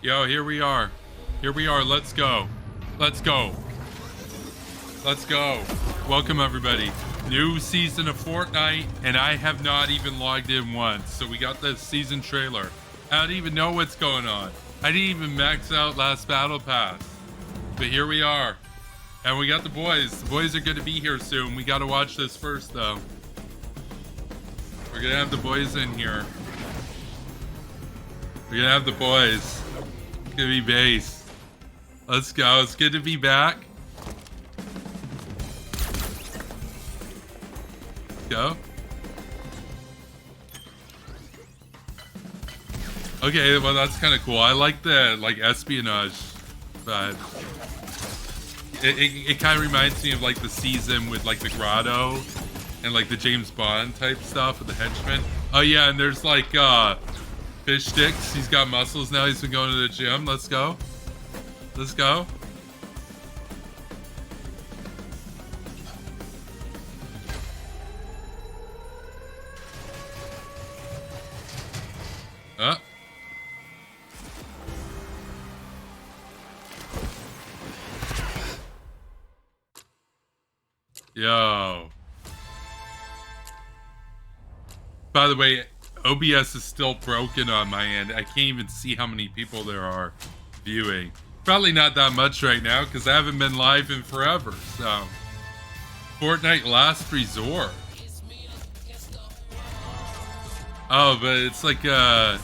Yo, here we are. Here we are. Let's go. Let's go. Let's go. Welcome, everybody. New season of Fortnite, and I have not even logged in once. So we got the season trailer. I don't even know what's going on. I didn't even max out last battle pass. But here we are. And we got the boys. The boys are going to be here soon. We got to watch this first, though. We're going to have the boys in here. We're going to have the boys. It's going to be base. Let's go. It's good to be back. Go. Okay, well that's kind of cool. I like the espionage vibe. It kind of reminds me of like the season with like the grotto and like the James Bond type stuff with the henchmen. Oh yeah, and there's like fish sticks. He's got muscles now. He's been going to the gym. Let's go. Let's go. Yo. By the way, OBS is still broken on my end. I can't even see how many people there are viewing. Probably not that much right now because I haven't been live in forever. So, Fortnite Last Resort. Oh, but it's like a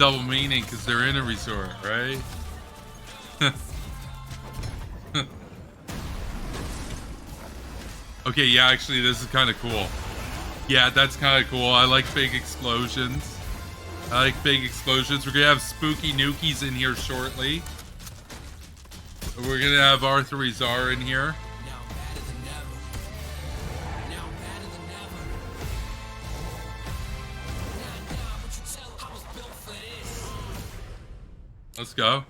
double meaning because they're in a resort, right? Okay, yeah, actually, this is kind of cool. Yeah, that's kind of cool. I like big explosions. We're gonna have spooky nukies in here shortly. We're gonna have Arthur Rizar in here. Let's go.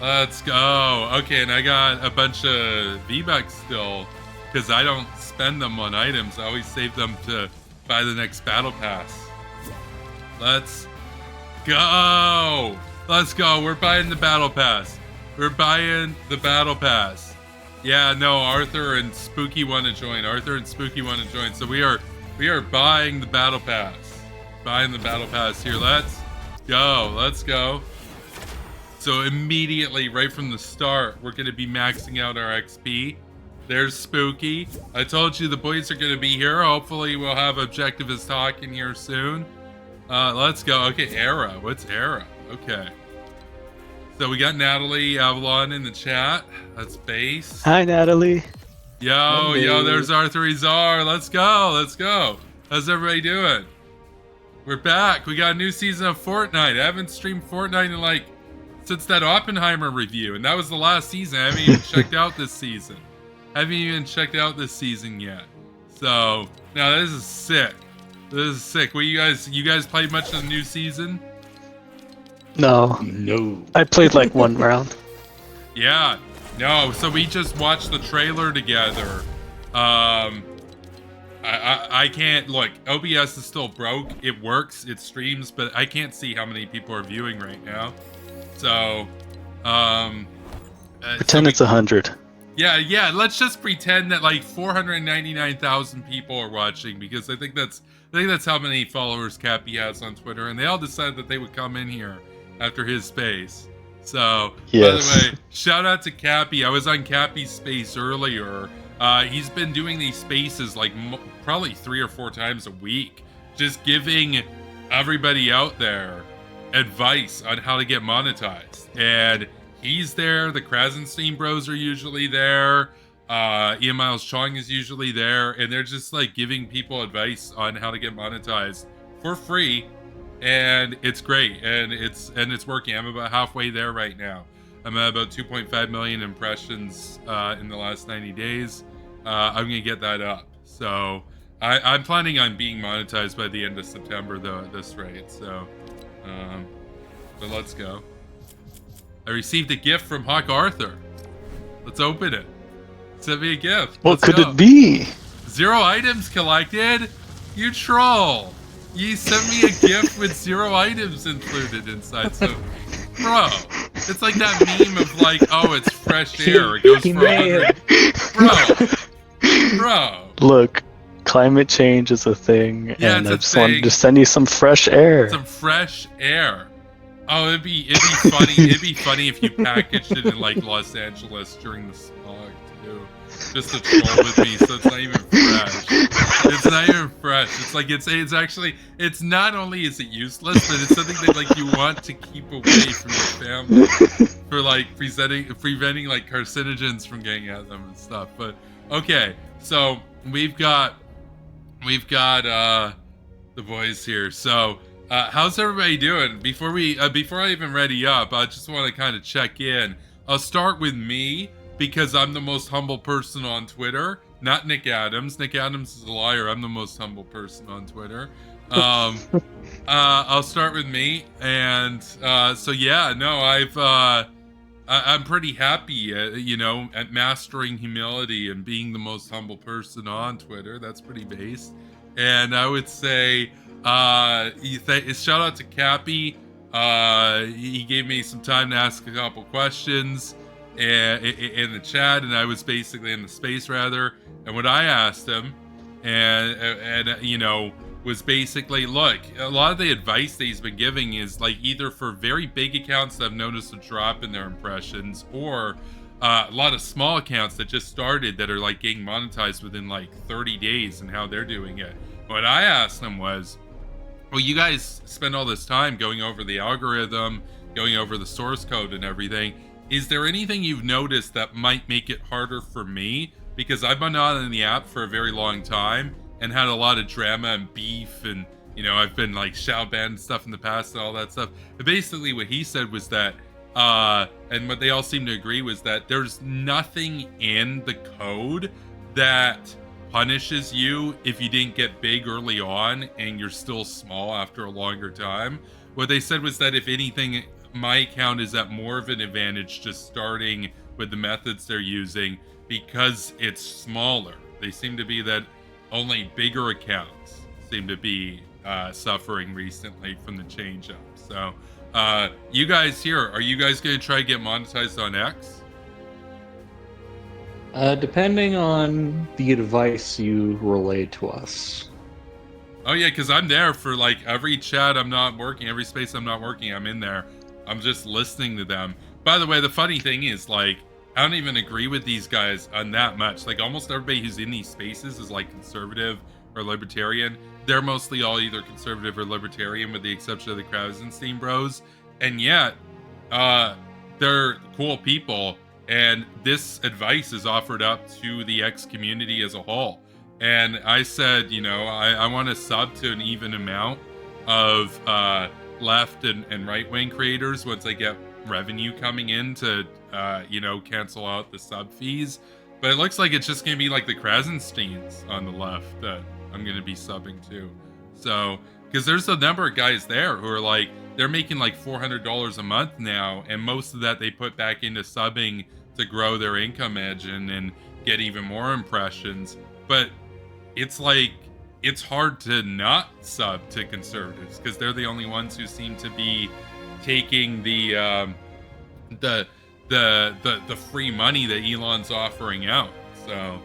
Let's go. Okay, and I got a bunch of V-Bucks still because I don't spend them on items. I always save them to buy the next battle pass. Let's go. Let's go. We're buying the battle pass. We're buying the battle pass. Yeah, no, Arthur and Spooky want to join. Arthur and Spooky want to join. So we are buying the battle pass. Buying the battle pass here. Let's go. Let's go. So immediately, right from the start, we're going to be maxing out our XP. There's Spooky. I told you the boys are going to be here. Hopefully we'll have Objectivist Talk in here soon. Let's go. Okay, Era. What's Era? Okay. So we got Natalie Avalon in the chat. That's base. Hi, Natalie. Yo, there's Arthur Izar. Let's go. Let's go. How's everybody doing? We're back. We got a new season of Fortnite. I haven't streamed Fortnite in since that Oppenheimer review, and that was the last season. I haven't even checked out this season. Yet. So, no, this is sick. This is sick. What you guys played much of the new season? No. I played like one round. Yeah. No, so we just watched the trailer together. I can't look. OBS is still broke. It works, it streams, but I can't see how many people are viewing right now. So, pretend it's 100. Yeah. Let's just pretend that 499,000 people are watching because I think that's how many followers Cappy has on Twitter, and they all decided that they would come in here after his space. So, yes. By the way, shout out to Cappy. I was on Cappy's space earlier. He's been doing these spaces probably 3 or 4 times a week, just giving everybody out there advice on how to get monetized. And he's there. The Krasenstein bros are usually there. Ian Miles Chong is usually there, and they're just giving people advice on how to get monetized for free, and it's great, and it's working. I'm about halfway there right now. I'm at about 2.5 million impressions in the last 90 days. I'm gonna get that up. So I'm planning on being monetized by the end of September, though, at this rate. So. But let's go. I received a gift from Hawk Arthur. Let's open it. Send me a gift. What could it be? 0 items collected? You troll. You sent me a gift with 0 items included inside. So, bro, it's like that meme of like, oh, it's fresh air. It goes for 100. Bro. Look, climate change is a thing, Yeah, and it's I a just wanted thing. to send you some fresh air. Some fresh air. Oh, it'd be funny. It'd be funny if you packaged it in like Los Angeles during the smog too, just to troll with me. So it's not even fresh. It's not even fresh. It's like it's actually not only is it useless, but it's something that like you want to keep away from your family for like preventing like carcinogens from getting at them and stuff. But okay, so we've got the boys here. So. How's everybody doing? Before I even ready up, I just want to kind of check in. I'll start with me because I'm the most humble person on Twitter. Not Nick Adams. Nick Adams is a liar. I'm the most humble person on Twitter. I'll start with me, and so yeah, no, I'm pretty happy, at mastering humility and being the most humble person on Twitter. That's pretty base, and I would say. Shout out to Cappy. He gave me some time to ask a couple questions in the chat, and I was basically in the space rather. And what I asked him, was basically, look, a lot of the advice that he's been giving is like either for very big accounts that have noticed a drop in their impressions, or a lot of small accounts that just started that are like getting monetized within like 30 days and how they're doing it. What I asked him was, well, you guys spend all this time going over the algorithm, going over the source code and everything. Is there anything you've noticed that might make it harder for me? Because I've been on the app for a very long time and had a lot of drama and beef, and I've been like shadow banned and stuff in the past and all that stuff. But basically what he said was that, and what they all seem to agree was that there's nothing in the code that punishes you if you didn't get big early on and you're still small after a longer time. What they said was that if anything, my account is at more of an advantage just starting with the methods they're using because it's smaller. They seem to be that only bigger accounts seem to be suffering recently from the change up. So you guys here, are you guys going to try to get monetized on X? Depending on the advice you relay to us. Oh yeah, because I'm there for like every chat I'm not working, every space I'm not working, I'm in there. I'm just listening to them. By the way, the funny thing is like, I don't even agree with these guys on that much. Like almost everybody who's in these spaces is like conservative or libertarian. They're mostly all either conservative or libertarian with the exception of the Krasenstein bros. And yet, they're cool people. And this advice is offered up to the X community as a whole. And I said, I want to sub to an even amount of left and right-wing creators once I get revenue coming in to, cancel out the sub fees. But it looks like it's just going to be like the Krasensteins on the left that I'm going to be subbing to. So, because there's a number of guys there who are like, they're making like $400 a month now, and most of that they put back into subbing to grow their income engine and get even more impressions. But it's like, it's hard to not sub to conservatives because they're the only ones who seem to be taking the free money that Elon's offering out. So,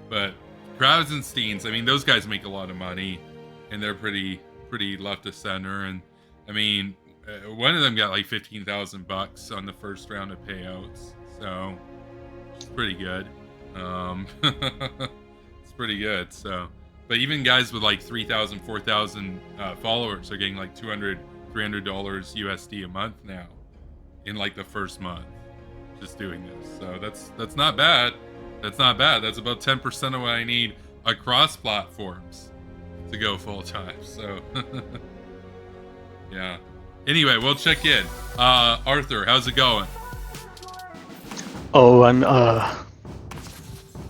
but Krasensteins, I mean, those guys make a lot of money, and they're pretty left of center. And I mean, one of them got like $15,000 on the first round of payouts, so it's pretty good. It's pretty good. So, but even guys with like 3,000, 4,000 followers are getting like $200, $300 USD a month now in like the first month just doing this. So that's not bad. That's not bad. That's about 10% of what I need across platforms to go full time. So yeah. Anyway, we'll check in. Arthur, how's it going? Oh,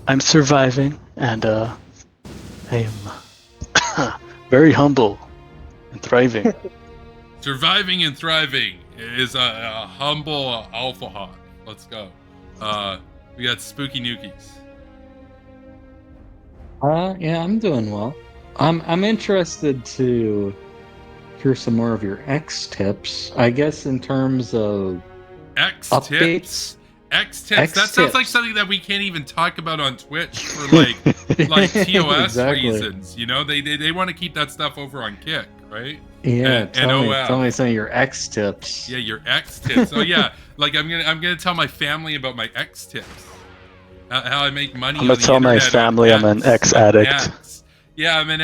I'm surviving, and I am very humble and thriving. Surviving and thriving is a humble alpha hawk. Let's go. We got Spooky Nukies. Yeah, I'm doing well. I'm interested to hear some more of your X tips. I guess in terms of X updates. tips. X tips. X That sounds like tips. something that we can't even talk about on Twitch for like TOS Exactly. reasons. You know, they want to keep that stuff over on Kick, right? Yeah, And tell OF. me some of your X tips. Yeah, your X tips. Oh yeah, like I'm gonna tell my family about my X tips. How I make money. I'm gonna on the tell my internet family I'm an X addict. X. Yeah, I mean,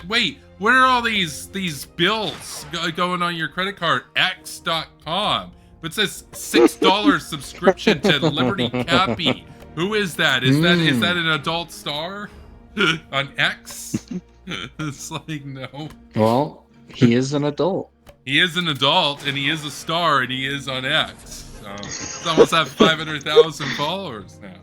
wait. What are all these bills going on your credit card? X.com. It says $6 subscription to Liberty Cappy. Who is that? Is that an adult star on X? It's like, no. Well, he is an adult. He is an adult, and he is a star, and he is on X. So he's almost at 500,000 followers now.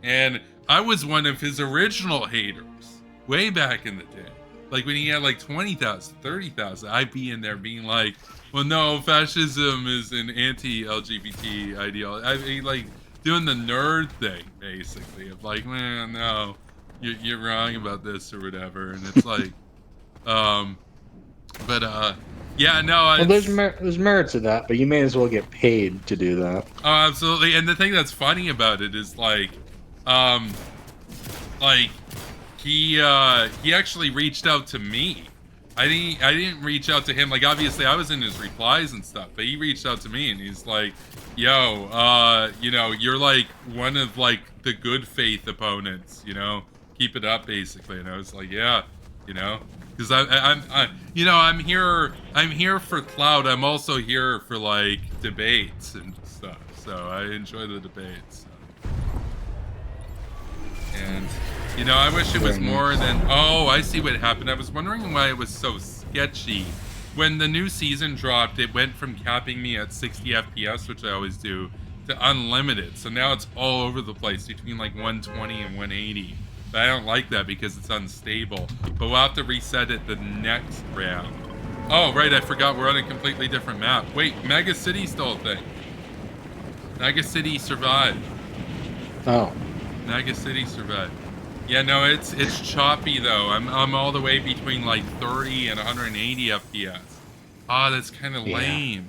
And I was one of his original haters way back in the day. Like when he had like 20,000, 30,000, I'd be in there being like, well, no, fascism is an anti-LGBT ideology. I mean, like doing the nerd thing, basically, of like, man, no, you're wrong about this or whatever. And it's like, yeah, no. Well, there's merit to that, but you may as well get paid to do that. Oh, absolutely. And the thing that's funny about it is like he actually reached out to me. I didn't reach out to him. Like obviously I was in his replies and stuff, but he reached out to me and he's like, yo, you know, you're like one of like the good faith opponents, you know, keep it up basically. And I was like, yeah, you know, because I'm you know, I'm here for clout. I'm also here for like debates and stuff. So I enjoy the debates. So. And you know, I wish it was more than. Oh, I see what happened. I was wondering why it was so sketchy. When the new season dropped, it went from capping me at 60 FPS, which I always do, to unlimited. So now it's all over the place between like 120 and 180. But I don't like that because it's unstable. But we'll have to reset it the next round. Oh, right, I forgot we're on a completely different map. Wait, Mega City's still a thing. Mega City survived. Oh. Mega City survived. Yeah, no, it's choppy though. I'm all the way between like 30 and 180 FPS. Ah, that's kind of lame.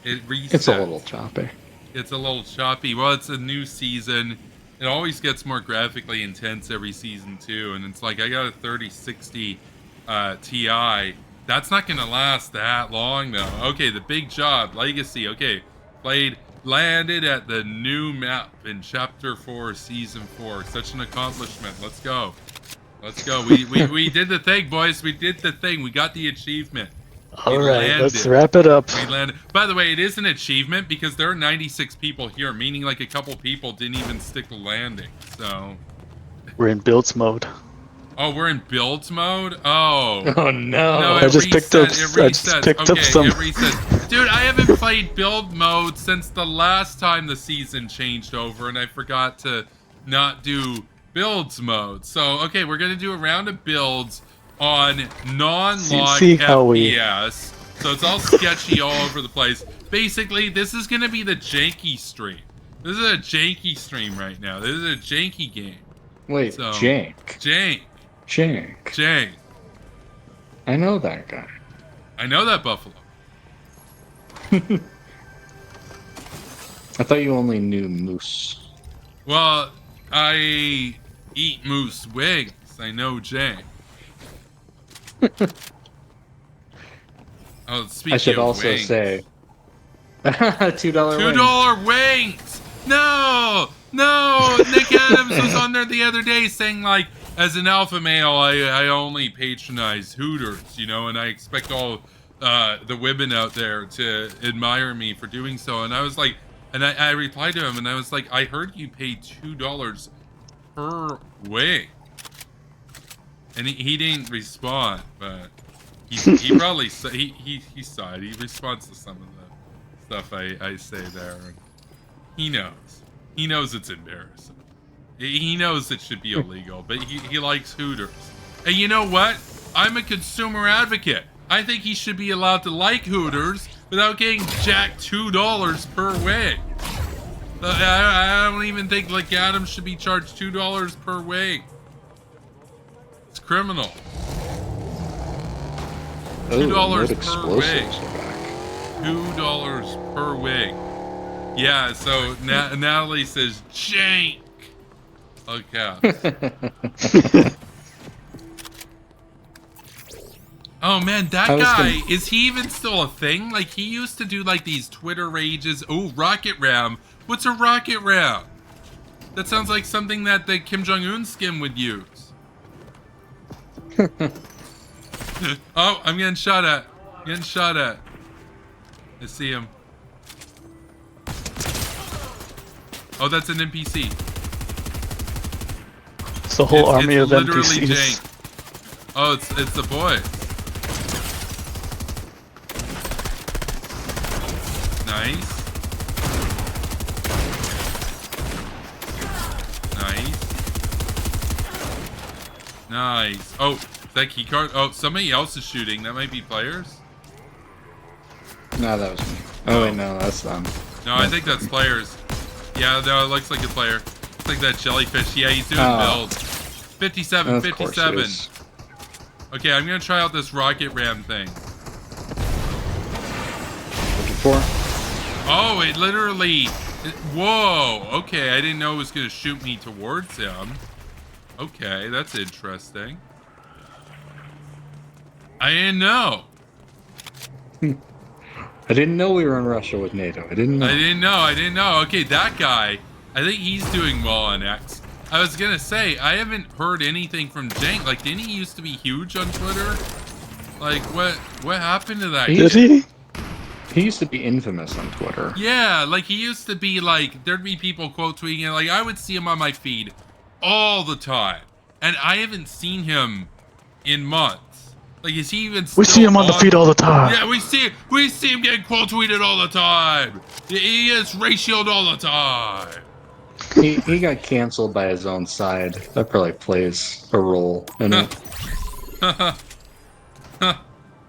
It resets. It's a little choppy. It's a little choppy. Well, it's a new season. It always gets more graphically intense every season too, and it's like I got a 3060 Ti. That's not gonna last that long though. Okay, the big job, Legacy. Okay, landed at the new map in Chapter 4, Season 4. Such an accomplishment. Let's go. Let's go. We did the thing, boys. We did the thing. We got the achievement. All right, let's wrap it up. We landed. By the way, it is an achievement because there are 96 people here, meaning like a couple people didn't even stick the landing. So we're in builds mode. Oh, we're in builds mode? Oh. Oh no. No, I just picked up some. It resets. Dude, I haven't played build mode since the last time the season changed over, and I forgot to not do builds mode. So, okay, we're going to do a round of builds on non-log FPS. So it's all sketchy all over the place. Basically, this is going to be the janky stream. This is a janky stream right now. This is a janky game. Wait, so, Jank. I know that guy. I know that buffalo. I thought you only knew moose. Well, I eat moose wings. I know Jank. Oh, speaking I should of also wings. say $2 wings. $2 wings. No, Nick Adams was on there the other day saying like, as an alpha male, I only patronize Hooters, you know, and I expect all the women out there to admire me for doing so. And I was like, and I replied to him, and I was like, I heard you pay $2 per wing. And he didn't respond, but he probably he saw it. He responds to some of the stuff I say there. And he knows it's embarrassing. He knows it should be illegal, but he likes Hooters. And you know what? I'm a consumer advocate. I think he should be allowed to like Hooters without getting jacked $2 per wing. I don't even think like Adams should be charged $2 per wing. criminal. Oh, $2 per explosives wig. are back. $2 per wig. Yeah, so Natalie says, jank. Okay. Oh man, that guy, is he even still a thing? Like, he used to do like these Twitter rages. Oh, rocket ram. What's a rocket ram? That sounds like something that the Kim Jong-un skin would use. Oh, I'm getting shot at. Getting shot at. I see him. Oh, that's an NPC. It's a whole army of literally NPCs. jank. Oh, it's the boy. Nice. Nice. Nice. Oh, is that keycard? Oh, somebody else is shooting. That might be players. No, that was me. Oh wait, no, that's them. No, I think that's players. Yeah, no, it looks like a player. It's like that jellyfish. Yeah, he's doing builds. 57, Of 57. course it is. Okay, I'm gonna try out this rocket ram thing. Looking for? Oh, it literally... whoa, okay, I didn't know it was gonna shoot me towards him. Okay, that's interesting. I didn't know. I didn't know we were in Russia with NATO. I didn't know. I didn't know. Okay, that guy, I think he's doing well on X. I was gonna say, I haven't heard anything from Jank. Like, didn't he used to be huge on Twitter? Like, what happened to that guy? Did he? He used to be infamous on Twitter. Yeah, like, he used to be, like, there'd be people quote tweeting it. Like, I would see him on my feed all the time. And I haven't seen him in months. Like, is he even still We see him on the feed all the time. Yeah, we see him getting quote tweeted all the time. He is ratioed all the time. He got canceled by his own side. That probably plays a role in it. But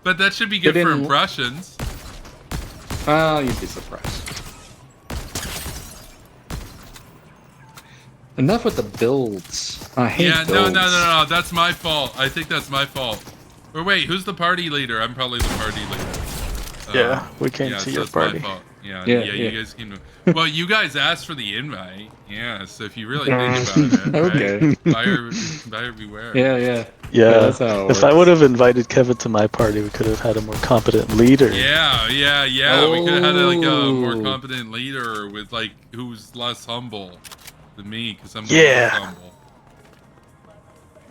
that should be good for impressions. Oh, you'd be surprised. Enough with the builds. I hate builds. No. That's my fault. I think that's my fault. Or wait, who's the party leader? I'm probably the party leader. Yeah, we came to your party. My fault. Yeah, you guys came to... Well, you guys asked for the invite. Yeah, so if you really think about it, okay. Right? Buyer beware. Yeah. If I would have invited Kevin to my party, we could have had a more competent leader. Yeah. We could have had like a more competent leader with like who's less humble than me, because I'm the most humble.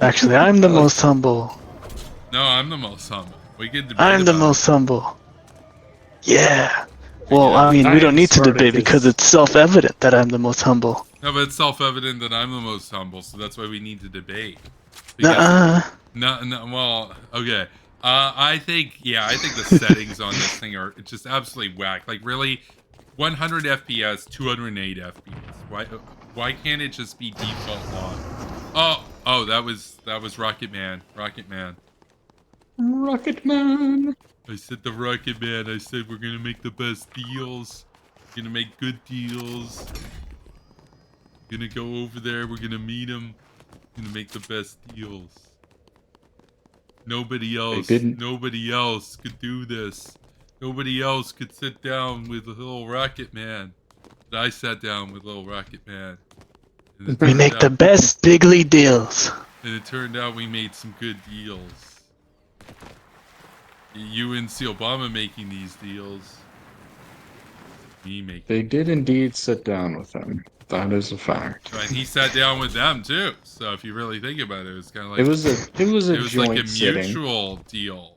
Actually, I'm the most humble. No, I'm the most humble. We could debate. I'm the most humble. Yeah. Well, I mean, we don't need to debate because it's self-evident that I'm the most humble. No, but it's self-evident that I'm the most humble, so that's why we need to debate. No, well, okay. I think the settings on this thing are just absolutely whack. Like, really, 100 FPS, 208 FPS. Why can't it just be default on? Oh, that was Rocket Man. Rocket Man. I said the Rocket Man. I said we're gonna make the best deals. We're gonna make good deals. Gonna go over there. We're gonna meet him. Gonna make the best deals. Nobody else could do this. Nobody else could sit down with a little Rocket Man. But I sat down with little Rocket Man. we make the best bigly deals. And it turned out we made some good deals. You and see Obama making these deals. Me making. They did indeed sit down with him. That is a fact. And he sat down with them too. So if you really think about it, it was kind of like it was a joint like a mutual deal.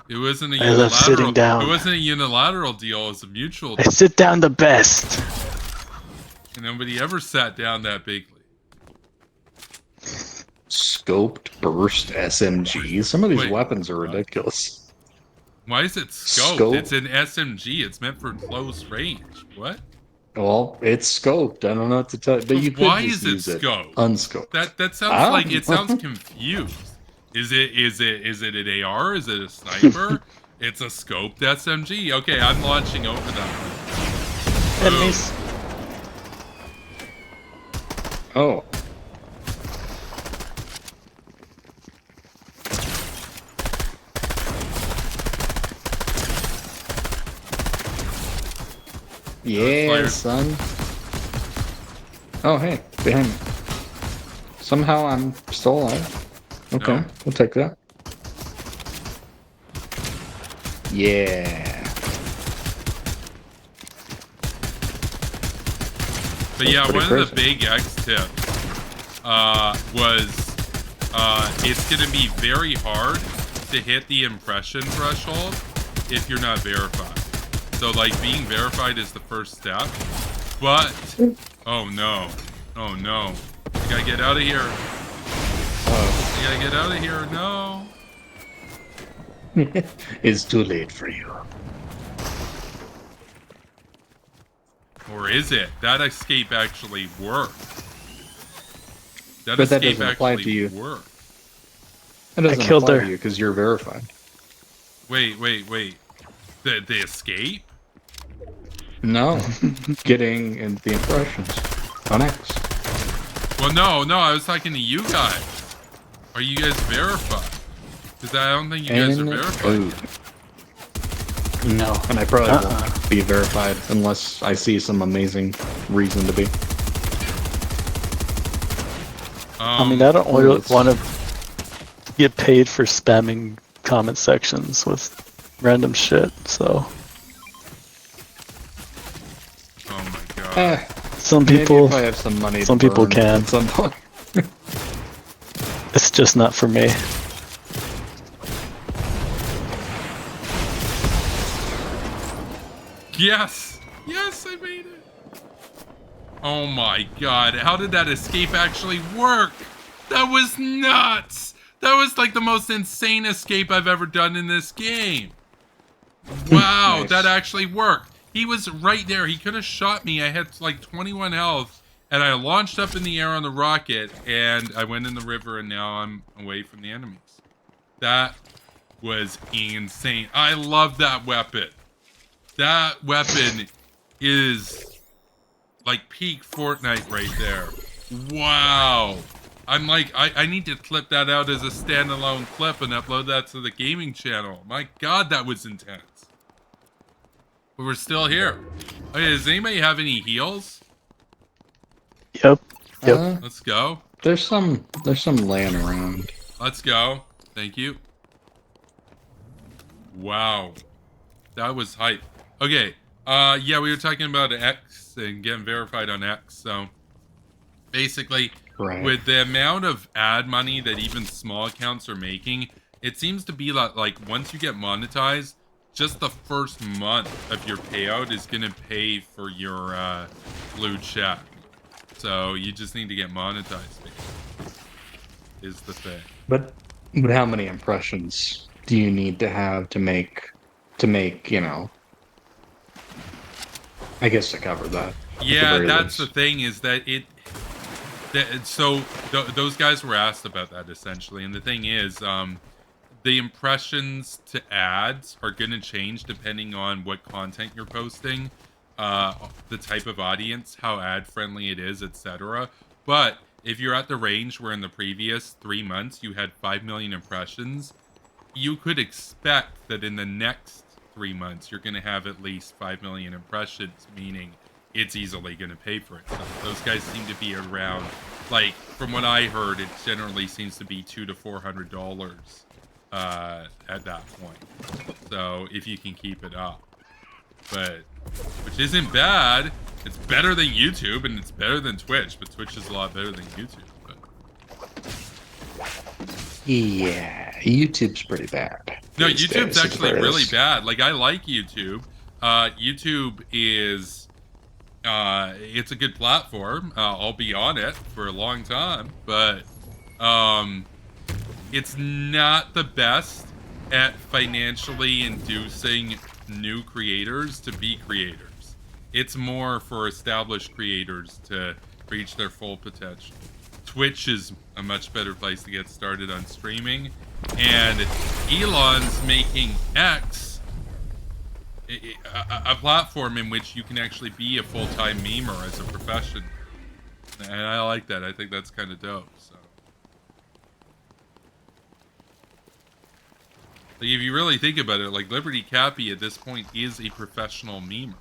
It wasn't a unilateral. I love sitting down. It wasn't a unilateral deal. It was a mutual deal. I sit down the best. And nobody ever sat down that bigly. Scoped burst SMG. Some of these weapons are ridiculous. Why is it scoped? It's an SMG. It's meant for close range. What? Well, it's scoped. I don't know what to tell you. But you could why just is it scoped? Unscoped. That sounds like it sounds confused. Is it an AR? Is it a sniper? It's a scoped SMG. Okay, I'm launching over that one. Enemies. Oh. Yeah, son. Oh, hey, behind me. Somehow I'm still alive. Okay, No. we'll take that. Yeah. But yeah, Pretty one of the crazy. big X tips was it's going to be very hard to hit the impression threshold if you're not verified. So like being verified is the first step. But oh no, oh no, I gotta get out of here. I gotta get out of here. No. It's too late for you. Or is it? That escape actually worked. That But that escape doesn't apply actually to you. worked. It doesn't killed apply her. to you because you're verified. Wait. The escape? No, getting in the impressions on X. Well, no, I was talking to you guys. Are you guys verified? Because I don't think you guys are verified. No, and I probably won't be verified unless I see some amazing reason to be. I mean, I don't want to get paid for spamming comment sections with random shit, so. Oh my god. Some Maybe people, if I have some money some to people burn can. at some point. It's just not for me. Yes, I made it. Oh my god, how did that escape actually work? That was nuts. That was like the most insane escape I've ever done in this game. Wow, Nice. that actually worked. He was right there. He could have shot me. I had like 21 health, and I launched up in the air on the rocket, and I went in the river, and now I'm away from the enemies. That was insane. I love that weapon. That weapon is like peak Fortnite right there. Wow. I'm like, I need to clip that out as a standalone clip and upload that to the gaming channel. My god, that was intense. But we're still here. Okay, does anybody have any heals? Yep. Let's go. There's some laying around. Let's go. Thank you. Wow. That was hype. Okay. Yeah, we were talking about X and getting verified on X. So basically, Right. with the amount of ad money that even small accounts are making, it seems to be like once you get monetized, just the first month of your payout is going to pay for your blue check. So you just need to get monetized, basically, is the thing. But how many impressions do you need to have to make, you know, I guess to cover that? Yeah, that's the thing, is that those guys were asked about that essentially, and the thing is, the impressions to ads are going to change depending on what content you're posting, the type of audience, how ad friendly it is, etc. But if you're at the range where in the previous 3 months you had 5 million impressions, you could expect that in the next 3 months you're going to have at least 5 million impressions, meaning it's easily going to pay for itself. Those guys seem to be around, like, from what I heard, it generally seems to be $200 to $400 at that point. So if you can keep it up, which isn't bad. It's better than YouTube and it's better than Twitch, but Twitch is a lot better than YouTube. But yeah, YouTube's pretty bad. no, these YouTube's days, actually it really is. bad. Like, I like YouTube. YouTube is it's a good platform. I'll be on it for a long time, but it's not the best at financially inducing new creators to be creators. It's more for established creators to reach their full potential. Twitch is a much better place to get started on streaming, and Elon's making X a platform in which you can actually be a full-time memer as a profession, and I like that. I think that's kind of dope. So, like, if you really think about it, like, Liberty Cappy at this point is a professional memer.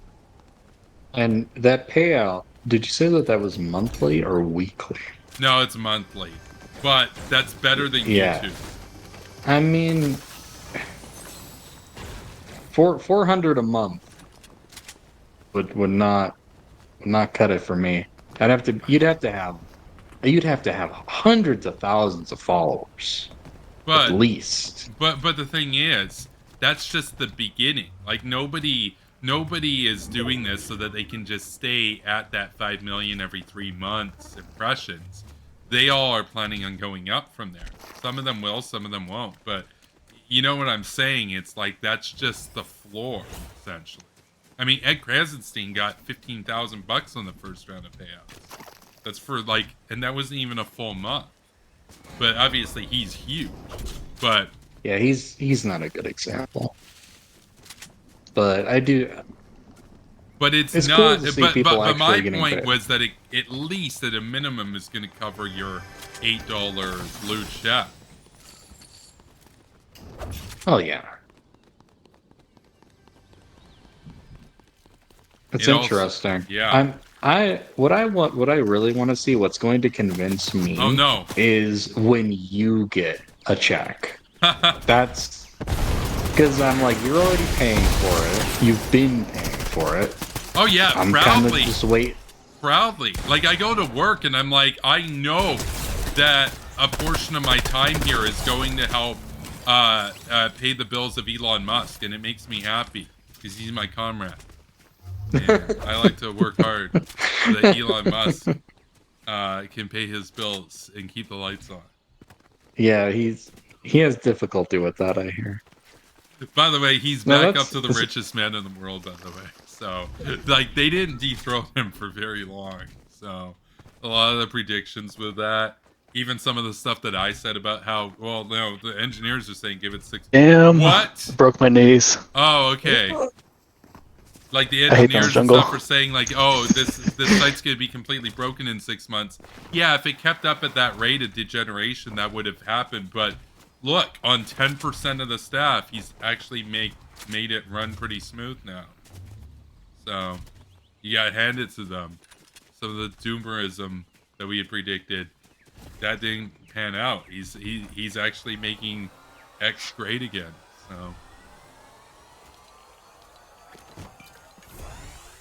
And that payout, did you say that that was monthly or weekly? No, it's monthly, but that's better than Yeah. YouTube. I mean, 400 a month would not cut it for me. You'd have to have hundreds of thousands of followers at But least. but the thing is, that's just the beginning. Like nobody is doing this so that they can just stay at that 5 million every 3 months impressions. They all are planning on going up from there. Some of them will, some of them won't. But you know what I'm saying? It's like that's just the floor, essentially. I mean, Ed Krasenstein got $15,000 on the first round of payouts. That's for like, and that wasn't even a full month. But obviously, he's huge. But Yeah, he's not a good example. But I do. but it's It's not. cool to see people But my actually getting point paid. was that it at least at a minimum is going to cover your $8 blue check. Oh yeah. It's It also- interesting. yeah. What I really want to see, what's going to convince me Oh no. is when you get a check. That's because I'm like, you're already paying for it. You've been paying for it. Oh yeah, I'm kind of proudly. just wait. Proudly. Like I go to work and I'm like, I know that a portion of my time here is going to help pay the bills of Elon Musk, and it makes me happy because he's my comrade. And I like to work hard so that Elon Musk can pay his bills and keep the lights on. Yeah, he has difficulty with that, I hear. By the way, he's back up to the richest man in the world, by the way. So, like, they didn't dethrone him for very long. So, a lot of the predictions with that, even some of the stuff that I said about how, well, no, the engineers are saying give it 6. Damn. What? Broke my knees. Oh, okay. Like the I hate engineers them, and Jungle. stuff are saying, like, oh, this site's gonna be completely broken in 6 months. Yeah, if it kept up at that rate of degeneration, that would have happened. But look, on 10% of the staff, he's actually made it run pretty smooth now. So you gotta hand it to them. Some of the doomerism that we had predicted, that didn't pan out. He's actually making X great again. So.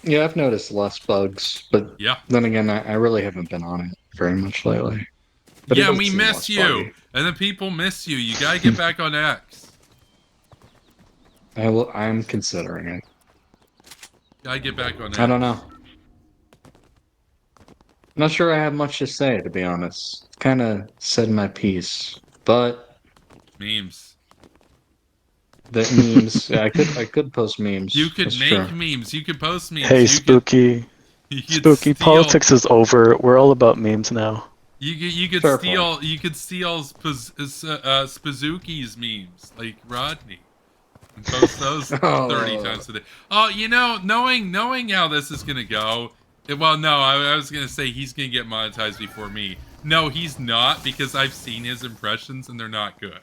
Yeah, I've noticed less bugs, but Yeah. then again, I really haven't been on it very much lately. But it Yeah, does we seem miss less you. buggy. And the people miss you. You gotta get back on X. I'm considering it. Gotta get back on X. I don't know. Not sure I have much to say, to be honest. Kind of said my piece, but Memes. the memes. Yeah, I could post memes. You could That's make true. memes. You could post memes. Hey, you Spooky. Could, Spooky. Politics is over. We're all about memes now. You could Fair steal. point. You could steal Spazuki's memes like Rodney. And post those 30 times a day. Oh, you know, knowing how this is gonna go. Well, no, I was gonna say he's gonna get monetized before me. No, he's not, because I've seen his impressions and they're not good.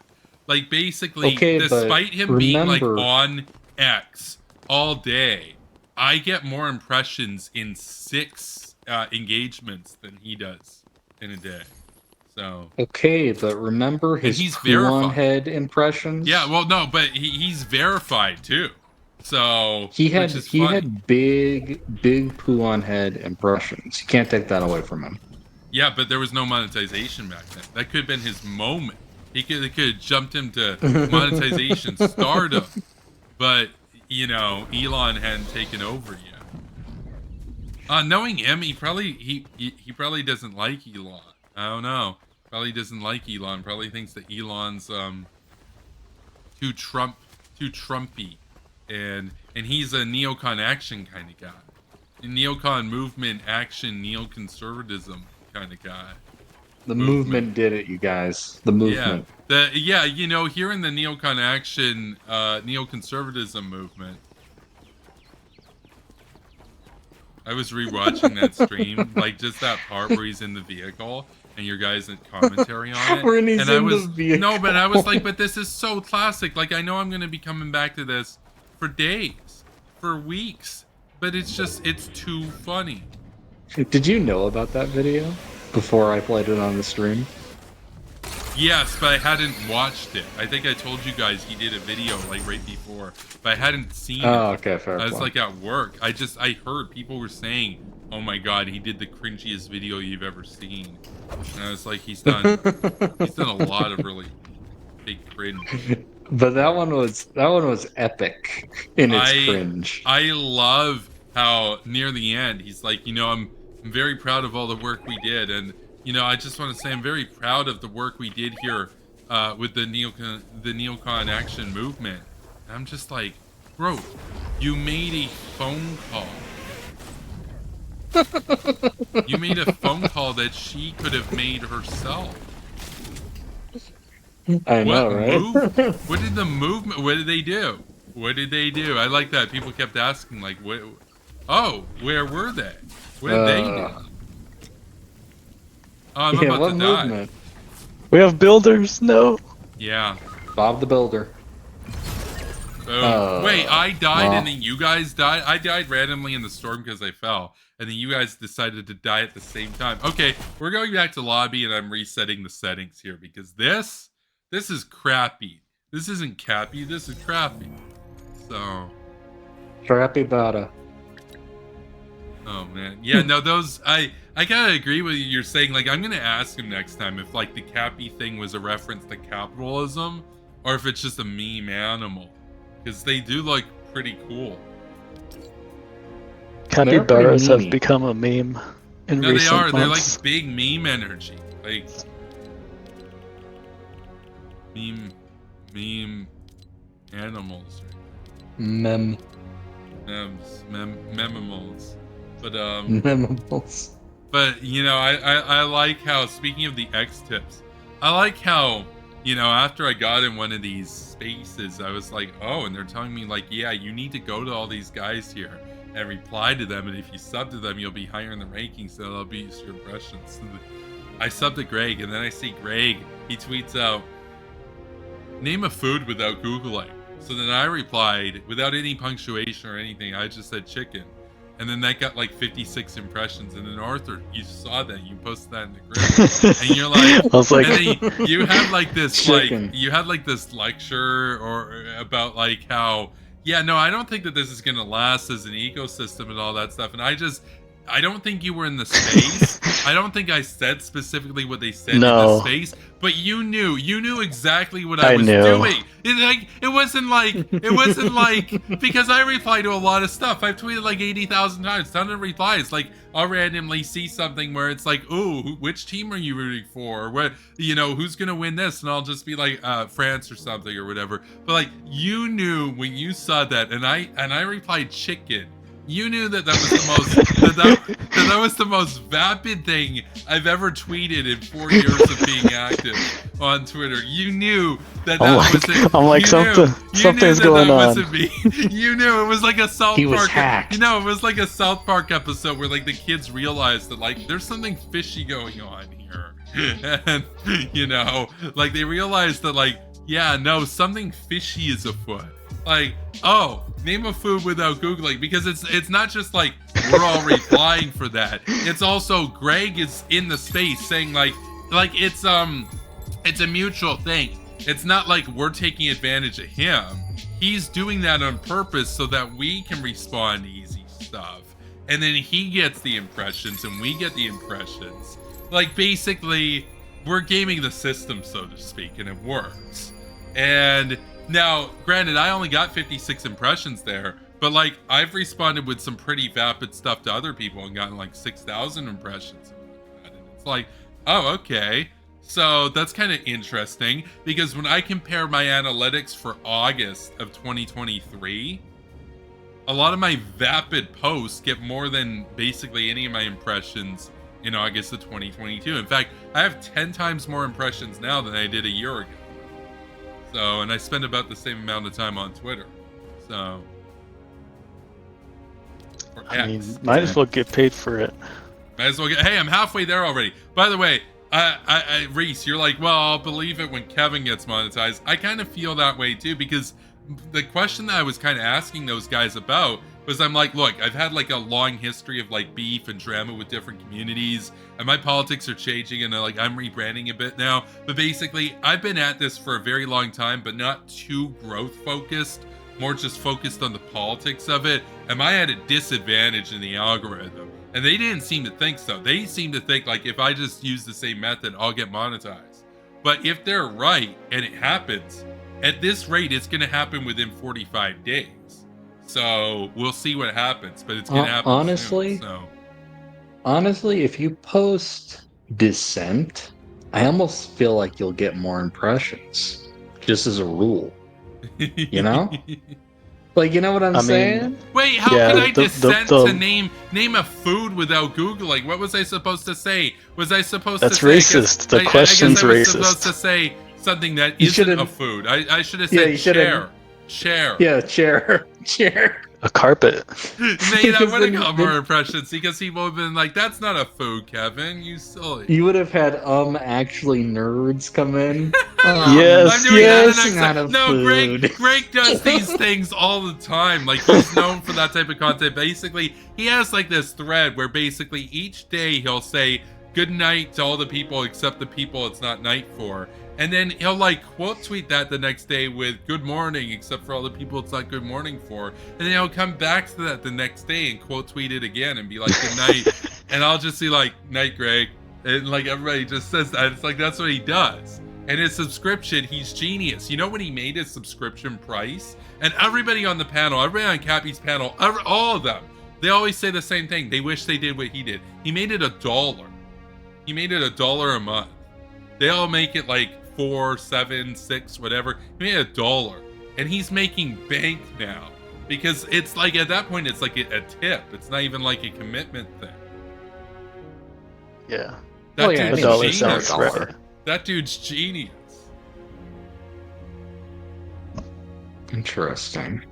Like basically, Okay, despite but him being like remember- on X all day, I get more impressions in 6 engagements than he does in a day. So Okay, but remember his he's Kuon verified. head impressions? yeah, well, no, but he's verified too. So He had which is funny. big Puon head impressions. You can't take that away from him. Yeah, but there was no monetization back then. That could have been his moment. He could have jumped him to monetization stardom. But, you know, Elon hadn't taken over yet. Knowing him, he probably doesn't like Elon. I don't know. Probably doesn't like Elon. Probably thinks that Elon's too Trumpy. And he's a neocon action kind of guy. A neocon movement action neoconservatism kind of guy. The movement did it, you guys. The movement. Yeah, you know, here in the neocon action neoconservatism movement, I was rewatching that stream, like just that part where he's in the vehicle and your guys' commentary on it. When he's and in I was the vehicle. no, but I was like, but this is so classic. Like I know I'm gonna be coming back to this for days, for weeks. but it's too funny. Did you know about that video before I played it on the stream? Yes, but I hadn't watched it. I think I told you guys he did a video like right before, but I hadn't seen it. Oh, okay, fair. I was point. like at work. I heard people were saying, "Oh my god, he did the cringiest video you've ever seen," and I was like, he's done a lot of really big cringe. But that one was epic in its cringe. I love how near the end he's like, I'm very proud of all the work we did, and I just want to say I'm very proud of the work we did here with the neocon action movement. And I'm just like, bro, you made a phone call. You made a phone call that she could have made herself. I know, right? What did the movement? What did they do? What did they do? I like that. People kept asking, like, what? Oh, where were they? What did they do? Oh, I'm about to die. Movement? We have builders? No. Yeah. Bob the Builder. Boom. Wait, I died and then you guys died? I died randomly in the storm because I fell. And then you guys decided to die at the same time. Okay, we're going back to lobby and I'm resetting the settings here because this is crappy. This isn't cappy, this is crappy. So. Crappy bada. Oh man. Yeah, no, those I gotta agree with you. You're saying, like, I'm gonna ask him next time if like the Cappy thing was a reference to capitalism or if it's just a meme animal. Because they do look pretty cool. Capybaras have become a meme in recent months. They're like big meme energy. Like meme animals. Memimals. But Memimals. But I like how, speaking of the X tips, I like how after I got in one of these spaces, I was like, oh, and they're telling me like, yeah, you need to go to all these guys here and reply to them, and if you sub to them, you'll be higher in the rankings, so they'll be your impressions. So I subbed to Greg, and then I see Greg, he tweets out, name a food without Googling. So then I replied, without any punctuation or anything, I just said chicken. And then that got like 56 impressions. And then Arthur, you saw that, you posted that in the group, and you're like, I was like, and then you had like this chicken. like you had like this lecture or about like how, yeah, no, I don't think that this is gonna last as an ecosystem and all that stuff. And I don't think you were in the space. I don't think I said specifically what they said in the space, but you knew exactly what I was doing. It wasn't like because I reply to a lot of stuff. I've tweeted like 80,000 times, ton of replies. Like I'll randomly see something where it's like, ooh, which team are you rooting for? Or what, who's gonna win this? And I'll just be like, France or something or whatever. But like you knew when you saw that, and I replied chicken. You knew that was the most that was the most vapid thing I've ever tweeted in 4 years of being active on Twitter. You knew that wasn't. I'm like, something's going on. Wasn't me. You knew it was like a South He was Park. hacked. It was like a South Park episode where like the kids realized that like there's something fishy going on here, and like they realized that like, yeah, no, something fishy is afoot. Like, oh, name a food without Googling, because it's not just like we're all replying for that. It's also Greg is in the space saying like it's a mutual thing. It's not like we're taking advantage of him. He's doing that on purpose so that we can respond to easy stuff. And then he gets the impressions and we get the impressions. Like basically we're gaming the system, so to speak, and it works. And now, granted, I only got 56 impressions there, but like I've responded with some pretty vapid stuff to other people and gotten like 6,000 impressions. And it's like, oh, okay. So that's kind of interesting, because when I compare my analytics for August of 2023, a lot of my vapid posts get more than basically any of my impressions in August of 2022. In fact, I have 10 times more impressions now than I did a year ago. So, and I spend about the same amount of time on Twitter. So, I mean, might as well get paid for it. Might as well get. Hey, I'm halfway there already. By the way, Reese, you're like, well, I'll believe it when Kevin gets monetized. I kind of feel that way too, because the question that I was kind of asking those guys about Was I'm like, look, I've had like a long history of like beef and drama with different communities, and my politics are changing, and I'm rebranding a bit now. But basically, I've been at this for a very long time, but not too growth focused, more just focused on the politics of it. Am I at a disadvantage in the algorithm? And they didn't seem to think so. They seem to think like if I just use the same method, I'll get monetized. But if they're right and it happens, at this rate, it's going to happen within 45 days. So we'll see what happens, but it's going to happen honestly, soon, so. Honestly, if you post dissent, I almost feel like you'll get more impressions, just as a rule. You know? Like, you know what I'm saying? Wait, how can I dissent to name a food without Googling? What was I supposed to say? Was I supposed That's to say... racist. The question's I was racist. supposed to say something that isn't a food. I should have said chair. Chair. Yeah, chair. A carpet. Maybe that would have got more impressions because he would have been like, that's not a food, Kevin. You silly. You would have had actually nerds come in. Yes. No, Greg does these things all the time. Like, he's known for that type of content. Basically, he has like this thread where basically each day he'll say good night to all the people except the people it's not night for. And then he'll like quote tweet that the next day with good morning, except for all the people it's not good morning for. And then he'll come back to that the next day and quote tweet it again and be like good night. And I'll just be like, night, Greg. And like everybody just says that. It's like that's what he does. And his subscription, he's genius. You know when he made his subscription price? And everybody on the panel, everybody on Cappy's panel, all of them, they always say the same thing. They wish they did what he did. He made it $1. He made it $1 a month. They all make it like 4, 7, 6, whatever. He made $1, and he's making bank now because it's like at that point it's like a tip. It's not even like a commitment thing. Yeah. That dude's $1 genius. sounds right. That dude's genius. Interesting.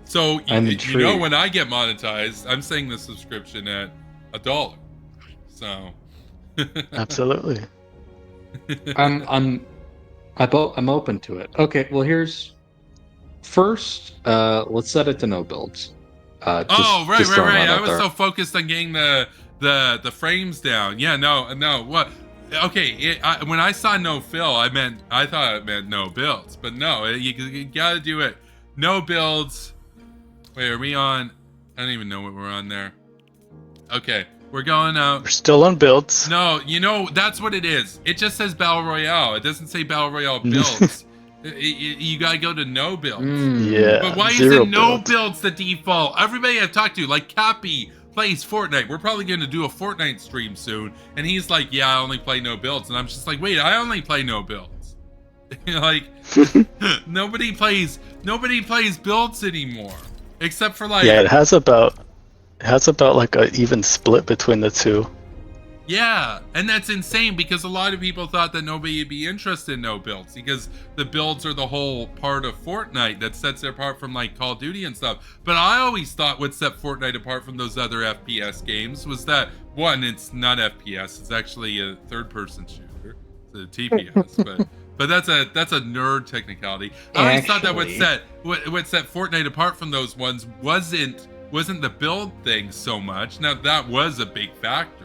So you know when I get monetized, I'm saying the subscription at $1. So. Absolutely. I'm open to it. Okay, well here's first. Let's set it to no builds. Right. I was so focused on getting the frames down. Yeah, no. What? Okay, when I saw no fill, I thought it meant no builds, but no, you gotta do it. No builds. Wait, are we on? I don't even know what we're on there. Okay. We're going out. We're still on builds. No, that's what it is. It just says Battle Royale. It doesn't say Battle Royale builds. You gotta go to no builds. Yeah. But why is it no builds the default? Everybody I've talked to, like Cappy, plays Fortnite. We're probably going to do a Fortnite stream soon. And he's like, yeah, I only play no builds. And I'm just like, wait, I only play no builds. Like, nobody plays builds anymore. Except for like... Yeah, it has about like an even split between the two. Yeah, and that's insane because a lot of people thought that nobody would be interested in no builds because the builds are the whole part of Fortnite that sets it apart from like Call of Duty and stuff. But I always thought what set Fortnite apart from those other FPS games was that, one, it's not FPS, it's actually a third-person shooter. It's a TPS, but that's a nerd technicality. I always thought that what set Fortnite apart from those ones wasn't the build thing so much. Now that was a big factor.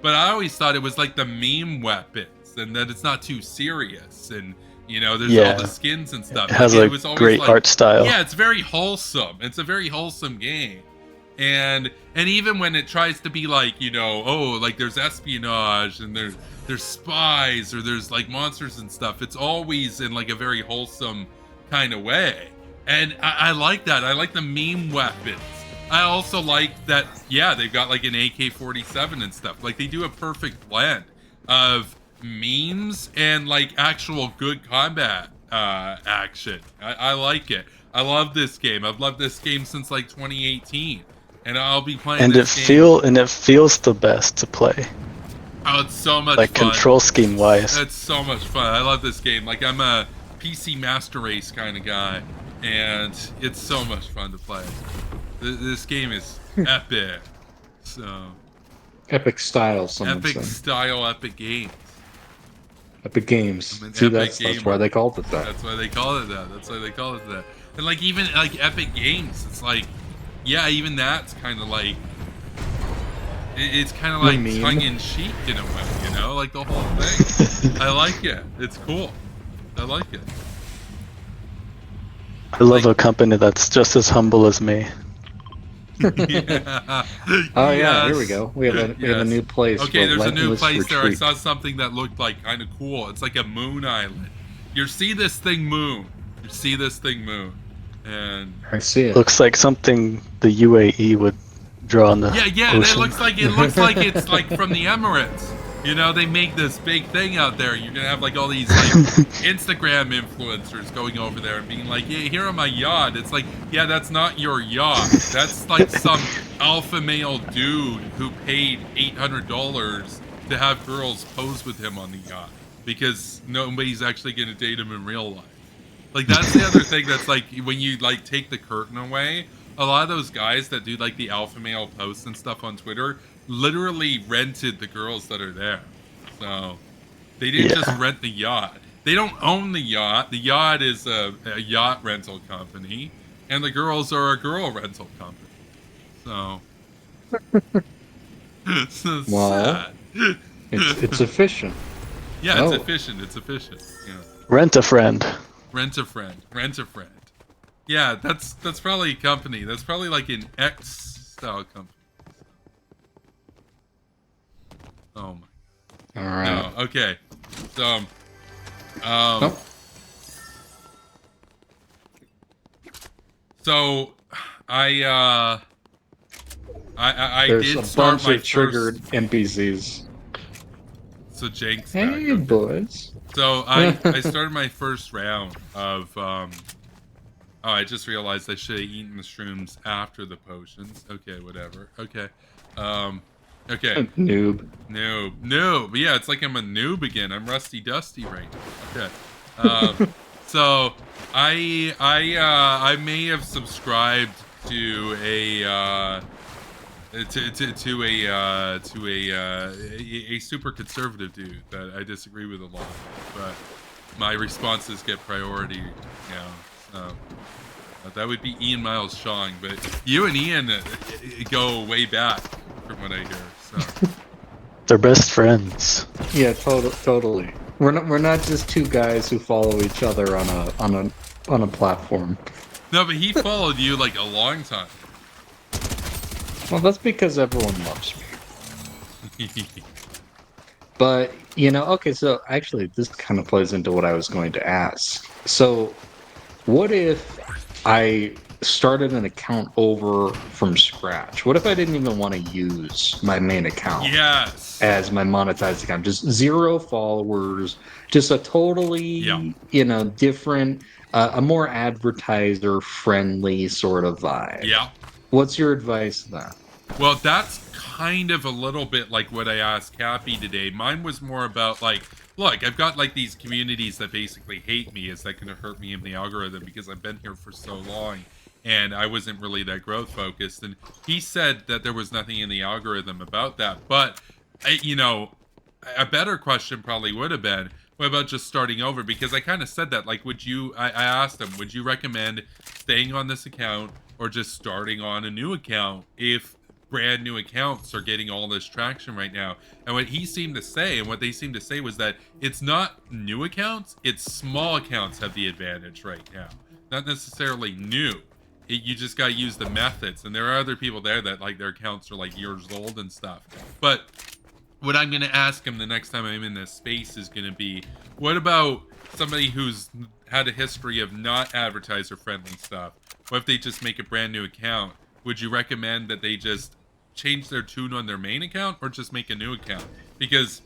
But I always thought it was like the meme weapons and that it's not too serious and, there's all the skins and stuff. It has a great art style. Yeah, it's very wholesome. It's a very wholesome game. And even when it tries to be like, like there's espionage and there's spies or there's like monsters and stuff, it's always in like a very wholesome kind of way. And I like that. I like the meme weapons. I also like that, they've got like an AK-47 and stuff. Like they do a perfect blend of memes and like actual good combat action. I like it. I love this game. I've loved this game since like 2018, and I'll be playing. It feels the best to play. Oh, it's so much like fun. Control scheme wise. It's so much fun. I love this game. Like I'm a PC Master Race kind of guy, and it's so much fun to play. This game is epic. So epic style, epic style, epic games. Epic games. See, that's why they called it that. That's why they call it that. And like even like epic games, it's like yeah, even that's kind of like, it's kind of like tongue-in-cheek in a way, you know, like the whole thing. I like it. It's cool. I like it. I love a company that's just as humble as me. Yeah. Oh yeah, here we go. We have a new place. Okay, there's a new place there. I retreat. saw something that looked like kind of cool. It's like a moon island. You see this thing moon. You see this thing moon. And I see it. Looks like something the UAE would draw on the ocean. It looks like it's like from the Emirates. You know, they make this big thing out there. You're gonna have like all these like Instagram influencers going over there and being like, "Yeah, here on my yacht." It's like, yeah, that's not your yacht. That's like some alpha male dude who paid $800 to have girls pose with him on the yacht because nobody's actually gonna date him in real life. Like that's the other thing that's like when you like take the curtain away. A lot of those guys that do like the alpha male posts and stuff on Twitter literally rented the girls that are there. So they didn't just rent the yacht. They don't own the yacht. The yacht is a yacht rental company, and the girls are a girl rental company. So, so sad. It's efficient. Yeah, it's efficient. It's efficient. Yeah. Rent a friend. Rent a friend. Rent a friend. Yeah, that's probably a company. That's probably like an X-style company. Oh my. All right. No, okay. So, so I There's did a start bunch my of triggered NPCs. So Jake's Hey, back. boys. So I started my first round of oh, I just realized I should have eaten the shrooms after the potions. Okay, whatever. Okay. Okay. Noob. Yeah, it's like I'm a noob again. I'm rusty dusty right now. Okay. So I may have subscribed to a a super conservative dude that I disagree with a lot, but my responses get priority, you know. That would be Ian Miles Shong, but you and Ian go way back from what I hear. So they're best friends. Yeah, totally. We're not just two guys who follow each other on a platform. No, but he followed you like a long time. Well, that's because everyone loves me. But, you know, okay, so actually this kind of plays into what I was going to ask. So, what if I started an account over from scratch? What if I didn't even want to use my main account as my monetized account? Just 0 followers, just a totally, you know, different, a more advertiser-friendly sort of vibe. Yeah. What's your advice then? Well, that's kind of a little bit like what I asked Cappy today. Mine was more about like, look, I've got like these communities that basically hate me. Is that going to hurt me in the algorithm because I've been here for so long and I wasn't really that growth focused. And he said that there was nothing in the algorithm about that. But, you know, a better question probably would have been, what about just starting over? Because I kind of said that, like, would you, I asked him, would you recommend staying on this account or just starting on a new account if brand new accounts are getting all this traction right now? And what he seemed to say, and what they seemed to say, was that it's not new accounts, it's small accounts have the advantage right now. Not necessarily new. You just got to use the methods. And there are other people there that like their accounts are like years old and stuff. But what I'm going to ask him the next time I'm in this space is going to be, what about somebody who's had a history of not advertiser friendly stuff? What if they just make a brand new account? Would you recommend that they just change their tune on their main account or just make a new account? Because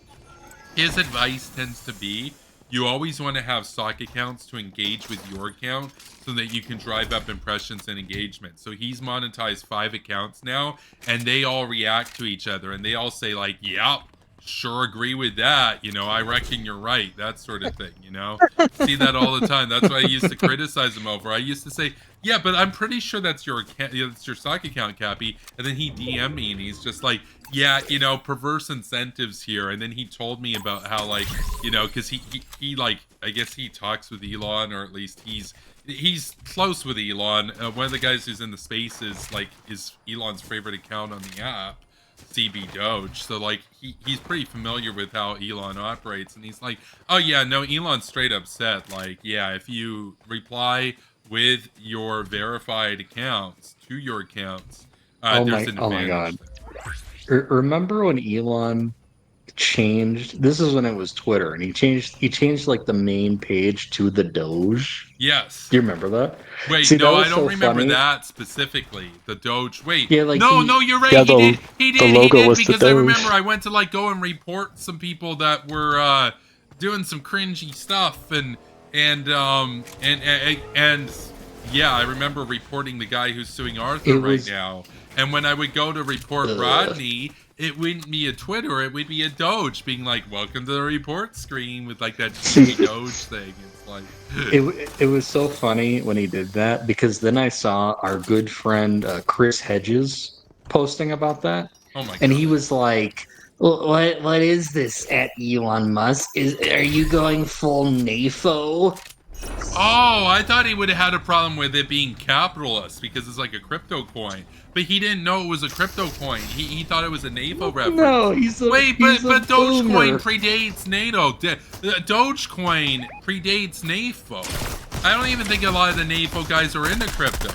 his advice tends to be, you always want to have stock accounts to engage with your account so that you can drive up impressions and engagement. So he's monetized 5 accounts now, and they all react to each other, and they all say like, yep, sure agree with that. You know, I reckon you're right. That sort of thing, you know? See that all the time. That's what I used to criticize him over. I used to say, yeah, but I'm pretty sure that's your account, that's your stock account, Cappy. And then he DM'd me and he's just like, yeah, you know, perverse incentives here. And then he told me about how, like, you know, because he like, I guess he talks with Elon, or at least he's close with Elon. One of the guys who's in the spaces, like, is Elon's favorite account on the app, CB Doge. So, like, he's pretty familiar with how Elon operates. And he's like, oh, yeah, no, Elon's straight up said, like, yeah, if you reply with your verified accounts to your accounts, there's an advantage. Oh my God. Remember when Elon changed, this is when it was Twitter, and he changed like the main page to the Doge? Yes. Do you remember that? Wait, See, no, that I don't so remember funny. that specifically. The Doge. Wait, Yeah, like no, you're right. Yeah, He the logo did was the because I Doge. remember I went to like go and report some people that were doing some cringy stuff, and yeah, I remember reporting the guy who's suing Arthur right now. And when I would go to report Rodney, it wouldn't be a Twitter, it would be a Doge being like, welcome to the report screen, with like that cheesy Doge thing. It's like it was so funny when he did that, because then I saw our good friend Chris Hedges posting about that. Oh my God. And he was like, what is this at Elon Musk? Are you going full NAFO? Oh, I thought he would have had a problem with it being capitalist because it's like a crypto coin. But he didn't know it was a crypto coin. He thought it was a NATO reference. No, he's a Wait, he's but a Dogecoin boomer. predates NATO. Dogecoin predates NAFO. I don't even think a lot of the NAFO guys are into crypto.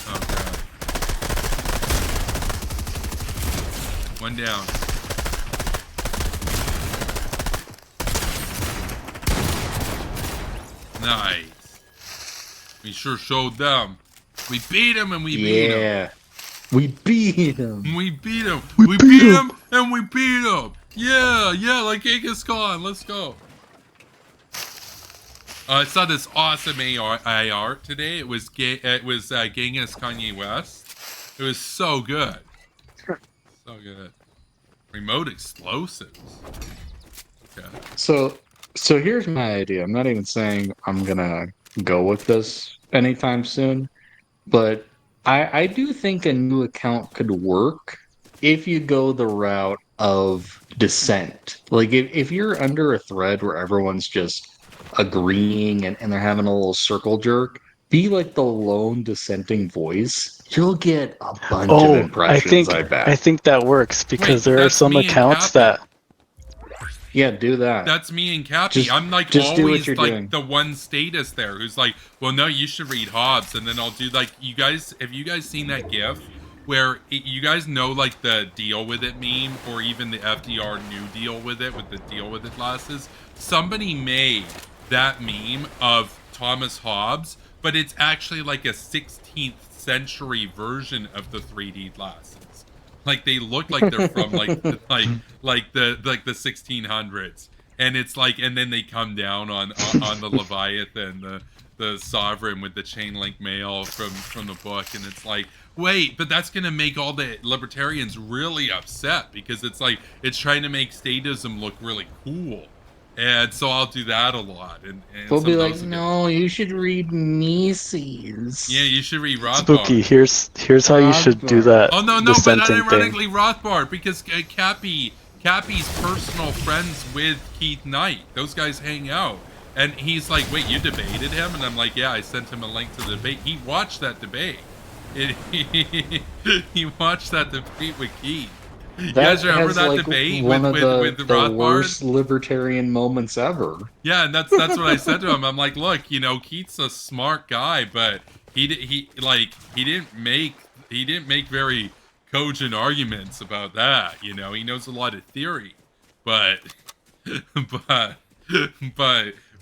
Oh God. One down. Nice. We sure showed them. We beat him and we beat him. Yeah. We beat him. We beat him. We beat him and we beat him. Yeah, like Genghis Khan. Let's go. I saw this awesome AR today. It was Genghis Kanye West. It was so good. So good. Remote explosives. Okay. So here's my idea. I'm not even saying I'm gonna go with this anytime soon, but I do think a new account could work if you go the route of dissent. Like if you're under a thread where everyone's just agreeing and they're having a little circle jerk, be like the lone dissenting voice. You'll get a bunch of impressions, I bet. I think that works because there are some accounts that. Yeah, do that. That's me and Cappy. I'm like always like the one status there who's like, well, no, you should read Hobbes, and then I'll do like, you guys. Have you guys seen that GIF where you guys know like the deal with it meme, or even the FDR new deal with it, with the deal with it glasses? Somebody made that meme of Thomas Hobbes, but it's actually like a 16th century version of the 3D glasses. Like they look like they're from like the 1600s, and it's like, and then they come down on the Leviathan, the sovereign with the chain link mail from the book, and it's like, wait, but that's gonna make all the libertarians really upset because it's like it's trying to make statism look really cool. And so I'll do that a lot. And we'll be like, no, you should read Mises. Yeah, you should read Rothbard. Spooky, here's how you should do that. Oh, no, but unironically Rothbard, because Cappy's personal friends with Keith Knight. Those guys hang out. And he's like, wait, you debated him? And I'm like, yeah, I sent him a link to the debate. He watched that debate. He watched that debate with Keith. You guys remember that debate with Rothbard? The worst libertarian moments ever. Yeah, and that's what I said to him. I'm like, look, you know, Keith's a smart guy, but he didn't make very cogent arguments about that. You know, he knows a lot of theory, but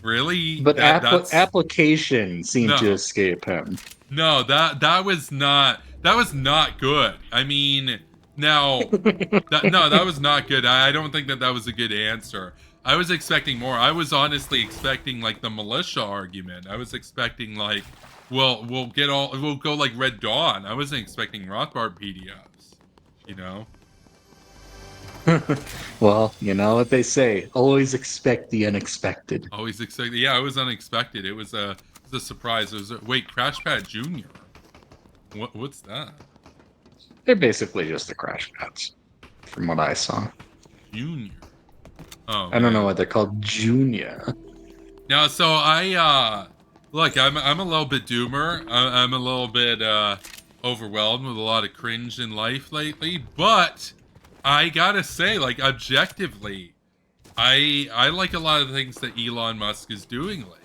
really, but application seemed to escape him. No, that was not good. I mean. Now, that was not good. I don't think that was a good answer. I was expecting more. I was honestly expecting like the militia argument. I was expecting like, we'll go like Red Dawn. I wasn't expecting Rothbard PDFs, you know. Well, you know what they say. Always expect the unexpected. Always expected. Yeah, it was unexpected. It was a surprise. It was wait, Crash Pad Junior. What's that? They're basically just the crash pads, from what I saw. Junior. Oh I don't know man. why they're called Junior. Now, so I look. I'm a little bit doomer. I'm a little bit overwhelmed with a lot of cringe in life lately. But I gotta say, like objectively, I like a lot of the things that Elon Musk is doing lately.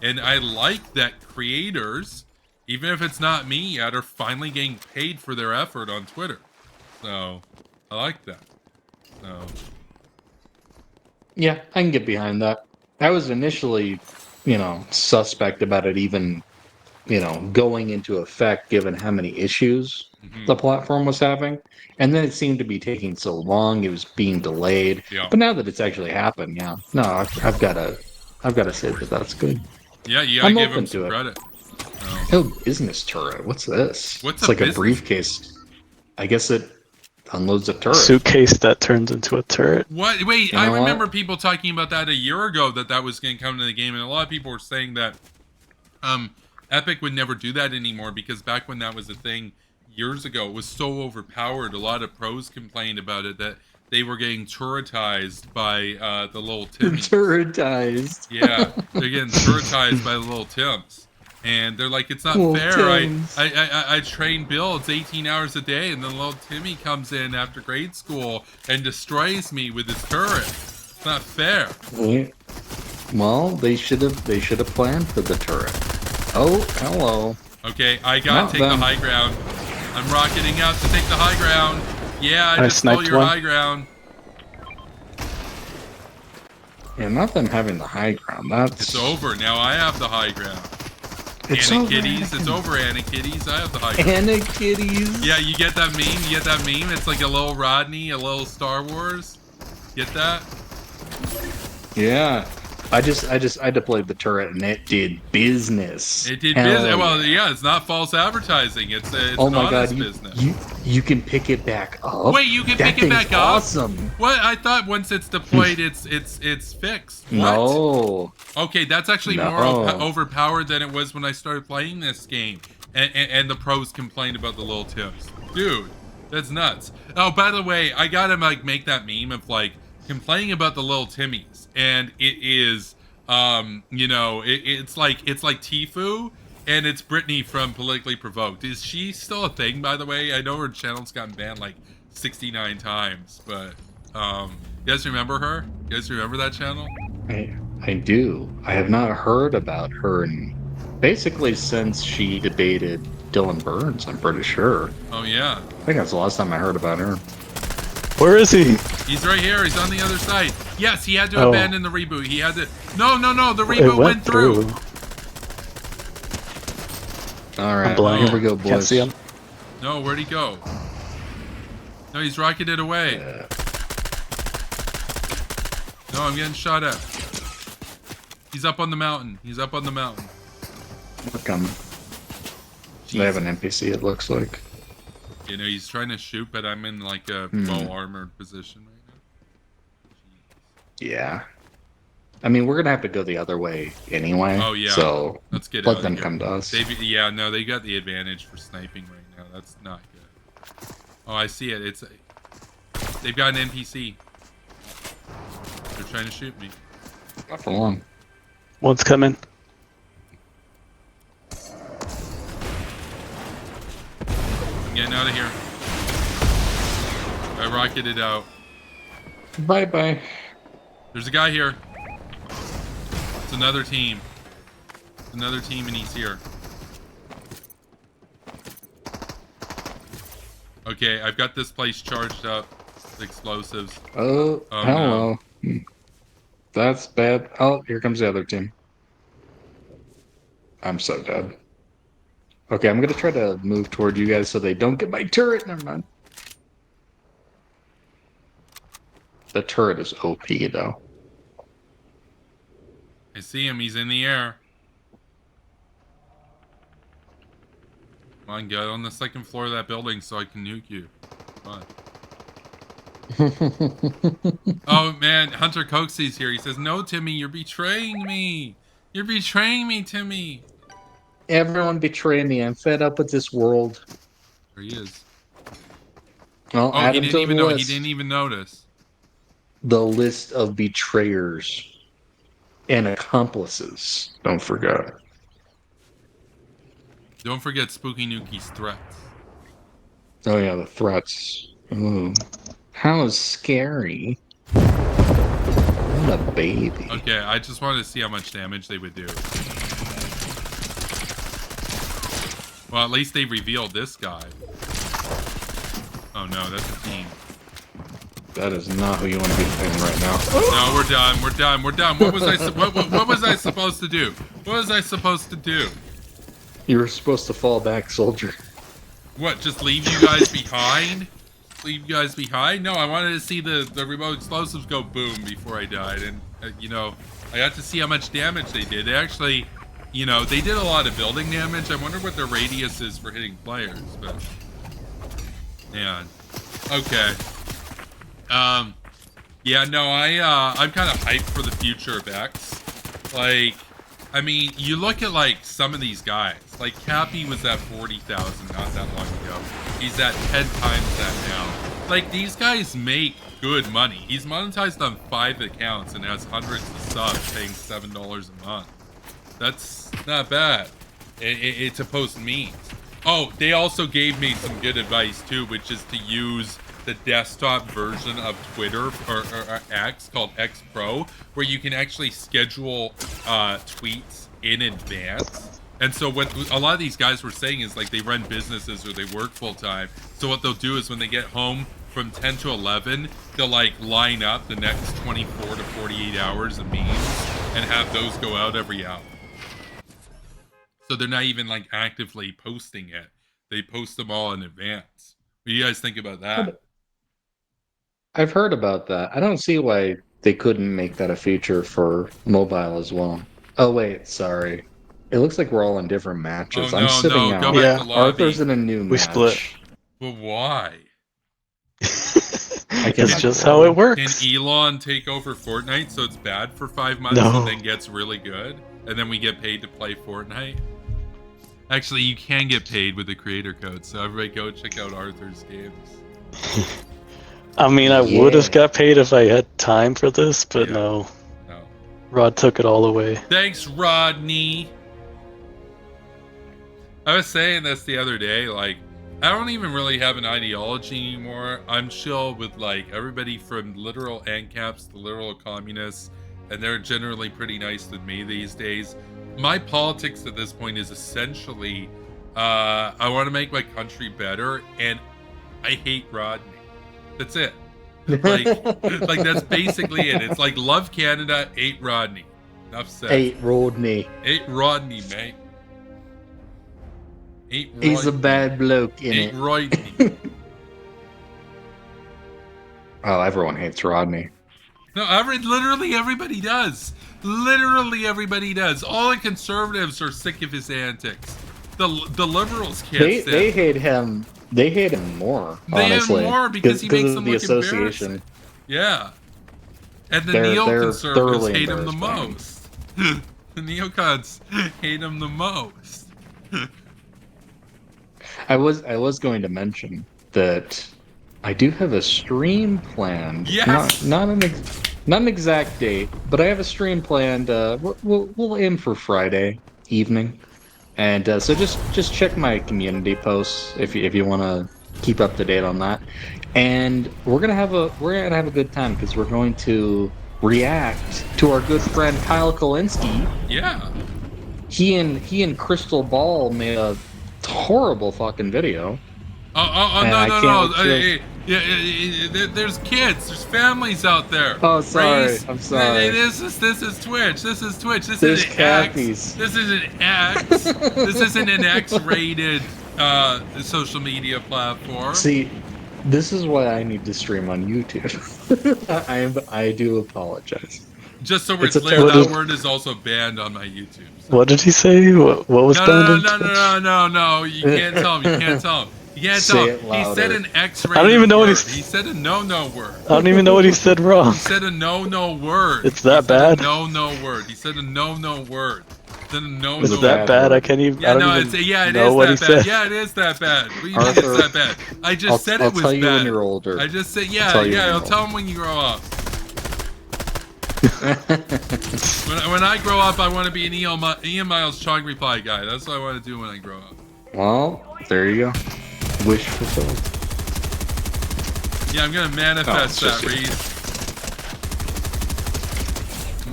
And I like that creators, even if it's not me yet, are finally getting paid for their effort on Twitter. So, I like that. So, Yeah, I can get behind that. I was initially, suspect about it even, going into effect given how many issues the platform was having. And then it seemed to be taking so long, it was being delayed. yeah. But now that it's actually happened, yeah. No, I've got to say that that's good. Yeah, you gotta I'm give him open some to it. credit. So, Oh, business turret. What's this? what's It's a like a business? briefcase. I guess it unloads a turret. Suitcase that turns into a turret. What? Wait, You I know what? remember people talking about that a year ago that was going to come to the game, and a lot of people were saying that Epic would never do that anymore because back when that was a thing years ago, it was so overpowered. A lot of pros complained about it that they were getting turretized by the little Timmies. Turretized. Yeah, they're getting turretized by the little Tims. And they're like, it's not Little fair. Tims. I train builds 18 hours a day, and then little Timmy comes in after grade school and destroys me with his turret. It's not fair. Yeah. Well, they should have planned for the turret. Oh, hello. Okay, I Not gotta take the them. high ground. I'm rocketing out to take the high ground. Yeah, I I just stole sniped your one. high ground. Yeah, not them having the high ground. That's It's over. Now I have the high ground. It's Anna over, Kitties. It's Anakin. over, Anna Kitties. I have the high ground. Anna kitties. Yeah, you get that meme? You get that meme? It's like a little Rodney, a little Star Wars. Get that? Yeah. I deployed the turret and it did business. It did Hell business. Well, yeah. yeah, it's not false advertising. It's Oh an my god, honest business. you can pick it back up. Wait, you can That pick it back thing's up? Awesome. What? I thought once it's deployed, it's fixed. What? No. Okay, that's actually No. more overpowered than it was when I started playing this game. And the pros complained about the little Tims. Dude, that's nuts. Oh, by the way, I gotta like make that meme of like complaining about the little Timmies, and it is it's like Tifu, and it's Brittany from Politically Provoked. Is she still a thing, by the way? I know her channel's gotten banned like 69 times, but you guys remember her? You guys remember that channel? I do. I have not heard about her basically since she debated Dylan Burns, I'm pretty sure. Oh yeah. I think that's the last time I heard about her. Where is he? He's right here. He's on the other side. Yes, he had to Oh. abandon the reboot. He had to. No. The It reboot went went through. All right, I'm blind. here we go, boys. Can't see him. No, where'd he go? No, he's rocketed away. No, I'm getting shot at. He's up on the mountain. He's up on the mountain. We're coming. They have an NPC, it looks like. You know, he's trying to shoot, but I'm in like a full armored position right now. Yeah. I mean, we're gonna have to go the other way anyway. Oh yeah. So Let's get let out them of here. come to us. They got the advantage for sniping right now. That's not good. Oh, I see it. They've got an NPC. They're trying to shoot me. Not for long. One's coming. I'm getting out of here. I rocketed out. Bye bye. There's a guy here. It's another team. It's another team, and he's here. Okay, I've got this place charged up with explosives. Oh, hello. That's bad. Oh, here comes the other team. I'm so dead. Okay, I'm gonna try to move toward you guys so they don't get my turret. Never mind. The turret is OP though. I see him. He's in the air. Come on, get on the second floor of that building so I can nuke you. Come on. Oh man, Hunter Coxey's here. He says, "No, Timmy, you're betraying me. You're betraying me, Timmy." Everyone betray me. I'm fed up with this world. There he is. Well, Oh, add he him didn't to the even know. He list. didn't even notice. The list of betrayers and accomplices. Don't forget. Don't forget Spooky Nuki's threats. Oh yeah, the threats. Ooh. How scary. What a baby. Okay, I just wanted to see how much damage they would do. Well, at least they revealed this guy. Oh no, that's a team. That is not who you want to be playing right now. No, we're done. We're done. We're done. What was what was I supposed to do? What was I supposed to do? You were supposed to fall back, soldier. What? Just leave you guys behind? Leave you guys behind? No, I wanted to see the remote explosives go boom before I died, and you know, I got to see how much damage they did. They actually, you know, they did a lot of building damage. I wonder what their radius is for hitting players, but man, okay. Yeah, no, I'm kind of hyped for the future of X. Like, I mean, you look at like some of these guys. Like Cappy was at 40,000 not that long ago. He's at 10 times that now. Like, these guys make good money. He's monetized on 5 accounts and has hundreds of subs, paying $7 a month. That's not bad. To post memes. Oh, they also gave me some good advice too, which is to use the desktop version of Twitter or X called X Pro, where you can actually schedule tweets in advance. And so what a lot of these guys were saying is like they run businesses or they work full time. So what they'll do is when they get home from 10 to 11, they'll like line up the next 24 to 48 hours of memes and have those go out every hour. So they're not even like actively posting it. They post them all in advance. What do you guys think about that? I've heard about that. I don't see why they couldn't make that a feature for mobile as well. Oh wait, sorry. It looks like we're all in different matches. Oh, I'm sitting out. Go back to lobby. Arthur's in a new match. We split. But why? It's just how it works. Can Elon take over Fortnite so it's bad for 5 months No. and then gets really good? And then we get paid to play Fortnite? Actually, you can get paid with the creator code, so everybody go check out Arthur's games. I mean, I would have got paid if I had time for this, but no. No. Rod took it all away. Thanks, Rodney. I was saying this the other day, like, I don't even really have an ideology anymore. I'm chill with, like, everybody from literal ANCAPs to literal communists, and they're generally pretty nice with me these days. My politics at this point is essentially, I want to make my country better, and I hate Rodney. That's it. Like that's basically it. It's like love Canada, hate Rodney. Enough said. Hate Rodney. Hate Rodney, mate. Hate Rodney. He's a bad bloke in Hate it. Rodney. Oh, everyone hates Rodney. No, literally everybody does. Literally everybody does. All the conservatives are sick of his antics. The liberals can't They hate him. They hate him more. They honestly, hate him more because he makes them the look association. embarrassing. Yeah. And the They're neoconservatives thoroughly hate him the embarrassed by most. The neocons hate him the most. I was going to mention that I do have a stream planned. Yes! Not an exact date, but I have a stream planned. We'll aim for Friday evening, and so just check my community posts if you want to keep up to date on that. And we're gonna have a good time because we're going to react to our good friend Kyle Kolinski. Yeah. He and Crystal Ball made a horrible fucking video. No. There's kids. There's families out there. Oh, sorry. I'm sorry. This is Twitch. This is Twitch. This There's isn't Kathy's. X. This isn't X. This isn't an X-rated social media platform. See, this is why I need to stream on YouTube. I do apologize. Just so we're It's a clear, total- that word is also banned on my YouTube. So. What did he say? What was banned? No. You can't tell him. You can't tell him. Yeah, Say dog. it louder. He said an X-rated I don't even know word. what He said a no-no word. I don't even know what he said wrong. He said a no-no word. It's that he said bad? A no-no word. He said a no-no word. He said a no-no Is word. it that bad? I can't even. Yeah, I don't no, even it's yeah, it know is what he that bad. said. Yeah, it is that bad. What do you mean Arthur, it's that bad? I just said it was I'll tell you bad. when you're older. I just said I'll tell you when I'll you're tell him when you grow up. when I grow up, I want to be an Ian Miles Chong reply guy. That's what I want to do when I grow up. Well, there you go. Wish fulfilled. Yeah, I'm gonna manifest that, Reese.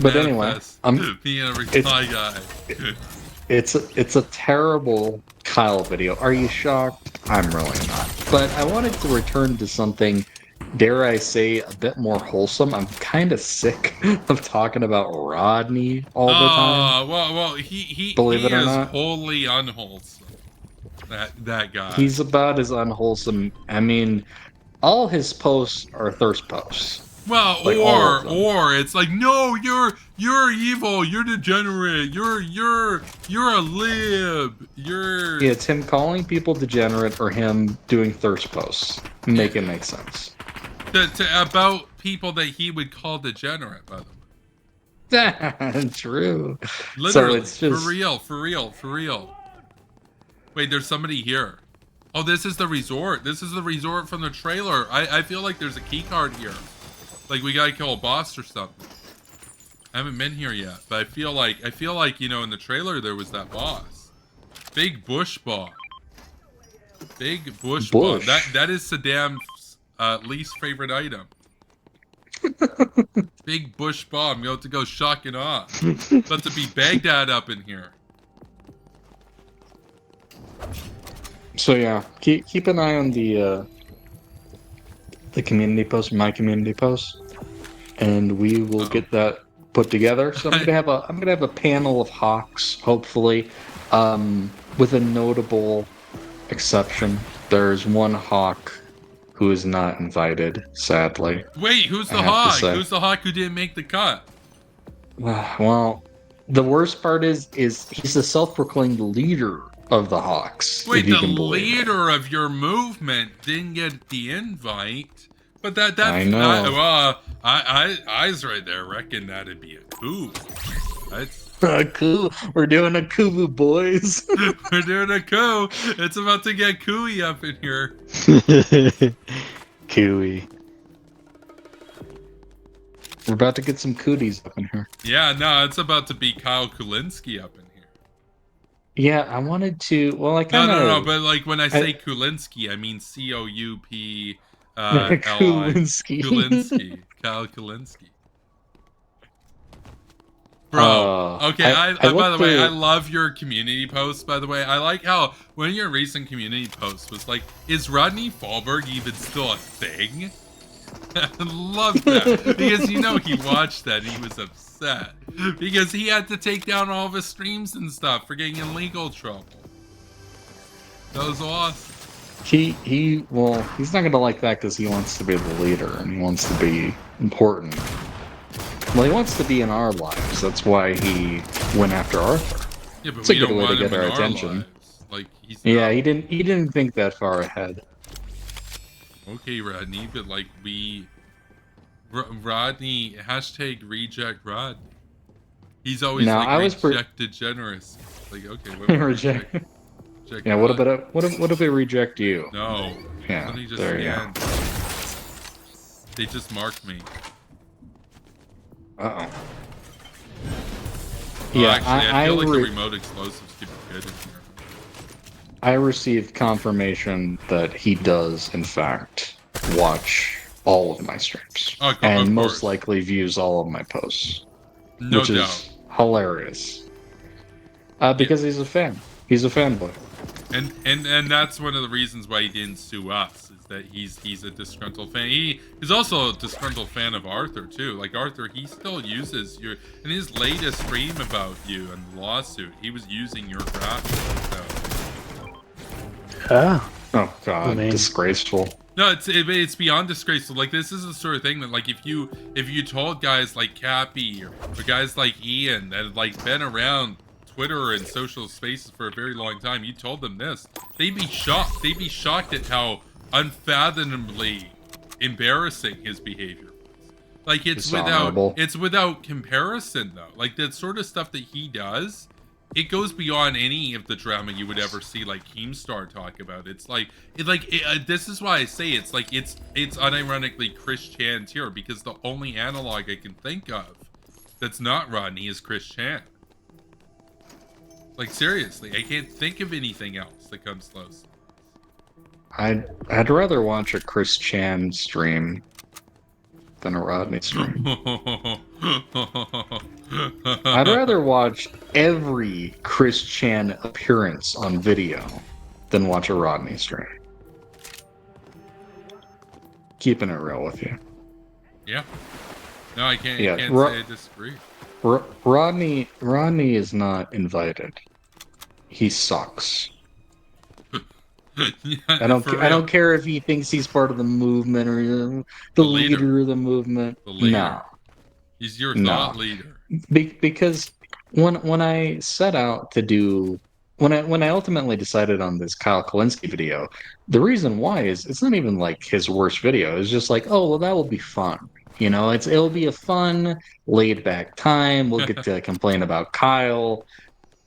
But anyway, I'm being a reply guy. It's a terrible Kyle video. Are you shocked? I'm really not. But I wanted to return to something, dare I say, a bit more wholesome. I'm kind of sick of talking about Rodney all the time. Well, he Believe it or is not, wholly unwholesome. That guy. he's about as unwholesome. I mean, all his posts are thirst posts. Well, Like, all of them. or it's like, no, you're evil, you're degenerate, you're a lib, you're. Yeah, it's him calling people degenerate or him doing thirst posts. Make it make sense. About people that he would call degenerate, by the way. True. Literally, So it's just for real. Wait, there's somebody here. Oh, this is the resort. This is the resort from the trailer. I feel like there's a key card here. Like we gotta kill a boss or something. I haven't been here yet, but I feel like you know in the trailer there was that boss. Big bush ball. Big bush ball. That is Saddam's least favorite item. Big bush ball. I'm going to go shock it off. About to be Baghdad up in here. So yeah, keep an eye on the community post, my community post, and we will get that put together. So I'm gonna have a panel of hawks, hopefully, with a notable exception. There's one hawk who is not invited, sadly. Wait, who's the hawk? Who's the hawk who didn't make the cut? Well, the worst part is he's the self-proclaimed leader of the Hawks. Wait, the leader of your movement didn't get the invite, but that I know. Eyes right there reckon that'd be a coup. A coup. We're doing a coup, boys. We're doing a coup. It's about to get cooey up in here. Cooey. We're about to get some cooties up in here. Yeah, no, it's about to be Kyle Kulinski up in here. Yeah, I wanted to. Well, I kind of. No, but like when I say Kulinski, I mean Coup. Kulinski. Kulinski. Kyle Kulinski. Bro, okay, by the way, I love your community posts, by the way. I like how one of your recent community posts was like, is Rodney Fallberg even still a thing? I love that. Because you know he watched that and he was upset. Because he had to take down all of his streams and stuff for getting in legal trouble. That was awesome. Well, he's not gonna like that because he wants to be the leader and he wants to be important. Well, he wants to be in our lives. That's why he went after Arthur. Yeah, but it's a good way to get our attention. Like he's yeah, he didn't think that far ahead. Okay, Rodney, but like Rodney #reject Rodney. He's always like rejected generous. Like okay, what reject? Yeah, what if they reject you? No. Yeah, there you go. They just marked me. Uh-oh. Yeah, actually, I feel like the remote explosives could be good in here. I received confirmation that he does, in fact, watch all of my streams. And most likely views all of my posts. No which doubt. Is hilarious. Because he's a fan. He's a fanboy. And that's one of the reasons why he didn't sue us, is that he's a disgruntled fan. He's also a disgruntled fan of Arthur too. Like Arthur, he still uses your in his latest stream about you and the lawsuit, he was using your graphics. So. Yeah. Oh god, disgraceful. No, it's beyond disgraceful. Like this is the sort of thing that like if you told guys like Cappy or guys like Ian that had like been around Twitter and social spaces for a very long time, you told them this, they'd be shocked. They'd be shocked at how unfathomably embarrassing his behavior was. Like, it's without comparison, though. Like, that sort of stuff that he does, it goes beyond any of the drama you would ever see, like, Keemstar talk about. It's like, this is why I say it's like, it's unironically Chris Chan's here, because the only analog I can think of that's not Rodney is Chris Chan. Like, seriously, I can't think of anything else that comes close. I'd rather watch a Chris Chan stream than a Rodney stream. I'd rather watch every Chris Chan appearance on video than watch a Rodney stream. Keeping it real with you. Yeah. No, I can't, say I disagree. Rodney is not invited. He sucks. Yeah, I don't care if he thinks he's part of the movement or the leader of the movement. No. He's your thought leader. Because when I set out to do when I ultimately decided on this Kyle Kalinske video, the reason why is it's not even like his worst video. It's just like, oh well, that will be fun. You know, it'll be a fun, laid back time. We'll get to complain about Kyle.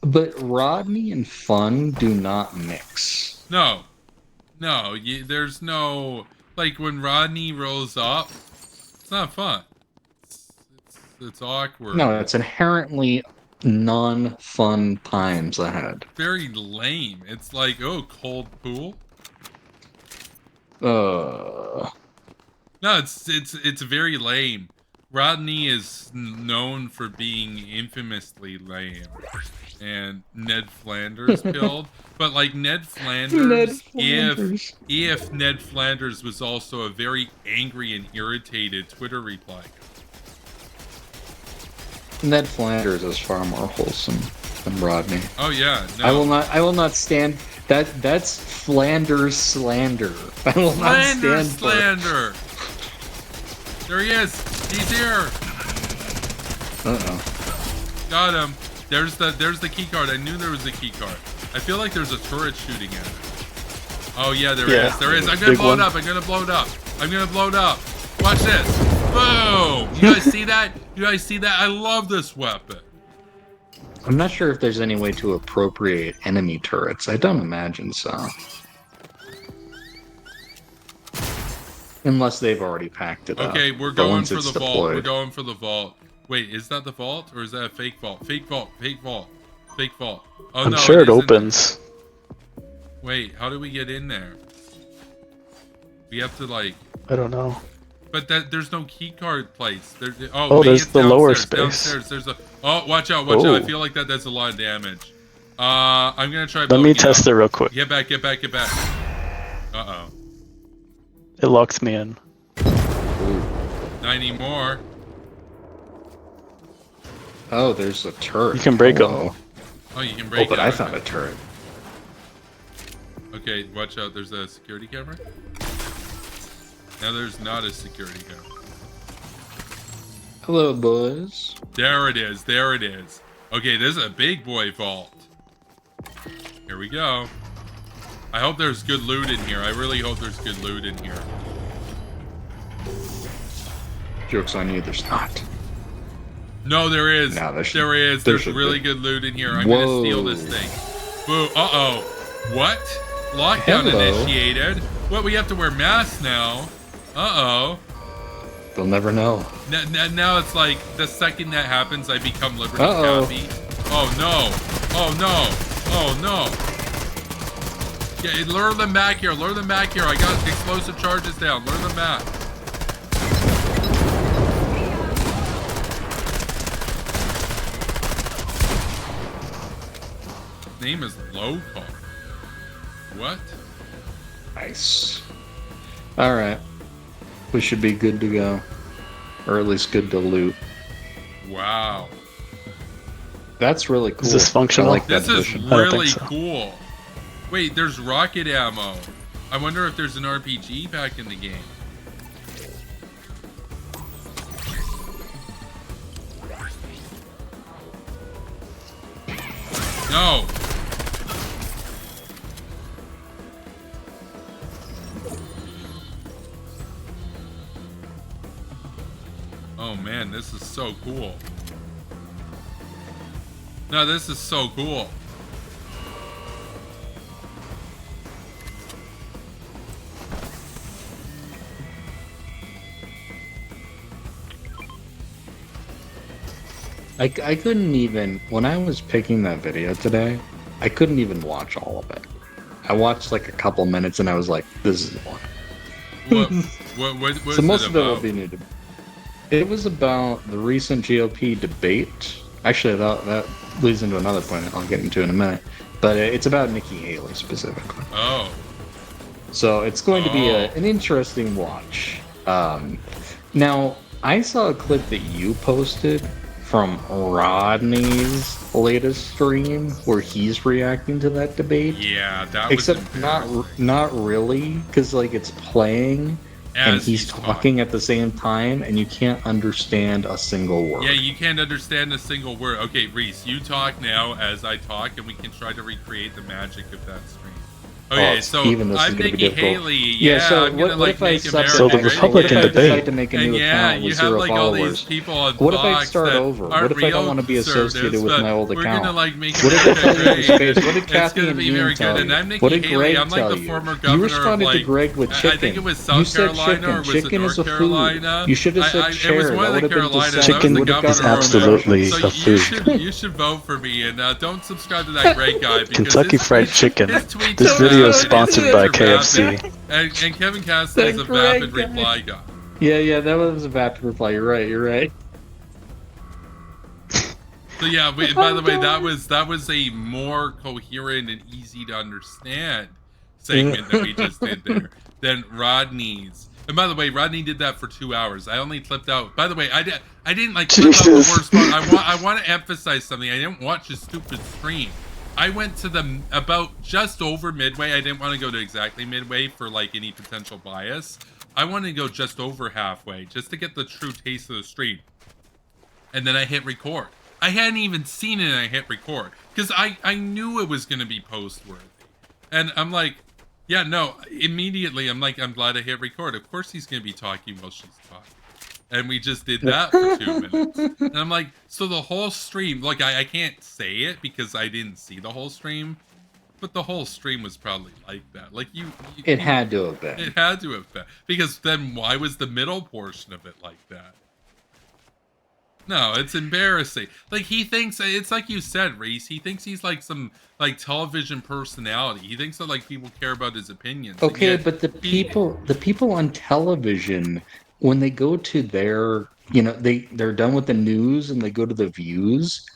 But Rodney and fun do not mix. No, there's no, like, when Rodney rolls up, it's not fun. It's awkward. No, it's inherently non-fun times ahead. Very lame. It's like, oh, cold pool. No, it's very lame. Rodney is known for being infamously lame. And Ned Flanders build, but like Ned Flanders, if Ned Flanders was also a very angry and irritated Twitter reply guy. Ned Flanders is far more wholesome than Rodney. Oh yeah, no. I will not stand that. That's Flanders slander. I will not stand slander. There he is. He's here. Got him. There's the key card. I knew there was a key card. I feel like there's a turret shooting at it. Oh yeah, there is. There is. I'm gonna blow it up. I'm gonna blow it up. I'm gonna blow it up. Watch this. Boom! You guys see that? You guys see that? I love this weapon. I'm not sure if there's any way to appropriate enemy turrets. I don't imagine so. Unless they've already packed it up. Okay, we're going for the vault. We're going for the vault. Wait, is that the vault or is that a fake vault? Fake vault. Fake vault. Fake vault. Oh, I'm sure it opens. Wait, how do we get in there? We have to like. I don't know. But there's no key card place. There's the lower space. Downstairs. There's a. Oh, watch out! Watch out! I feel like that does a lot of damage. I'm gonna try. Let me test it real quick. Get back! Get back! Get back! Uh oh. It locks me in. Not anymore. Oh, there's a turret. You can break them. Oh, you can break it. Oh, but I found a turret. Okay, watch out. There's a security camera. Now there's not a security camera. Hello, boys. There it is. There it is. Okay, this is a big boy vault. Here we go. I hope there's good loot in here. I really hope there's good loot in here. Joke's on you, there's not. No, there is. No, there is. There's really good loot in here. I'm going to steal this thing. Boo. Uh-oh. What? Lockdown initiated. What, we have to wear masks now? Uh-oh. They'll never know. Now it's like, the second that happens, I become Liberty Cappy. Oh, no. Oh, no. Oh, no. Yeah, lure them back here. Lure them back here. I got explosive charges down. Lure them back. His name is Loco. What? Nice. Alright. We should be good to go. Or at least good to loot. Wow. That's really cool. Is this functional? I like this that is addition. really cool. Wait, there's rocket ammo. I wonder if there's an RPG back in the game. No. Oh man, this is so cool. No, this is so cool. I couldn't even, when I was picking that video today, I couldn't even watch all of it. I watched like a couple minutes and I was like, this is the one. What So most of it will about? be new to me. It was about the recent GOP debate. Actually, that leads into another point I'll get into in a minute. But it's about Nikki Haley specifically. Oh. So it's going to be an interesting watch. Now, I saw a clip that you posted from Rodney's latest stream where he's reacting to that debate. Yeah, that was Except not really, because like it's playing and he's talking at the same time, and you can't understand a single word. Yeah, you can't understand a single word. Okay, Reese, you talk now as I talk, and we can try to recreate the magic of that stream. Okay, so I'm Nikki Haley. Yeah, so I'm gonna what if I So the Republican debate. to make a new yeah, account you with have 0 like followers. all these people on What if I Fox start that over? aren't What if I don't real want to be associated conservatives, with but my old we're account? gonna like make What if I tell you great. in space? What did It's Kathy gonna and be Ian very tell good. And you? I'm Nikki What did Haley. Greg I'm like tell the you? former You governor responded of to like Greg with chicken. I think it was You South said Carolina or chicken. was it Chicken North is a Carolina? food. You should have said It was chair. one That of would the have been Carolinas. dissent. Chicken You would have is gotten absolutely so a food. you should vote for me and don't subscribe to that great guy because Kentucky Fried Chicken. his tweets This are video is rapid. sponsored His by tweets are rapid. KFC. And Kevin Castley is a great vapid guy. reply guy. Yeah, that was a vapid reply. You're right. So yeah, by the way, that was a more coherent and easy to understand segment that we just did there than Rodney's. And by the way, Rodney did that for 2 hours. I only clipped out. By the way, I didn't like clip out the worst part. I want to emphasize something. I didn't watch his stupid stream. I went to the about just over midway. I didn't want to go to exactly midway for like any potential bias. I wanted to go just over halfway just to get the true taste of the stream. And then I hit record. I hadn't even seen it and I hit record because I knew it was going to be post worthy. And I'm like, yeah, no, immediately I'm like, I'm glad I hit record. Of course he's going to be talking while she's talking. And we just did that for 2 minutes. And I'm like, so the whole stream, like I can't say it because I didn't see the whole stream, but the whole stream was probably like that. Like It had to have been. It had to have been. Because then why was the middle portion of it like that? No, it's embarrassing. Like he thinks it's like you said, Reese. He thinks he's like some like television personality. He thinks that like people care about his opinions. Okay, but the people on television, when they go to their, they're done with the news and they go to the views,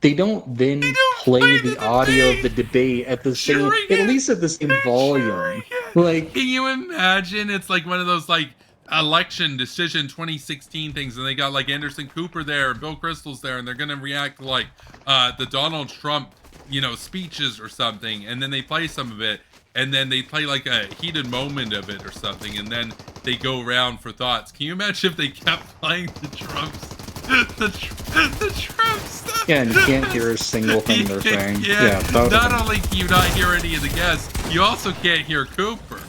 they don't then play the audio of the debate at the same, at least at the same volume. Like, can you imagine? It's like one of those like election decision 2016 things, and they got like Anderson Cooper there and Bill Kristol's there, and they're gonna react to like the Donald Trump speeches or something, and then they play some of it, and then they play like a heated moment of it or something, and then they go around for thoughts. Can you imagine if they kept playing the Trump stuff? Yeah, and you can't hear a single thing they're saying. Yeah, not only can you not hear any of the guests, you also can't hear Cooper.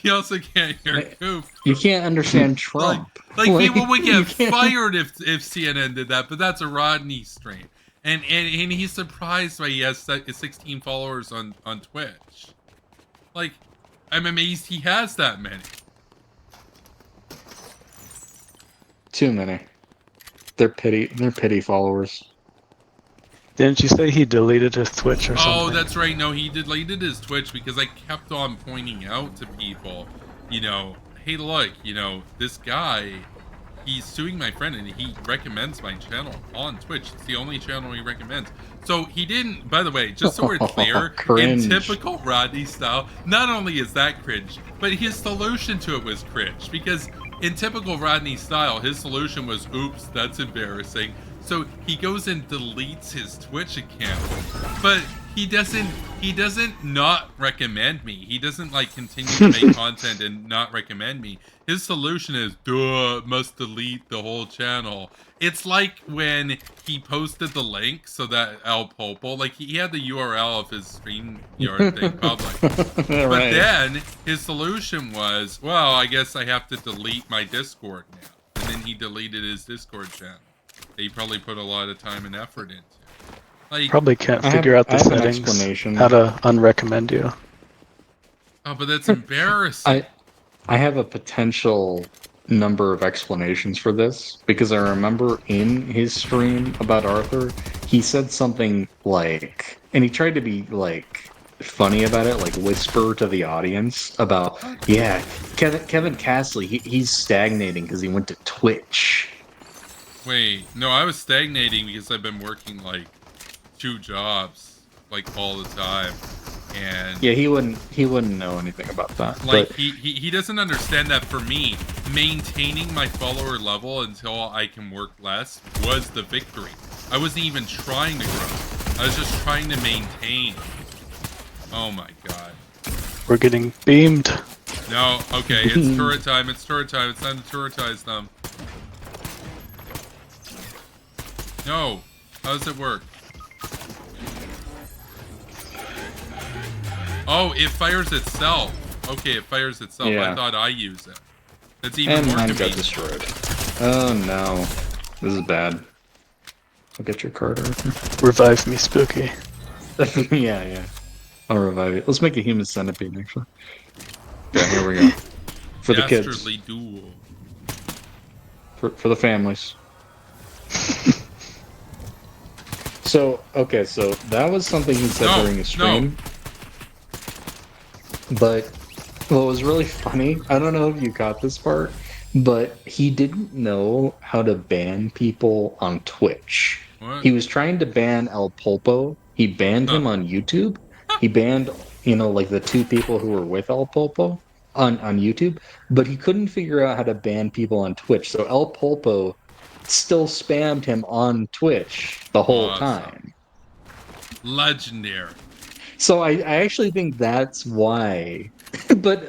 You also can't hear Cooper. You can't understand Trump. Like people would get fired if CNN did that, but that's a Rodney stream. And he's surprised why he has 16 followers on Twitch. Like, I'm amazed he has that many. Too many. They're pity followers. Didn't you say he deleted his Twitch or something? Oh, that's right. No, he deleted his Twitch because I kept on pointing out to people, hey, look, this guy, he's suing my friend and he recommends my channel on Twitch. It's the only channel he recommends. So he didn't, by the way, just so we're clear, in typical Rodney style, not only is that cringe, but his solution to it was cringe because in typical Rodney style, his solution was, oops, that's embarrassing. So he goes and deletes his Twitch account, but he doesn't not recommend me. He doesn't like continue to make content and not recommend me. His solution is must delete the whole channel. It's like when he posted the link so that El Popo, like he had the URL of his StreamYard thing public. But Right. then his solution was, well, I guess I have to delete my Discord now. And then he deleted his Discord channel. He probably put a lot of time and effort into. Like, Probably can't figure out the I have an settings, explanation. how to unrecommend you. oh, but that's embarrassing. I have a potential number of explanations for this because I remember in his stream about Arthur, he said something like, and he tried to be like funny about it, like whisper to the audience about, yeah, Kevin Castley, he's stagnating because he went to Twitch. Wait, no, I was stagnating because I've been working like 2 jobs like all the time, and Yeah, he wouldn't know anything about that. like But he doesn't understand that for me, maintaining my follower level until I can work less was the victory. I wasn't even trying to grow. I was just trying to maintain. Oh my god. We're getting beamed. No, okay, it's turret time, it's turret time, it's time to turretize them. No, how does it work? Oh, it fires itself. Okay, it fires itself. Yeah. I thought I use it. That's even and more mine got convenient. destroyed. Oh no, this is bad. I'll get your card, Arthur. Revive me, Spooky. yeah. I'll revive it. Let's make a human centipede, actually. Yeah, here we go. For the kids. Dastardly duel. For the families. So that was something he said during his stream. But what was really funny, I don't know if you got this part, but he didn't know how to ban people on Twitch. What? He was trying to ban El Pulpo. He banned him on YouTube. He banned, like the 2 people who were with El Pulpo on YouTube, but he couldn't figure out how to ban people on Twitch. So El Pulpo still spammed him on Twitch the whole time. Legendary. So I actually think that's why. But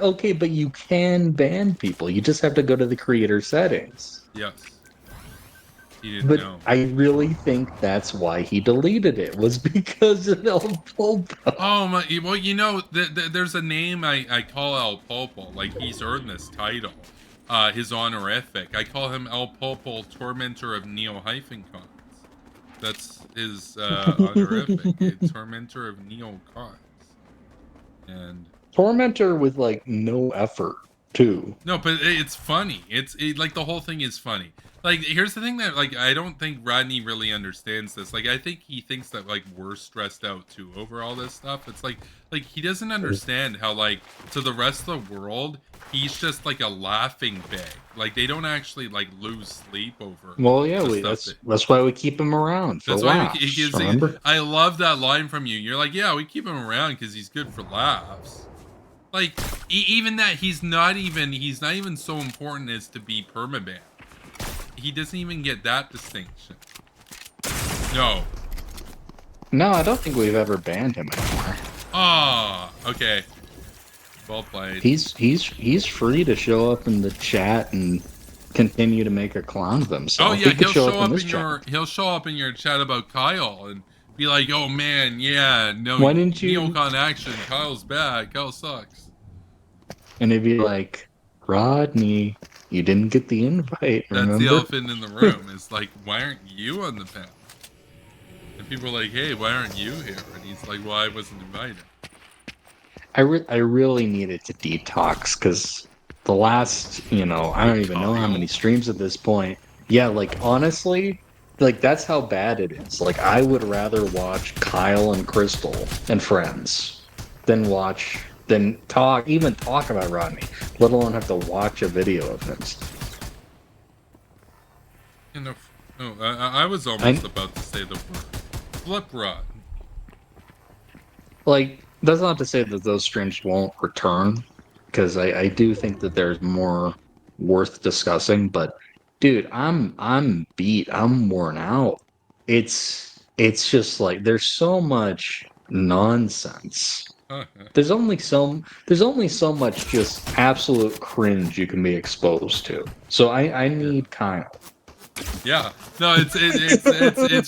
you can ban people. You just have to go to the creator settings. Yes. He didn't know. I really think that's why he deleted it, was because of El Pulpo. Oh my! Well, there's a name I call El Popo. Like he's earned this title. His honorific. I call him El Popo, Tormentor of Neo-Cons. That's his honorific. Tormentor of Neo-Cons. And Tormentor with like no effort too. no, but it's funny. It's like the whole thing is funny. Like here's the thing that like I don't think Rodney really understands this. Like I think he thinks that like we're stressed out too over all this stuff. It's like he doesn't understand how like to the rest of the world he's just like a laughing bag. Like they don't actually like lose sleep over. Well, yeah, that's why we keep him around. For That's laughs, why he gives. remember? I love that line from you. You're like, yeah, we keep him around because he's good for laughs. Like even that he's not even so important as to be permabanned. He doesn't even get that distinction. No. No, I don't think we've ever banned him anymore. Ah, okay. Well played. He's free to show up in the chat and continue to make a clown of himself. Oh yeah, he could he'll show up in your chat about Kyle and be like, "Oh man, yeah, no, Why didn't you- Neocon action? Kyle's bad. Kyle sucks." And he'd be like, Rodney, you didn't get the invite, That's remember? the elephant in the room. It's like, why aren't you on the panel? And people are like, hey, why aren't you here? And he's like, well, I wasn't invited. I really needed to detox because the last, I don't even know how many streams at this point. Yeah, like honestly, like that's how bad it is. Like I would rather watch Kyle and Crystal and friends than talk about Rodney, let alone have to watch a video of him. I was almost about to say the word flip rod. Like, that's not to say that those streams won't return, because I do think that there's more worth discussing. But dude, I'm beat. I'm worn out. It's just like there's so much nonsense. There's only so much just absolute cringe you can be exposed to. So I need Kyle. Yeah, no, it's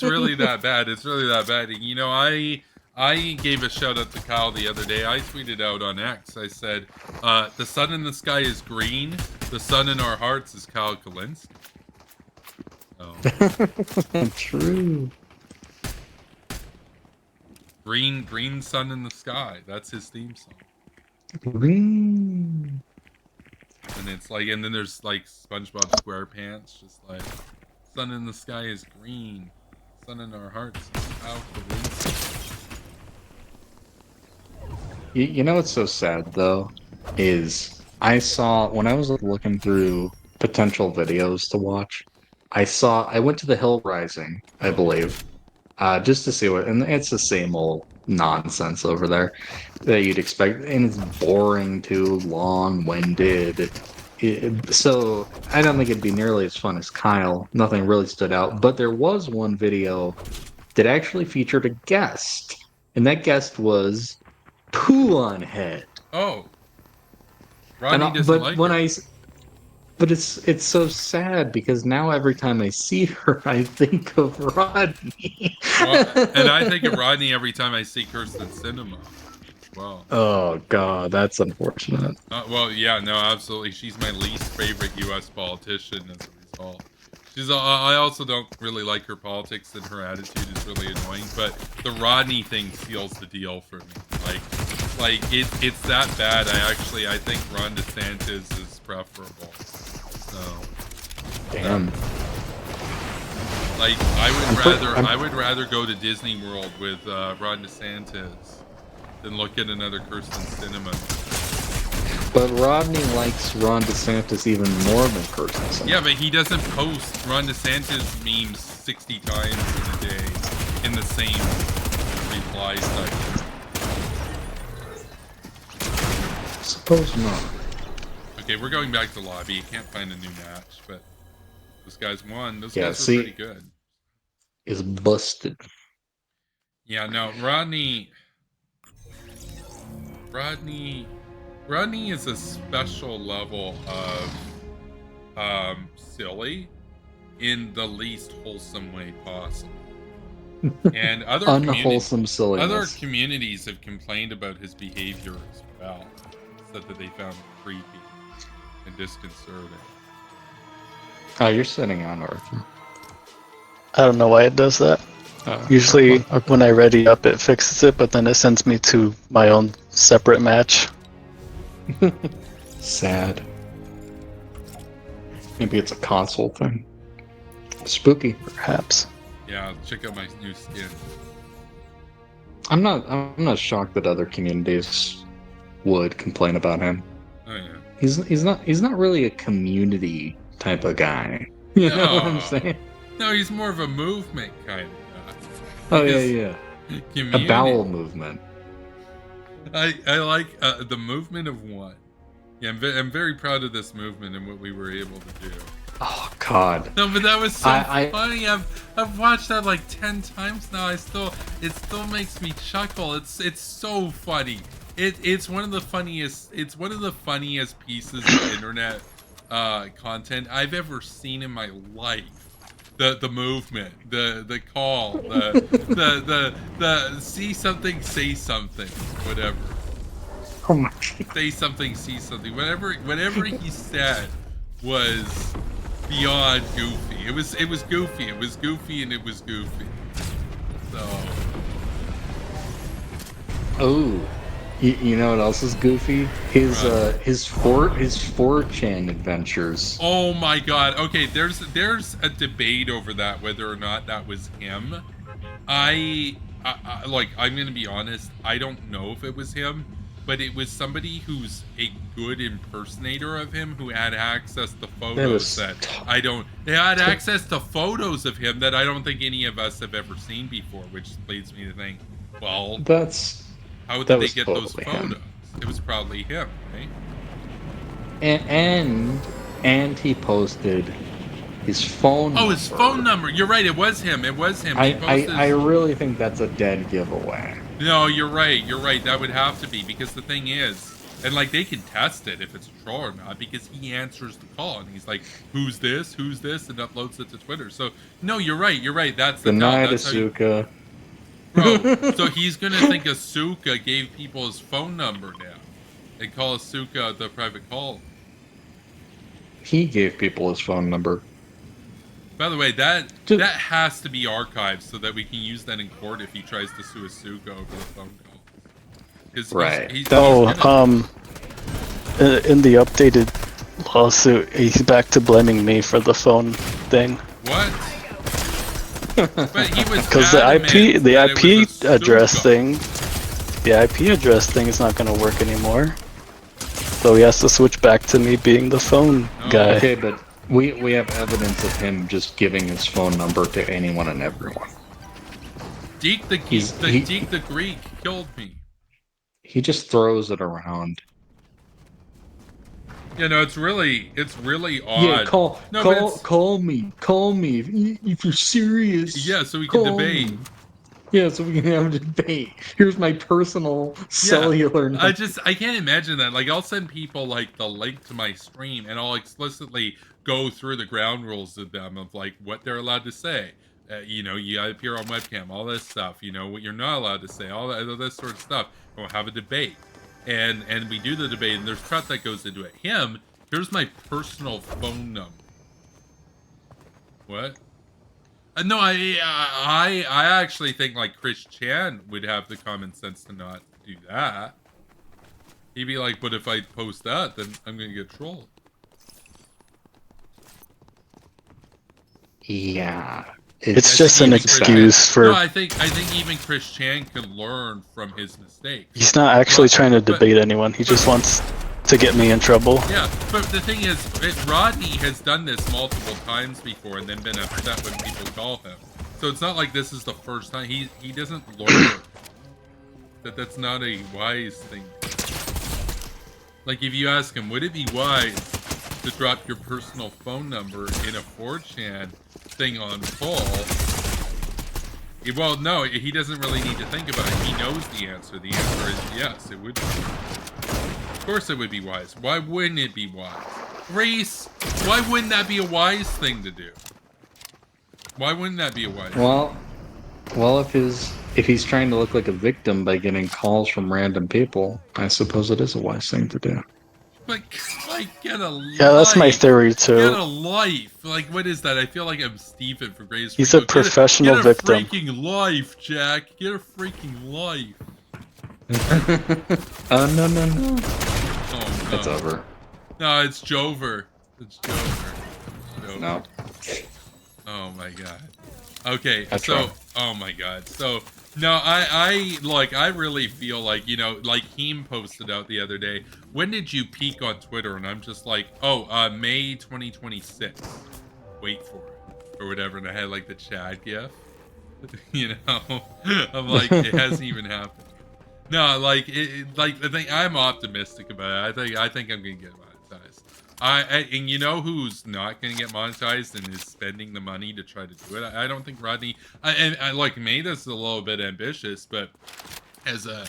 really that bad. It's really that bad. You know, I gave a shout out to Kyle the other day. I tweeted out on X. I said, "The sun in the sky is green. The sun in our hearts is Kyle Kalinske." Oh. True. Green sun in the sky. That's his theme song. Green. And it's like, and then there's like SpongeBob SquarePants, just like, sun in the sky is green, sun in our hearts is Kyle Kalinske. You know what's so sad though is I saw when I was looking through potential videos to watch, I went to the Hill Rising, I believe, just to see what, and it's the same old nonsense over there that you'd expect, and it's boring too, long-winded. So I don't think it'd be nearly as fun as Kyle. Nothing really stood out, but there was one video that actually featured a guest, and that guest was Poo on Head. Oh, Rodney doesn't like it. But it's so sad because now every time I see her, I think of Rodney. Well, and I think of Rodney every time I see Kirsten Cinema. Well. Oh God, that's unfortunate. Well, yeah, no, absolutely. She's my least favorite U.S. politician as a result. I also don't really like her politics, and her attitude is really annoying. But the Rodney thing seals the deal for me. Like it's that bad. I think Ron DeSantis is preferable. So, damn. Like I would rather go to Disney World with Ron DeSantis than look at another Kirsten Cinema. But Rodney likes Ron DeSantis even more than Kirsten Cinema. Yeah, but he doesn't post Ron DeSantis memes 60 times in a day in the same reply section. Suppose not. Okay, we're going back to lobby. Can't find a new match, but those guys won. Those guys were pretty good. Is busted. Yeah, no, Rodney is a special level of silly in the least wholesome way possible. And unwholesome silliness. Other communities have complained about his behavior as well. Said that they found it creepy and disconcerting. Oh, you're sitting on Arthur. I don't know why it does that. Usually when I ready up it fixes it, but then it sends me to my own separate match. Sad. Maybe it's a console thing. Spooky. Perhaps. Yeah, check out my new skin. I'm not shocked that other communities would complain about him. Oh yeah. He's not really a community type of guy. You know what I'm saying? No, he's more of a movement kind of guy. Oh yeah. Community. A bowel movement. I like the movement of one. Yeah, I'm very proud of this movement and what we were able to do. Oh God. No, but that was so funny. I've watched that like 10 times now. It still makes me chuckle. It's so funny. It's one of the funniest pieces of internet content I've ever seen in my life. The movement, the call, the see something, say something, whatever. Oh my God. Say something, see something. Whatever he said was beyond goofy. It was goofy. It was goofy and it was goofy. So. Oh. You know what else is goofy? His 4chan adventures. Oh my God! Okay, there's a debate over that whether or not that was him. I'm gonna be honest. I don't know if it was him, but it was somebody who's a good impersonator of him who had access to photos They had access to photos of him that I don't think any of us have ever seen before, which leads me to think, well, how did they get those photos? Him. It was probably him, right? And he posted his phone number. Oh, his phone number. You're right. It was him. I really think that's a dead giveaway. No, you're right. You're right. That would have to be, because the thing is, and like they can test it if it's a troll or not, because he answers the call and he's like, "Who's this? Who's this?" and uploads it to Twitter. So no, you're right. You're right. That's the Good tell. night, That's how you, Asuka. bro. So he's gonna think Asuka gave people his phone number now and call Asuka the private call. He gave people his phone number. By the way, that has to be archived so that we can use that in court if he tries to sue Asuka over the phone call. Right. He's in the updated lawsuit, he's back to blaming me for the phone thing. What? But he was because the IP address thing, the IP address thing is not going to work anymore. So he has to switch back to me being the phone guy. Okay, but we have evidence of him just giving his phone number to anyone and everyone. Deke the Greek killed me. He just throws it around. You know, it's really odd. Yeah, call me if you're serious. Yeah, so we can debate. Me. Yeah, so we can have a debate. Here's my personal cellular number. I can't imagine that. Like, I'll send people like the link to my stream, and I'll explicitly go through the ground rules of them of like what they're allowed to say. You know, you gotta appear on webcam, all this stuff. You know what you're not allowed to say, all this sort of stuff. We'll have a debate, and we do the debate, and there's prep that goes into it. Here's my personal phone number. What? No, I actually think like Chris Chan would have the common sense to not do that. He'd be like, but if I post that, then I'm gonna get trolled. Yeah. It's just an excuse for... No, I think even Chris Chan can learn from his mistakes. He's not actually trying to debate anyone. He just wants to get me in trouble. Yeah, but the thing is, Rodney has done this multiple times before and then been upset when people call him. So it's not like this is the first time. He doesn't learn that's not a wise thing. Like, if you ask him, would it be wise to drop your personal phone number in a 4chan thing on call? Well, no, he doesn't really need to think about it. He knows the answer. The answer is yes, it would be. Of course it would be wise. Why wouldn't it be wise? Reese, why wouldn't that be a wise thing to do? Why wouldn't that be a wise thing? Well, if he's trying to look like a victim by getting calls from random people, I suppose it is a wise thing to do. But, like, get a life. Yeah, that's my theory, too. Get a life. Like, what is that? I feel like I'm Steven for Gray's He's a professional victim. Get a freaking life, Jack. Get a freaking life. No. Oh, no. It's over. No, it's Jover. It's Jover. No. Oh, my God. Okay, so... Oh, my God. So... No, I really feel like, you know, like Heem posted out the other day, when did you peak on Twitter? And I'm just like, May 2026. Wait for it. Or whatever. And I had like the Chad gif. You know? I'm like, it hasn't even happened. No, like, like the thing, I'm optimistic about it. I think I'm going to get monetized. And you know who's not going to get monetized and is spending the money to try to do it? I don't think Rodney. I like me. That's a little bit ambitious, but as a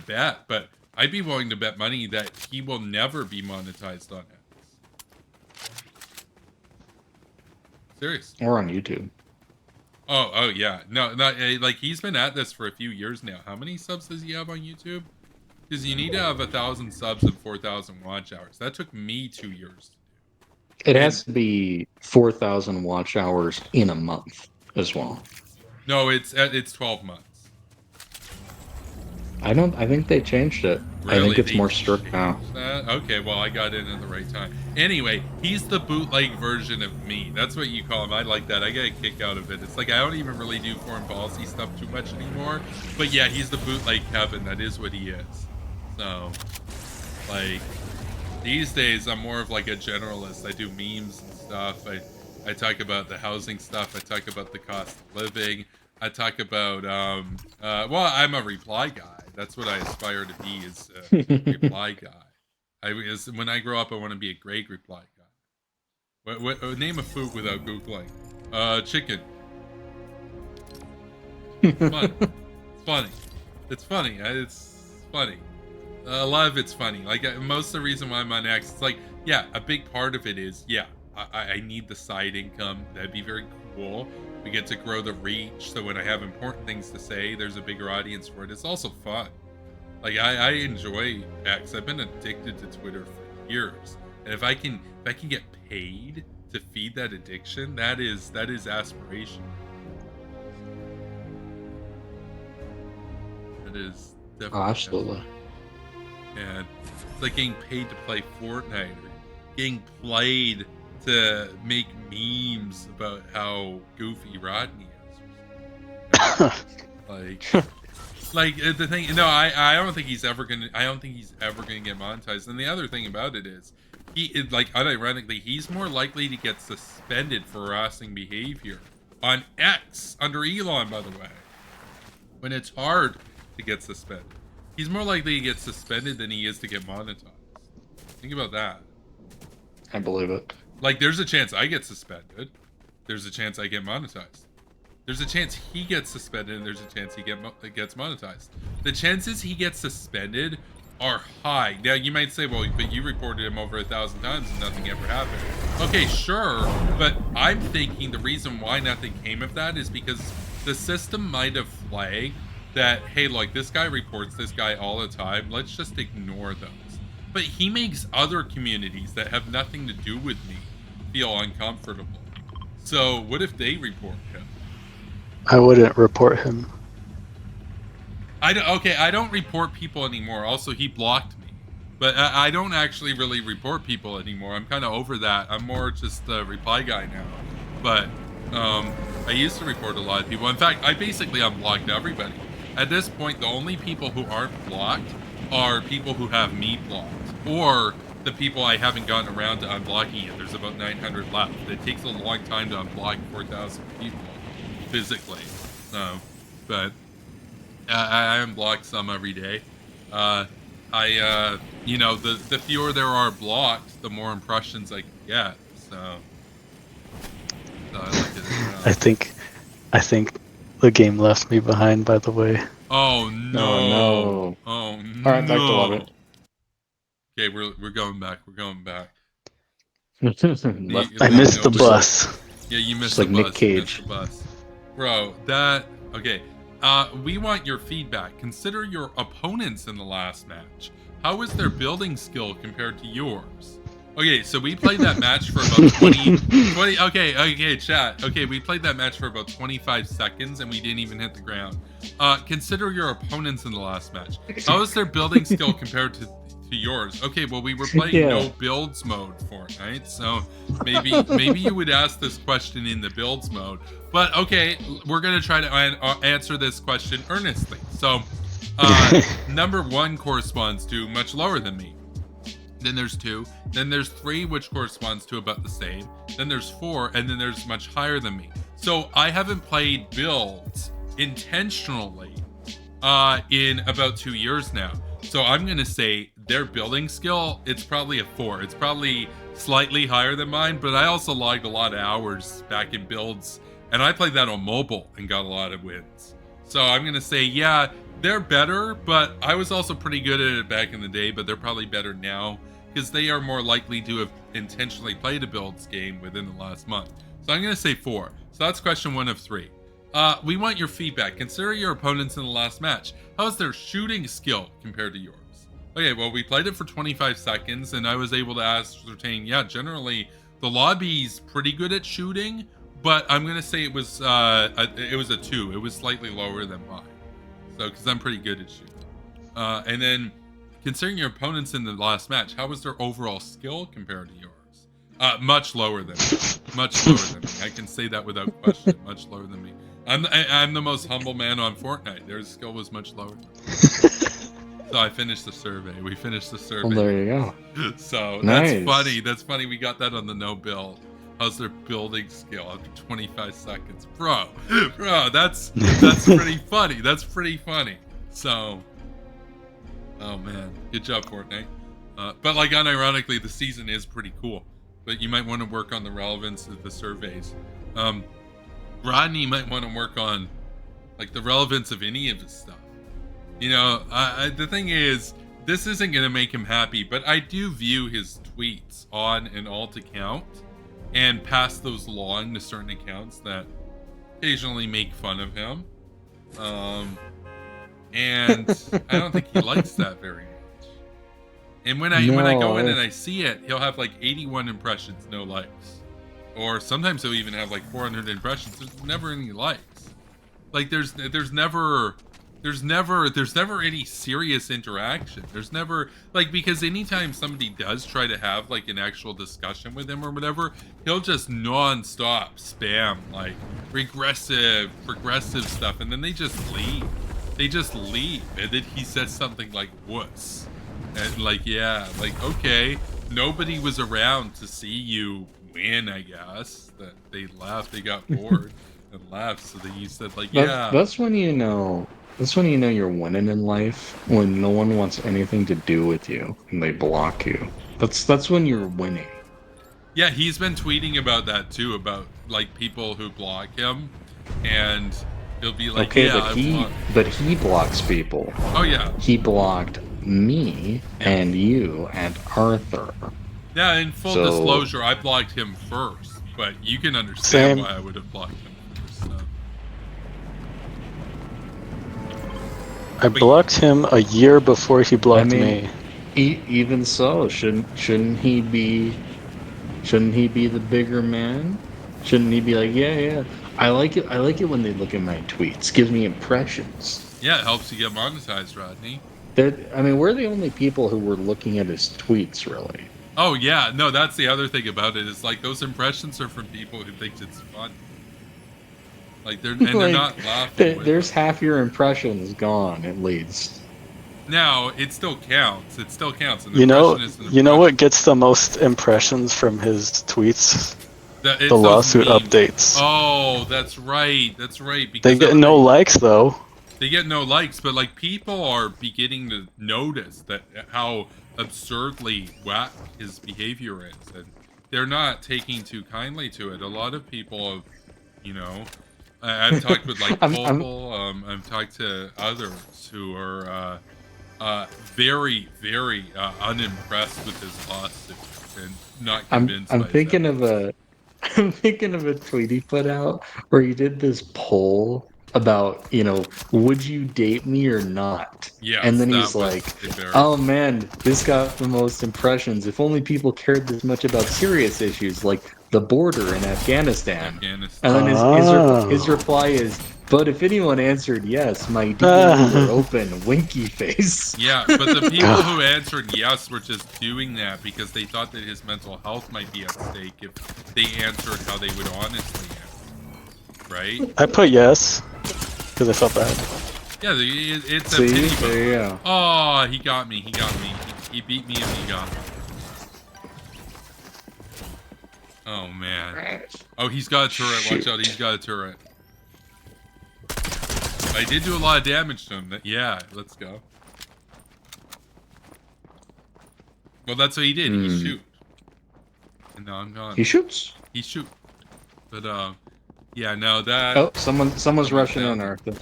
bet. But I'd be willing to bet money that he will never be monetized on it. Serious. Or on YouTube. Oh yeah. No, like he's been at this for a few years now. How many subs does he have on YouTube? Because you need to have 1,000 subs and 4,000 watch hours. That took me 2 years to do. It has to be 4,000 watch hours in a month as well. No, it's 12 months. I think they changed it. Really? I think it's more strict now. Okay, well, I got in at the right time. Anyway, he's the bootleg version of me. That's what you call him. I like that. I get a kick out of it. It's like I don't even really do foreign policy stuff too much anymore. But yeah, he's the bootleg Kevin. That is what he is. So, like, these days I'm more of like a generalist. I do memes and stuff. I talk about the housing stuff. I talk about the cost of living. I talk about, well, I'm a reply guy. That's what I aspire to be, is a reply guy. When I grow up, I want to be a great reply guy. What name a food without Googling? Chicken. It's funny. It's funny. It's funny. It's funny. A lot of it's funny. Like most of the reason why I'm on X, it's like, yeah, a big part of it is, yeah, I need the side income. That'd be very cool. We get to grow the reach, so when I have important things to say, there's a bigger audience for it. It's also fun. Like I enjoy X. I've been addicted to Twitter for years, and if I can get paid to feed that addiction, that is aspiration. That is definitely absolutely. And it's like getting paid to play Fortnite, or getting played to make memes about how goofy Rodney is. like the thing. No, I don't think he's ever gonna. I don't think he's ever gonna get monetized. And the other thing about it is, unironically, he's more likely to get suspended for harassing behavior on X under Elon, by the way, when it's hard to get suspended. He's more likely to get suspended than he is to get monetized. Think about that. I believe it. Like, there's a chance I get suspended. There's a chance I get monetized. There's a chance he gets suspended, and there's a chance he gets monetized. The chances he gets suspended are high. Now, you might say, well, but you reported him over 1,000 times and nothing ever happened. Okay, sure, but I'm thinking the reason why nothing came of that is because the system might have flagged that, hey, like, this guy reports this guy all the time. Let's just ignore those. But he makes other communities that have nothing to do with me feel uncomfortable. So what if they report him? I wouldn't report him. I don't report people anymore. Also, he blocked me. But I don't actually really report people anymore. I'm kind of over that. I'm more just a reply guy now. But I used to report a lot of people. In fact, I basically unblocked everybody. At this point, the only people who aren't blocked are people who have me blocked, or the people I haven't gotten around to unblocking yet. There's about 900 left. It takes a long time to unblock 4,000 people physically. But I unblock some every day. You know, the fewer there are blocked, the more impressions I can get. So I like it. I think the game left me behind, by the way. Oh no! Oh no! All right, back to love it. Okay, we're going back. We're going back. I missed the bus. Yeah, you missed like the bus. Nick Cage. You missed the bus. Bro, okay. We want your feedback. Consider your opponents in the last match. How is their building skill compared to yours? Okay, so we played that match for about 20 okay, chat. Okay, we played that match for about 25 seconds and we didn't even hit the ground. Consider your opponents in the last match. How is their building skill compared to yours? Okay, well, we were playing no builds mode Fortnite, so maybe you would ask this question in the builds mode. But okay, we're gonna try to answer this question earnestly. So, number 1 corresponds to much lower than me. Then there's 2. Then there's 3, which corresponds to about the same. Then there's 4, and then there's much higher than me. So I haven't played builds intentionally in about 2 years now. So I'm gonna say their building skill, it's probably a 4. It's probably slightly higher than mine, but I also logged a lot of hours back in builds, and I played that on mobile and got a lot of wins. So I'm gonna say, yeah, they're better, but I was also pretty good at it back in the day, but they're probably better now because they are more likely to have intentionally played a builds game within the last month. So I'm gonna say 4. So that's question 1 of 3. We want your feedback. Consider your opponents in the last match. How's their shooting skill compared to yours? Okay, well, we played it for 25 seconds, and I was able to ascertain, yeah, generally, the lobby's pretty good at shooting, but I'm going to say it was a 2. It was slightly lower than mine. So, because I'm pretty good at shooting. And then, considering your opponents in the last match, how was their overall skill compared to yours? Much lower than me. Much lower than me. I can say that without question. Much lower than me. I'm the most humble man on Fortnite. Their skill was much lower than me. So I finished the survey. We finished the survey. Well, there you go. So nice. That's funny. That's funny. We got that on the no build. How's their building skill after 25 seconds? Bro, that's pretty funny. That's pretty funny. So, oh man, good job, Fortnite. But like unironically, the season is pretty cool. But you might want to work on the relevance of the surveys. Rodney might want to work on like the relevance of any of his stuff. You know, the thing is, this isn't going to make him happy, but I do view his tweets on an alt account and pass those along to certain accounts that occasionally make fun of him. And I don't think he likes that very much. And when I go in and I see it, he'll have like 81 impressions, no likes. Or sometimes he'll even have like 400 impressions. There's never any likes. Like there's never any serious interaction. There's never, like, because anytime somebody does try to have like an actual discussion with him or whatever, he'll just non-stop spam like progressive stuff, and then they just leave. And then he says something like wuss, and like, yeah, like, okay, nobody was around to see you win, I guess. That they left, they got bored and left, so then you said like, yeah. That's when you know you're winning in life, when no one wants anything to do with you and they block you. That's when you're winning. Yeah, he's been tweeting about that too, about like people who block him, and he'll be like, okay, yeah, but he blocks people. Oh yeah, he blocked me and you and Arthur. Yeah, in full disclosure, I blocked him first, but you can understand why I would have blocked him first. So. I blocked him a year before he blocked me. Even so, shouldn't he be the bigger man? Shouldn't he be like, yeah, I like it when they look at my tweets. Gives me impressions. Yeah, it helps you get monetized, Rodney. We're the only people who were looking at his tweets, really. Oh yeah, no, that's the other thing about it. Is like those impressions are from people who think it's fun. Like they're not laughing. There's half your impressions gone, at least. Now it still counts. It still counts. You know what gets the most impressions from his tweets? The lawsuit updates. Oh, that's right. That's right. Because they get no likes though. They get no likes, but like people are beginning to notice that how absurdly whack his behavior is, and they're not taking too kindly to it. A lot of people have, you know, I've talked with like Popel, I've talked to others who are very, very unimpressed with his lawsuit and not convinced. I'm thinking of a tweet he put out where he did this poll about, you know, would you date me or not? Yeah. And then he's like, oh man, this got the most impressions. If only people cared this much about serious issues like the border in Afghanistan. And then his reply is, but if anyone answered yes, my DMs were open, winky face. Yeah, but the people who answered yes were just doing that because they thought that his mental health might be at stake if they answered how they would honestly answer. Right? I put yes because I felt bad. Yeah, it's a pity vote. Yeah. Oh, he got me. He beat me and he got me. Oh man. Oh, he's got a turret. Shoot. Watch out, he's got a turret. I did do a lot of damage to him. Yeah, let's go. Well, that's what he did. He shoot. And now I'm gone. He shoots? He shoot. But yeah, no, that. Oh, someone's rushing in, Arthur.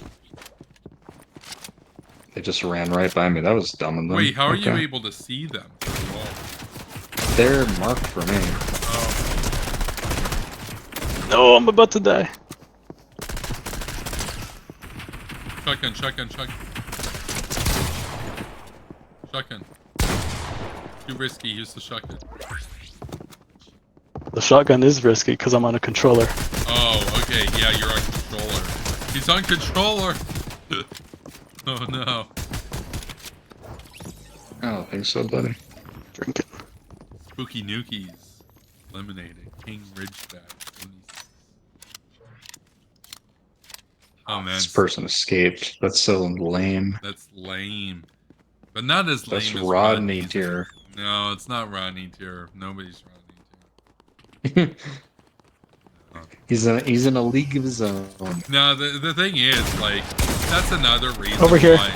They just ran right by me. That was dumb of them. Wait, how are you able to see them? They're marked for me. Oh. No, I'm about to die. Shotgun. Too risky, use the shotgun. The shotgun is risky because I'm on a controller. Oh, okay, yeah, you're on controller. He's on controller! Oh no. I don't think so, buddy. Drinking. Spooky Nookies. Eliminated. King Ridgeback. Oh man. This person escaped. That's so lame. That's lame. But not as lame as Rodney tier. No, it's not Rodney tier. Nobody's Rodney tier. No. He's in a league of his own. No, the thing is, like, that's another reason over here. Why,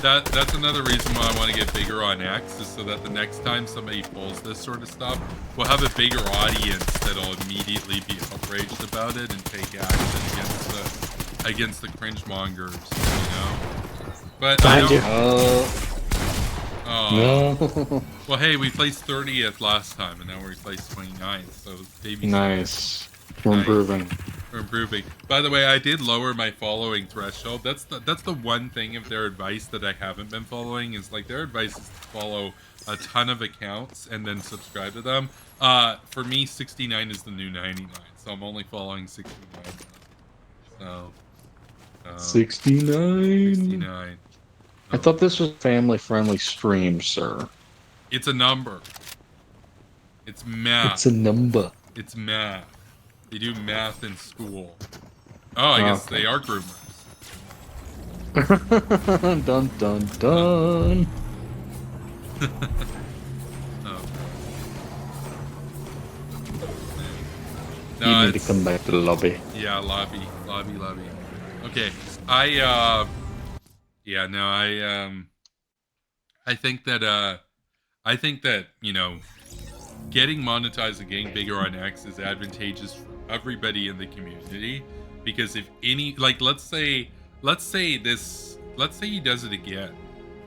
that's another reason why I want to get bigger on X, is so that the next time somebody pulls this sort of stuff, we'll have a bigger audience that'll immediately be outraged about it and take action against against the cringe mongers, you know. But Behind you. Oh. Well, hey, we placed 30th last time, and now we placed 29th. So baby. Nice. We're improving. We're improving. By the way, I did lower my following threshold. That's the one thing of their advice that I haven't been following, is like their advice is to follow a ton of accounts and then subscribe to them. For me, 69 is the new 99, so I'm only following 69 now. So 69. 69. I thought this was a family-friendly stream, sir. It's a number. It's math. It's a number. It's math. They do math in school. Oh, I guess they are groomers. Dun dun dun. Oh. No, you need to come back to the lobby. Yeah, lobby. Okay, yeah, no, I think that you know, getting monetized and getting bigger on X is advantageous for everybody in the community, because if any, like, let's say he does it again,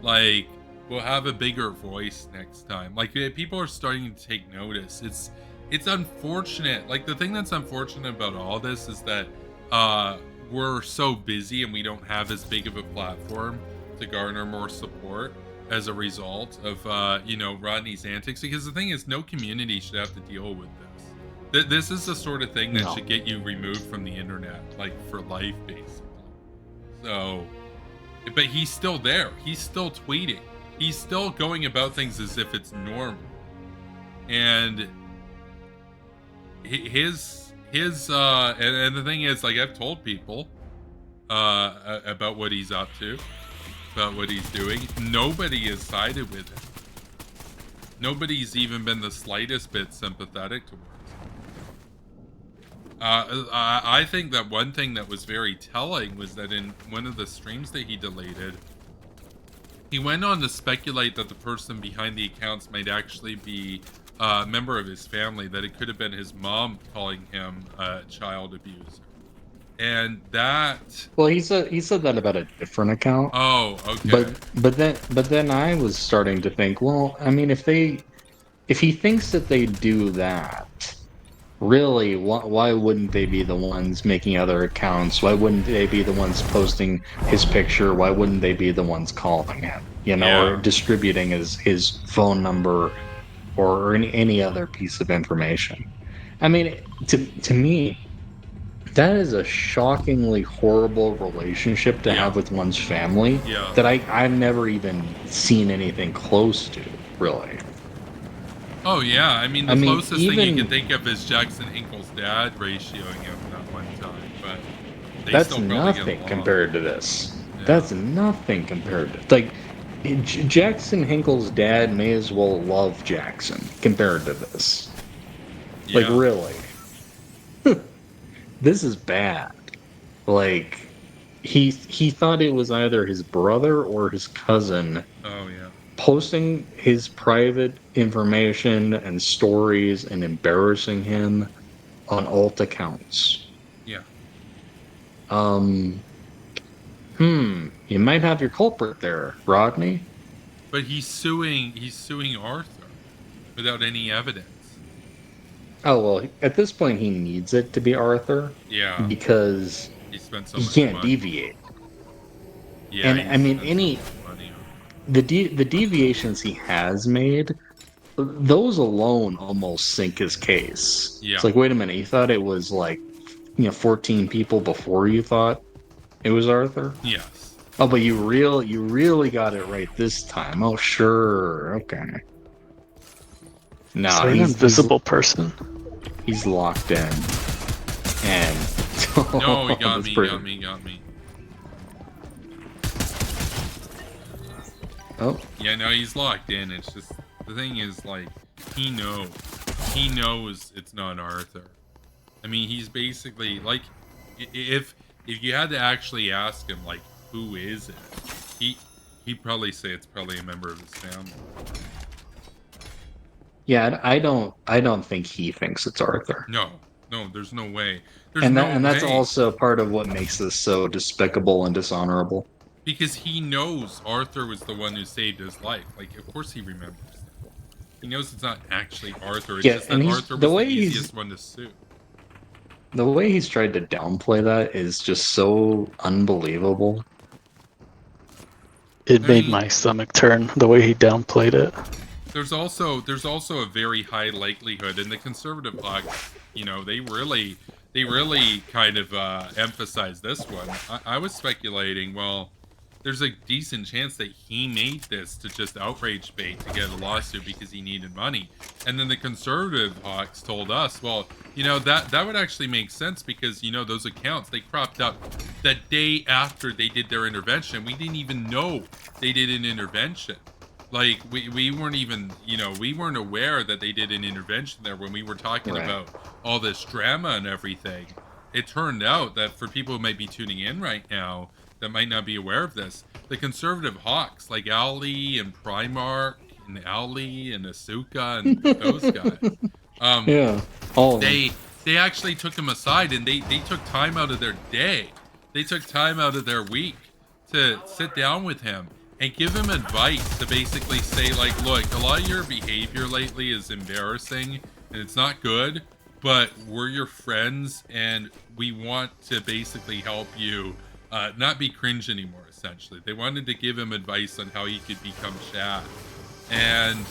like, we'll have a bigger voice next time. Like, people are starting to take notice. It's unfortunate. Like, the thing that's unfortunate about all this is that we're so busy and we don't have as big of a platform to garner more support as a result of you know, Rodney's antics. Because the thing is, no community should have to deal with this. This is the sort of thing that should get you removed from the internet, like, for life, basically. So, but he's still there. He's still tweeting. He's still going about things as if it's normal. And and the thing is, like, I've told people about what he's up to, about what he's doing. Nobody has sided with him. Nobody's even been the slightest bit sympathetic towards him. I think that one thing that was very telling was that in one of the streams that he deleted, he went on to speculate that the person behind the accounts might actually be a member of his family, that it could have been his mom calling him a child abuser. And that, well, he said that about a different account. Oh, okay. But then I was starting to think, well, I mean, if he thinks that they do that, really, why wouldn't they be the ones making other accounts? Why wouldn't they be the ones posting his picture? Why wouldn't they be the ones calling him, you know, or distributing his phone number or any other piece of information? I mean, to me, that is a shockingly horrible relationship to have with one's family that I've never even seen anything close to, really. Oh, yeah. I mean, the closest thing you can think of is Jackson Hinkle's dad ratioing him that one time, but that's nothing compared to this. Yeah. That's nothing compared to, like, Jackson Hinkle's dad may as well love Jackson compared to this. Yeah. Like, really. This is bad. Like, he thought it was either his brother or his cousin. Oh, yeah. Posting his private information and stories and embarrassing him on alt accounts. Yeah. You might have your culprit there, Rodney. But he's suing Arthur without any evidence. Oh, well, at this point he needs it to be Arthur. Yeah. Because he spent so he much can't money. Deviate. Yeah. And I mean, the deviations he has made, those alone almost sink his case. Yeah. It's like, wait a minute, you thought it was like, 14 people before you thought it was Arthur? Yes. Oh, but you really got it right this time. Oh, sure. Okay. No, so he's an invisible person. He's locked in. And no, he got me. Oh. Yeah, no, he's locked in. It's just, the thing is, like, he knows it's not Arthur. I mean, he's basically, like, if you had to actually ask him, like, who is it, he'd probably say it's probably a member of his family. Yeah, I don't think he thinks it's Arthur. No, No, there's no way. There's And no and that's way. also part of what makes this so despicable and dishonorable. Because he knows Arthur was the one who saved his life. Like, of course he remembers that. He knows it's not actually Arthur. It's just that Arthur was the easiest one to sue. The way he's tried to downplay that is just so unbelievable. It made my stomach turn the way he downplayed it. There's also a very high likelihood, and the conservative blogs, you know, they really kind of emphasize this one. I was speculating, well, there's a decent chance that he made this to just outrage bait to get a lawsuit because he needed money. And then the conservative hawks told us, well, you know, that would actually make sense because, you know, those accounts, they cropped up the day after they did their intervention. We didn't even know they did an intervention. Like, we weren't even, you know, we weren't aware that they did an intervention there when we were talking about all this drama and everything. It turned out that for people who might be tuning in right now that might not be aware of this, the conservative hawks like Ali and Primark and Ali and Asuka and those guys, yeah, all of them. They actually took him aside and they took time out of their day. They took time out of their week to sit down with him and give him advice to basically say, like, look, a lot of your behavior lately is embarrassing and it's not good, but we're your friends and we want to basically help you not be cringe anymore, essentially. They wanted to give him advice on how he could become Shad. And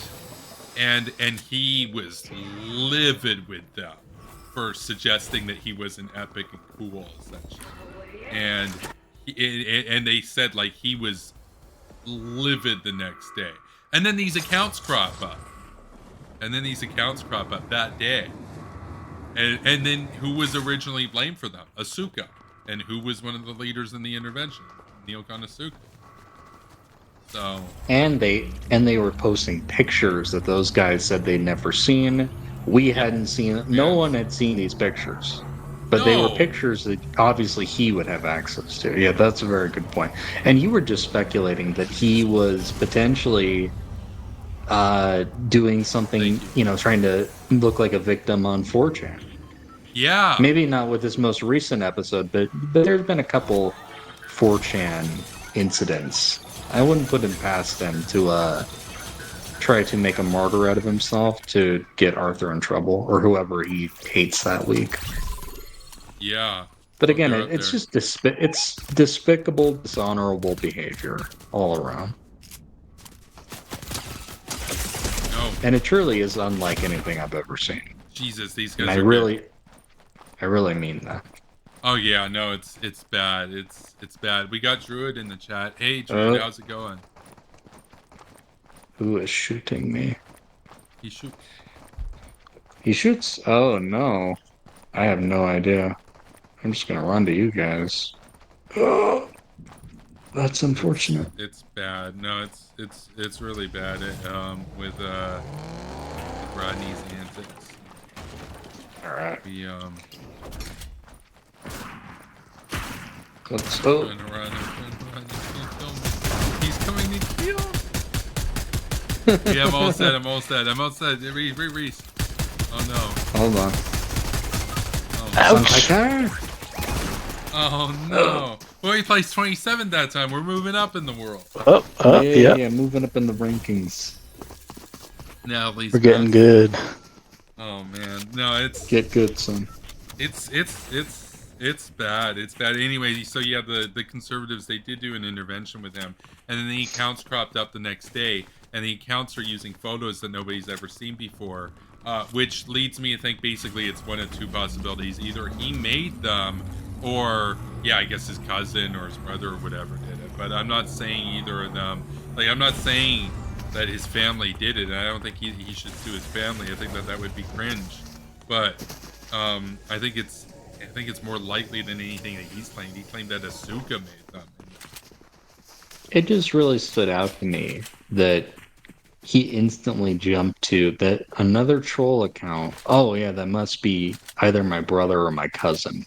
he was livid with them for suggesting that he was an epic and cool, essentially. And they said, like, he was livid the next day. And then these accounts crop up. That day. And then who was originally blamed for them? Asuka. And who was one of the leaders in the intervention? Neocon Asuka. So. And they were posting pictures that those guys said they'd never seen. We hadn't seen it. No one had seen these pictures. But they were pictures that obviously he would have access to. Yeah, that's a very good point. And you were just speculating that he was potentially doing something, you know, trying to look like a victim on 4chan. Yeah. Maybe not with this most recent episode, but there's been a couple 4chan incidents. I wouldn't put him past them to try to make a martyr out of himself to get Arthur in trouble or whoever he hates that week. Yeah. But again, it's just it's despicable, dishonorable behavior all around. No. And it truly is unlike anything I've ever seen. Jesus, these guys and I really mean that. Oh yeah, no, it's bad. It's bad. We got Druid in the chat. Hey Druid, how's it going? Who is shooting me? He shoots. He shoots? Oh no. I have no idea. I'm just gonna run to you guys. Oh, that's unfortunate. It's bad. No, it's really bad. With Rodney's antics. All right. Let's go. He's coming to kill. Yeah, I'm all set. I'm outside. Reese. Oh no. Hold on. Ouch. Oh no. Well, he placed 27 that time. We're moving up in the world. Yeah, moving up in the rankings. Now at least we're getting good. Oh man, no, it's get good, son. It's bad. It's bad. Anyway, so yeah, the conservatives, they did do an intervention with him, and then the accounts cropped up the next day, and the accounts are using photos that nobody's ever seen before. Which leads me to think basically it's one of two possibilities. Either he made them, or, yeah, I guess his cousin or his brother or whatever did it. But I'm not saying either of them. Like, I'm not saying that his family did it. And I don't think he should sue his family. I think that would be cringe. But I think it's more likely than anything that he's claimed. He claimed that Asuka made them. It just really stood out to me that he instantly jumped to that another troll account. Oh yeah, that must be either my brother or my cousin.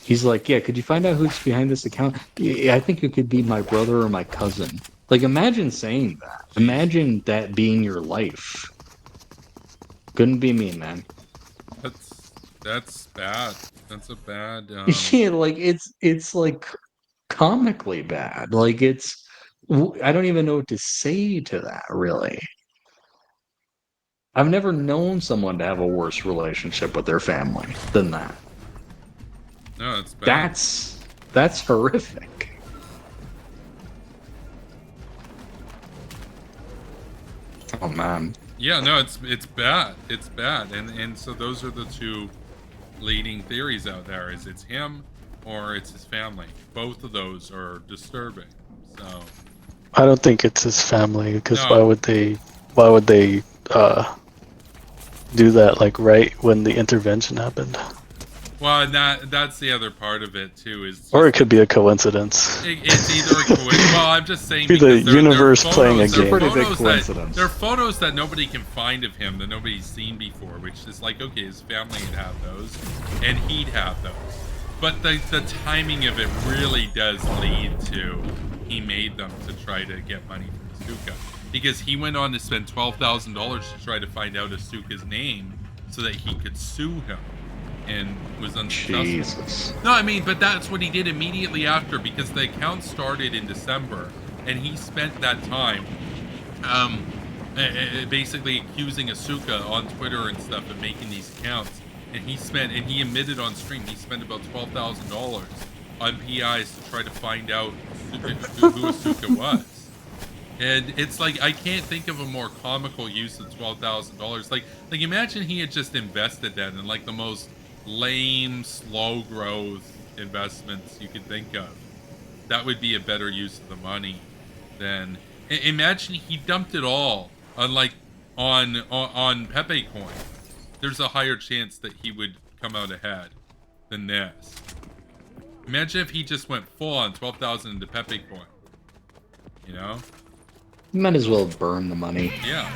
He's like, yeah, could you find out who's behind this account? Yeah, I think it could be my brother or my cousin. Like, imagine saying that. Imagine that being your life. Couldn't be me, man. That's bad. That's a bad. Yeah, like it's like comically bad. Like I don't even know what to say to that, really. I've never known someone to have a worse relationship with their family than that. No, it's bad. That's horrific. Oh man. Yeah, no, it's bad. It's bad. And so those are the two leading theories out there: is it's him or it's his family. Both of those are disturbing. So I don't think it's his family, because No. why would they do that like right when the intervention happened? well, and that's the other part of it too. Is Or it could be a coincidence. it's either a coincidence. Well, I'm just saying Be the because there are universe photos, playing a there are game. Pretty big photos coincidence. there are photos that nobody can find of him that nobody's seen before, which is like, okay, his family would have those, and he'd have those. But the timing of it really does lead to he made them to try to get money from Asuka, because he went on to spend $12,000 to try to find out Asuka's name so that he could sue him, and was unsuccessful. Jesus. No, I mean, but that's what he did immediately after, because the account started in December, and he spent that time basically accusing Asuka on Twitter and stuff of making these accounts. And he admitted on stream, he spent about $12,000 on PIs to try to find out who Asuka was. And it's like, I can't think of a more comical use of $12,000. Like imagine he had just invested that in like the most lame, slow growth investments you could think of. That would be a better use of the money than. Imagine he dumped it all on on Pepe Coin. There's a higher chance that he would come out ahead than this. Imagine if he just went full on 12,000 into Pepe Coin. You know? You might as well burn the money. Yeah.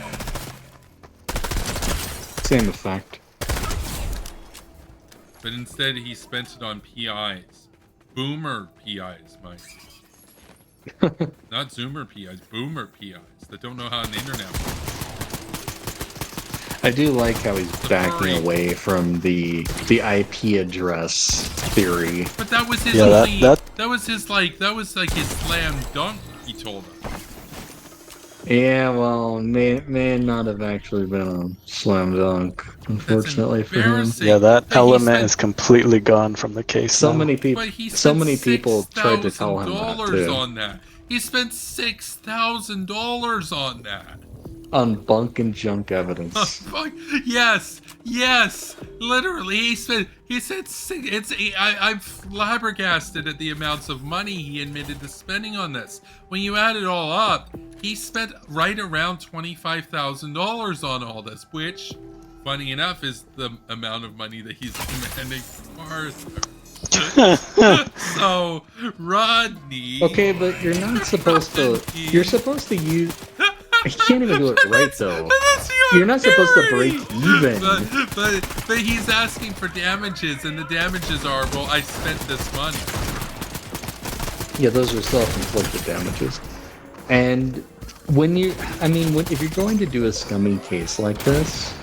Same effect. But instead he spent it on PIs. Boomer PIs, Mike. Not Zoomer PIs, boomer PIs that don't know how the internet works. I do like how he's backing away from the IP address theory. But that was his that was his slam dunk, he told us. Yeah, well, may not have actually been a slam dunk, unfortunately for him. Yeah, that element is completely gone from the case. So many people tried to tell him that too. On that. He spent $6,000 on that. On bunk and junk evidence. Yes, literally. He said I'm flabbergasted at the amounts of money he admitted to spending on this. When you add it all up, he spent right around $25,000 on all this, which, funny enough, is the amount of money that he's demanding from Arthur. So, Rodney. Okay, but you're not supposed to. You're supposed to use. I can't even do it right though. You're not supposed to break even. But he's asking for damages, and the damages are, well, I spent this money. Yeah, those are self-inflicted damages. And if you're going to do a scummy case like this,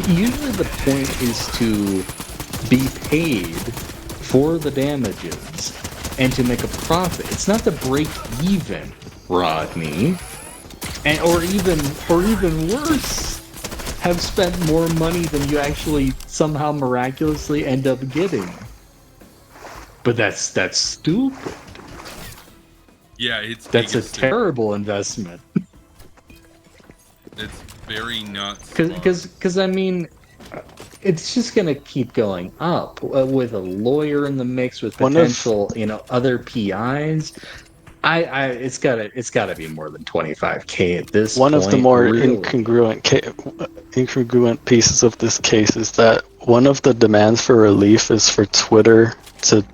usually the point is to be paid for the damages and to make a profit. It's not to break even, Rodney. And or even worse, have spent more money than you actually somehow miraculously end up getting. But that's stupid. Yeah, that's a terrible investment. It's very nuts. Because I mean, it's just gonna keep going up with a lawyer in the mix, with potential, other PIs. It's gotta be more than 25K at this point. One of the more really. incongruent pieces of this case is that one of the demands for relief is for Twitter to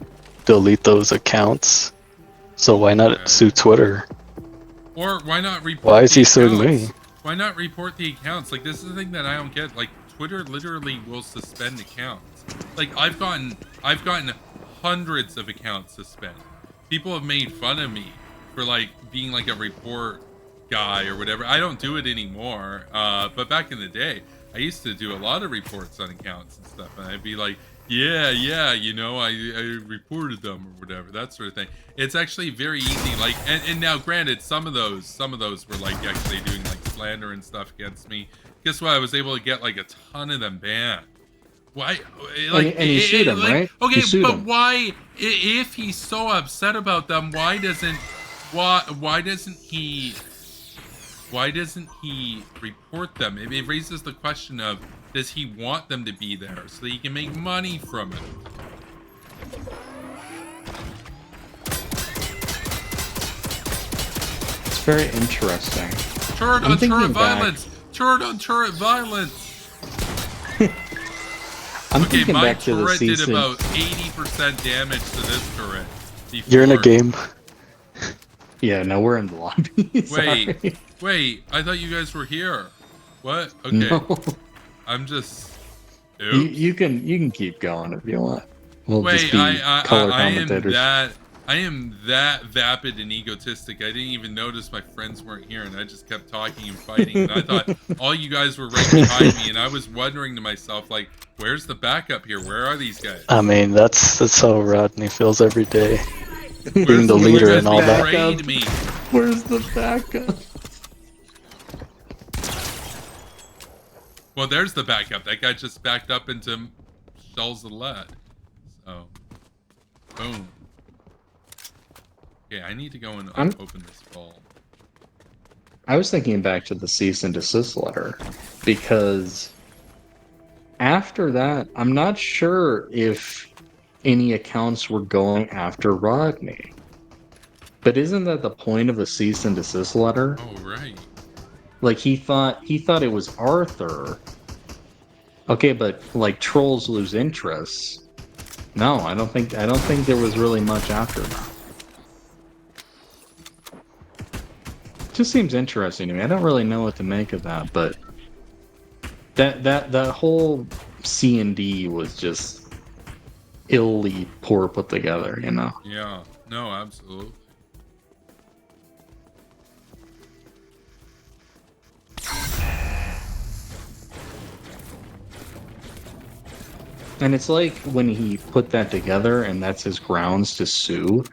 delete those accounts. So why not sue Twitter? Or why not report? Why is he suing me? Why not report the accounts? Like, this is the thing that I don't get. Like, Twitter literally will suspend accounts. Like, I've gotten hundreds of accounts suspended. People have made fun of me for like being like a report guy or whatever. I don't do it anymore. But back in the day, I used to do a lot of reports on accounts and stuff, and I'd be like, yeah, you know, I reported them or whatever, that sort of thing. It's actually very easy. Like, and now, granted, some of those were like actually doing like slander and stuff against me. Guess what? I was able to get like a ton of them banned. Why? Like, and you shoot him, like, right? Okay, but him. why? If he's so upset about them, why doesn't he report them? It raises the question of, does he want them to be there so that he can make money from it? It's very interesting. Turret on turret violence. Turret on turret violence. I'm thinking my back to the turret did season. about 80% damage to this turret. Before. You're in a game. Yeah, no, we're in the lobby. Wait, I thought you guys were here. What? Okay. No. I'm just... You can keep going if you want. We'll Wait, just be color commentators. I am that vapid and egotistic. I didn't even notice my friends weren't here, and I just kept talking and fighting. And I thought all you guys were right behind me, and I was wondering to myself, like, where's the backup here? Where are these guys? I mean, that's how Rodney feels every day, being the leader and all that. Me? Where's the backup? Well, there's the backup. That guy just backed up into shells of lead. So, boom. Okay, I need to go and open this vault. I was thinking back to the cease and desist letter, because after that, I'm not sure if any accounts were going after Rodney. But isn't that the point of the cease and desist letter? Oh, right. Like, he thought it was Arthur. Okay, but like trolls lose interest. No, I don't think there was really much after that. Just seems interesting to me. I don't really know what to make of that, but that whole C&D was just illy poor put together, you know? Yeah, no, absolutely. And it's like when he put that together and that's his grounds to sue,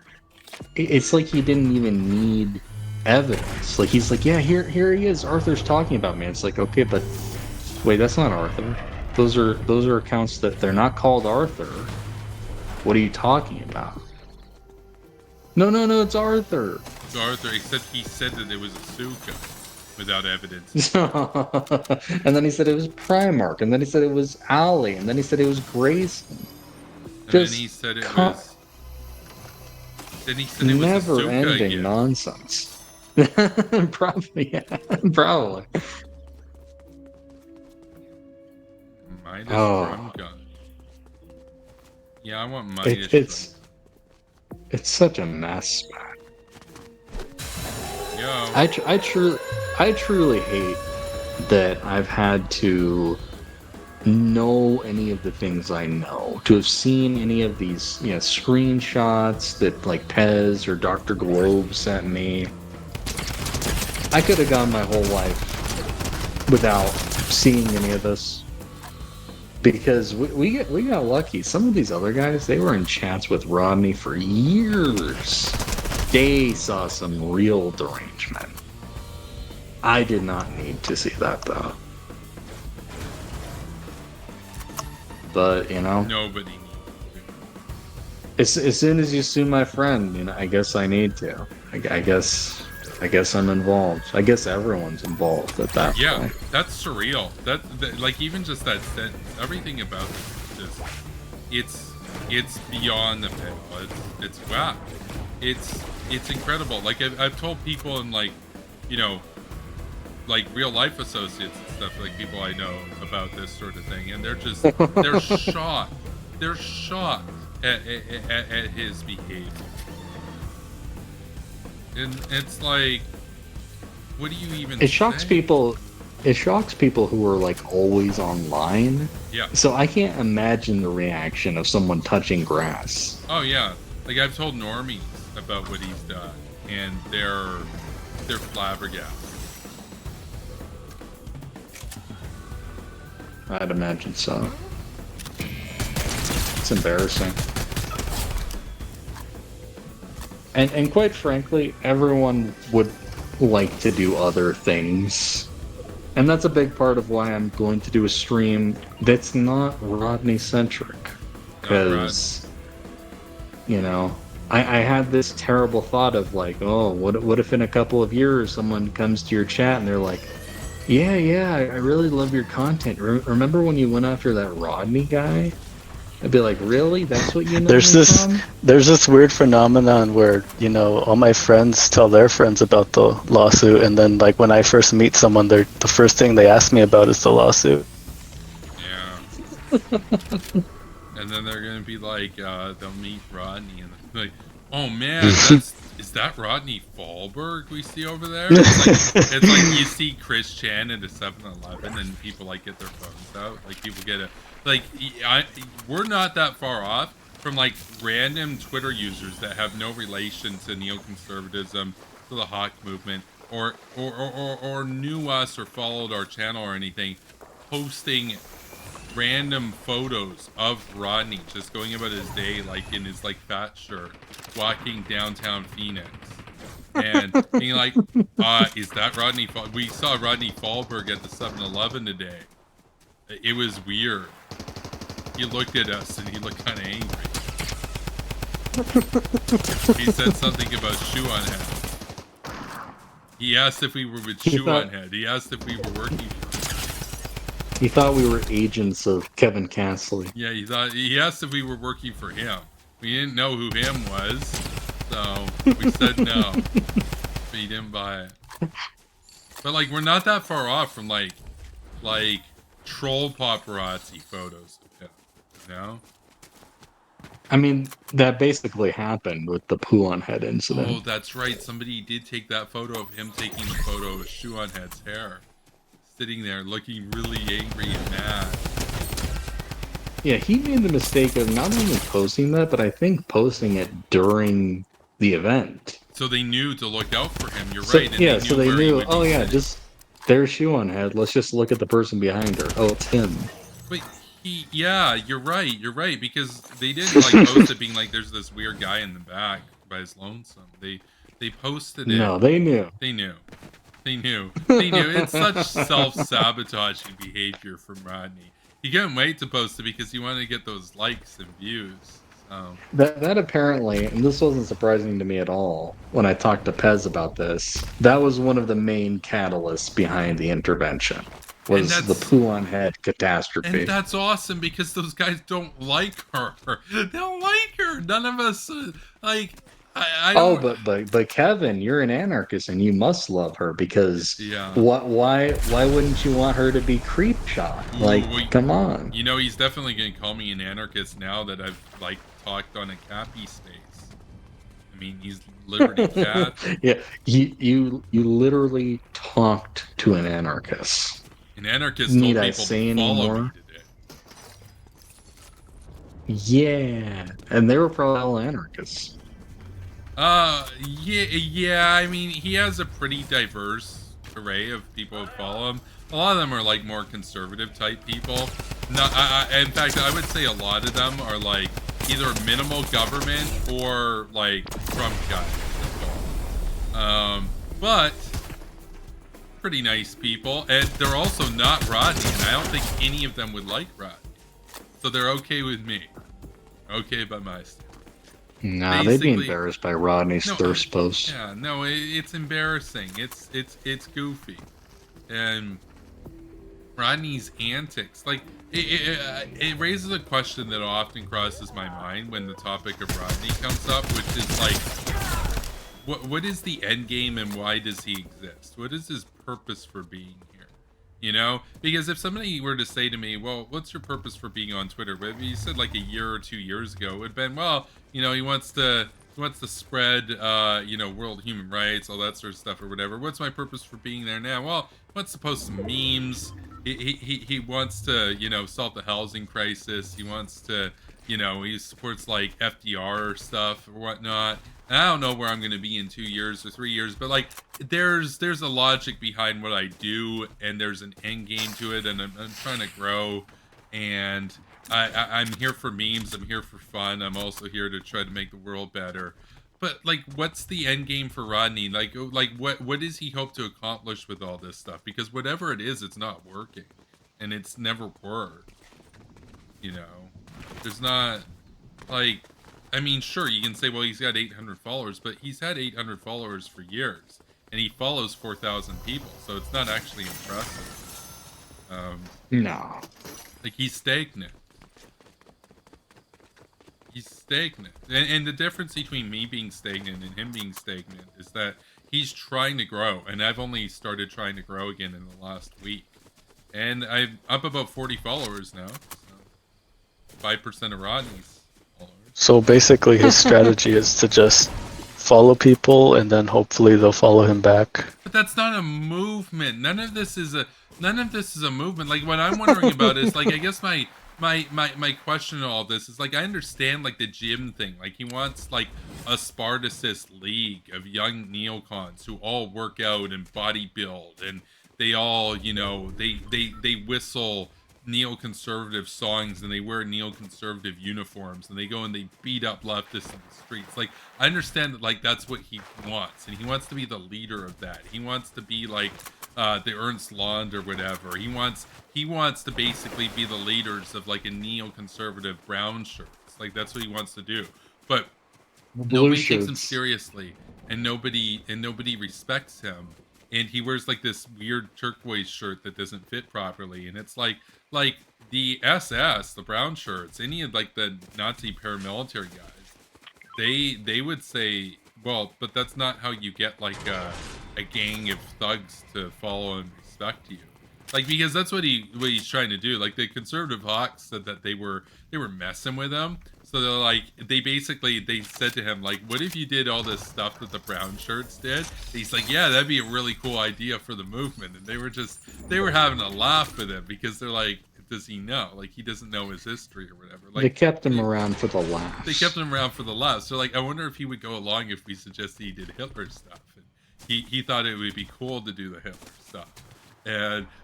it's like he didn't even need evidence. Like, he's like, yeah, here he is. Arthur's talking about me. It's like, okay, but wait, that's not Arthur. Those are accounts that they're not called Arthur. What are you talking about? No, it's Arthur. It's Arthur, except he said that it was Asuka without evidence. And then he said it was Primark, and then he said it was Allie, and then he said it was Grayson. And then he said it was... Then he said it was Asuka never-ending again. Nonsense. Probably, yeah. Probably. Midas drum gun. Yeah, I want Midas. It's such a mess, man. Yo. I truly hate that I've had to know any of the things I know, to have seen any of these, you know, screenshots that like Pez or Dr. Globe sent me. I could have gone my whole life without seeing any of this, because we got lucky. Some of these other guys, they were in chats with Rodney for years. They saw some real derangement. I did not need to see that, though. But, you know, Nobody needs to. as soon as you sue my friend, you know, I guess I need to. I guess I'm involved. I guess everyone's involved at that point. Yeah, that's surreal. That like, even just that sentence, everything about this is it's beyond the pale. It's wow. It's incredible. Like, I've told people, in, like, you know, like real life associates and stuff, like people I know, about this sort of thing, and they're shocked. They're shocked at his behavior. And it's like, what do you even It shocks say? people. It shocks people who are like always online. Yeah. So I can't imagine the reaction of someone touching grass. Oh yeah. Like, I've told normies about what he's done, and they're flabbergasted. I'd imagine so. It's embarrassing. And quite frankly, everyone would like to do other things. And that's a big part of why I'm going to do a stream that's not Rodney-centric. Because, you know, I had this terrible thought of like, oh, what if in a couple of years someone comes to your chat and they're like, yeah, I really love your content. Remember when you went after that Rodney guy? I'd be like, really? That's what you know There's this weird phenomenon where, you know, all my friends tell their friends about the lawsuit, and then like when I first meet someone, the first thing they ask me about is the lawsuit. Yeah. And then they're gonna be like, they'll meet Rodney, and they'll be like, oh man, is that Rodney Fallberg we see over there? It's like you see Chris Chan at a 7-Eleven, and people like get their phones out. Like people get a we're not that far off from like random Twitter users that have no relation to neoconservatism, to the Hawk movement, or knew us or followed our channel or anything, posting random photos of Rodney just going about his day like in his like fat shirt, walking downtown Phoenix, and being like, is that Rodney? We saw Rodney Fallberg at the 7-Eleven today. It was weird. He looked at us and he looked kind of angry. He said something about shoe on head. He asked if we were with shoe on head. He asked if we were working for him. He thought we were agents of Kevin Castley. Yeah, he asked if we were working for him. We didn't know who him was, so we said no. But he didn't buy it. But like, we're not that far off from like troll paparazzi photos of him, you know? I mean, that basically happened with the poo on head incident. Oh, that's right. Somebody did take that photo of him taking the photo of shoe on head's hair, sitting there looking really angry and mad. Yeah, he made the mistake of not only posting that, but I think posting it during the event. So they knew to look out for him. You're right. And yeah, so they knew. Oh yeah, just there's shoe on head. Let's just look at the person behind her. Oh, it's him. But yeah, you're right, because they did like post it being like, there's this weird guy in the back by his lonesome. They posted it. No, they knew. They knew. It's such self-sabotaging behavior from Rodney. He couldn't wait to post it because he wanted to get those likes and views. So. That apparently, and this wasn't surprising to me at all when I talked to Pez about this, that was one of the main catalysts behind the intervention. Was the poo on head catastrophe. And that's awesome because those guys don't like her. They don't like her. None of us like. I don't... Oh, but Kevin, you're an anarchist and you must love her because why wouldn't you want her to be creep shot? Like, come on. You know, he's definitely gonna call me an anarchist now that I've like talked on a Cappy space. I mean, he's Liberty Cat. Yeah, you literally talked to an anarchist. An anarchist told people to follow me today. Yeah, and they were probably all anarchists. Yeah. I mean, he has a pretty diverse array of people who follow him. A lot of them are like more conservative type people. In fact, I would say a lot of them are like either minimal government or like Trump guys. But pretty nice people, and they're also not Rodney, and I don't think any of them would like Rodney. So they're okay with me. Okay by my standards. Nah, they'd be embarrassed by Rodney's thirst posts. Yeah, no, it's embarrassing. It's goofy, and Rodney's antics, like it raises a question that often crosses my mind when the topic of Rodney comes up, which is like, what is the end game and why does he exist? What is his purpose for being here? You know, because if somebody were to say to me, well, what's your purpose for being on Twitter? But you said like a year or 2 years ago, it would have been, well, you know, he wants to spread, you know, world human rights, all that sort of stuff or whatever. What's my purpose for being there now? Well, he wants to post some memes. He wants to, you know, solve the housing crisis. He wants to, you know, he supports like FDR stuff or whatnot. And I don't know where I'm going to be in 2 years or 3 years, but like there's a logic behind what I do, and there's an end game to it, and I'm trying to grow, and I'm here for memes. I'm here for fun. I'm also here to try to make the world better. But like, what's the end game for Rodney? Like what does he hope to accomplish with all this stuff? Because whatever it is, it's not working, and it's never worked. You know, there's not like, I mean, sure, you can say, well, he's got 800 followers, but he's had 800 followers for years, and he follows 4,000 people, so it's not actually impressive. No. Like, he's stagnant. He's stagnant. And the difference between me being stagnant and him being stagnant is that he's trying to grow, and I've only started trying to grow again in the last week. And I'm up about 40 followers now, so 5% of Rodney's. So basically, his strategy is to just follow people, and then hopefully they'll follow him back. But that's not a movement. None of this is a movement. Like, what I'm wondering about is, like, I guess my question in all this is, like, I understand, like, the gym thing. Like, he wants, like, a Spartacist league of young neocons who all work out and body build, and they all, you know, they whistle neoconservative songs, and they wear neoconservative uniforms, and they go and they beat up leftists in the streets. Like, I understand that, like, that's what he wants, and he wants to be the leader of that. He wants to be like the Ernst Lund or whatever. He wants to basically be the leaders of like a neoconservative brown shirts. Like, that's what he wants to do. But nobody takes him seriously, and nobody respects him. And he wears like this weird turquoise shirt that doesn't fit properly, and it's like the SS, the brown shirts, any of like the Nazi paramilitary guys, they would say, well, but that's not how you get like a gang of thugs to follow and respect you. Like, because that's what he's trying to do. Like, the conservative hawks said that they were messing with him. So they're like, they said to him, like, what if you did all this stuff that the brown shirts did? And he's like, yeah, that'd be a really cool idea for the movement. And they were having a laugh with him, because they're like, does he know? Like, he doesn't know his history or whatever. Like, they kept him around for the laughs. They kept him around for the laughs. So like, I wonder if he would go along if we suggested he did Hitler stuff. And he thought it would be cool to do the Hitler stuff.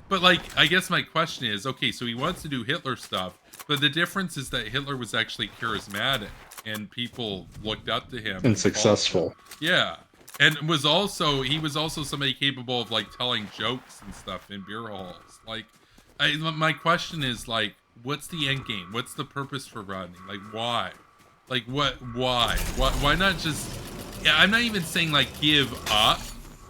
But like, I guess my question is, okay, so he wants to do Hitler stuff, but the difference is that Hitler was actually charismatic, and people looked up to him. And successful. Yeah. And he was also somebody capable of like telling jokes and stuff in beer halls. Like, my question is, like, what's the end game? What's the purpose for Rodney? Like, why? Like, why? Why not just, yeah, I'm not even saying like give up.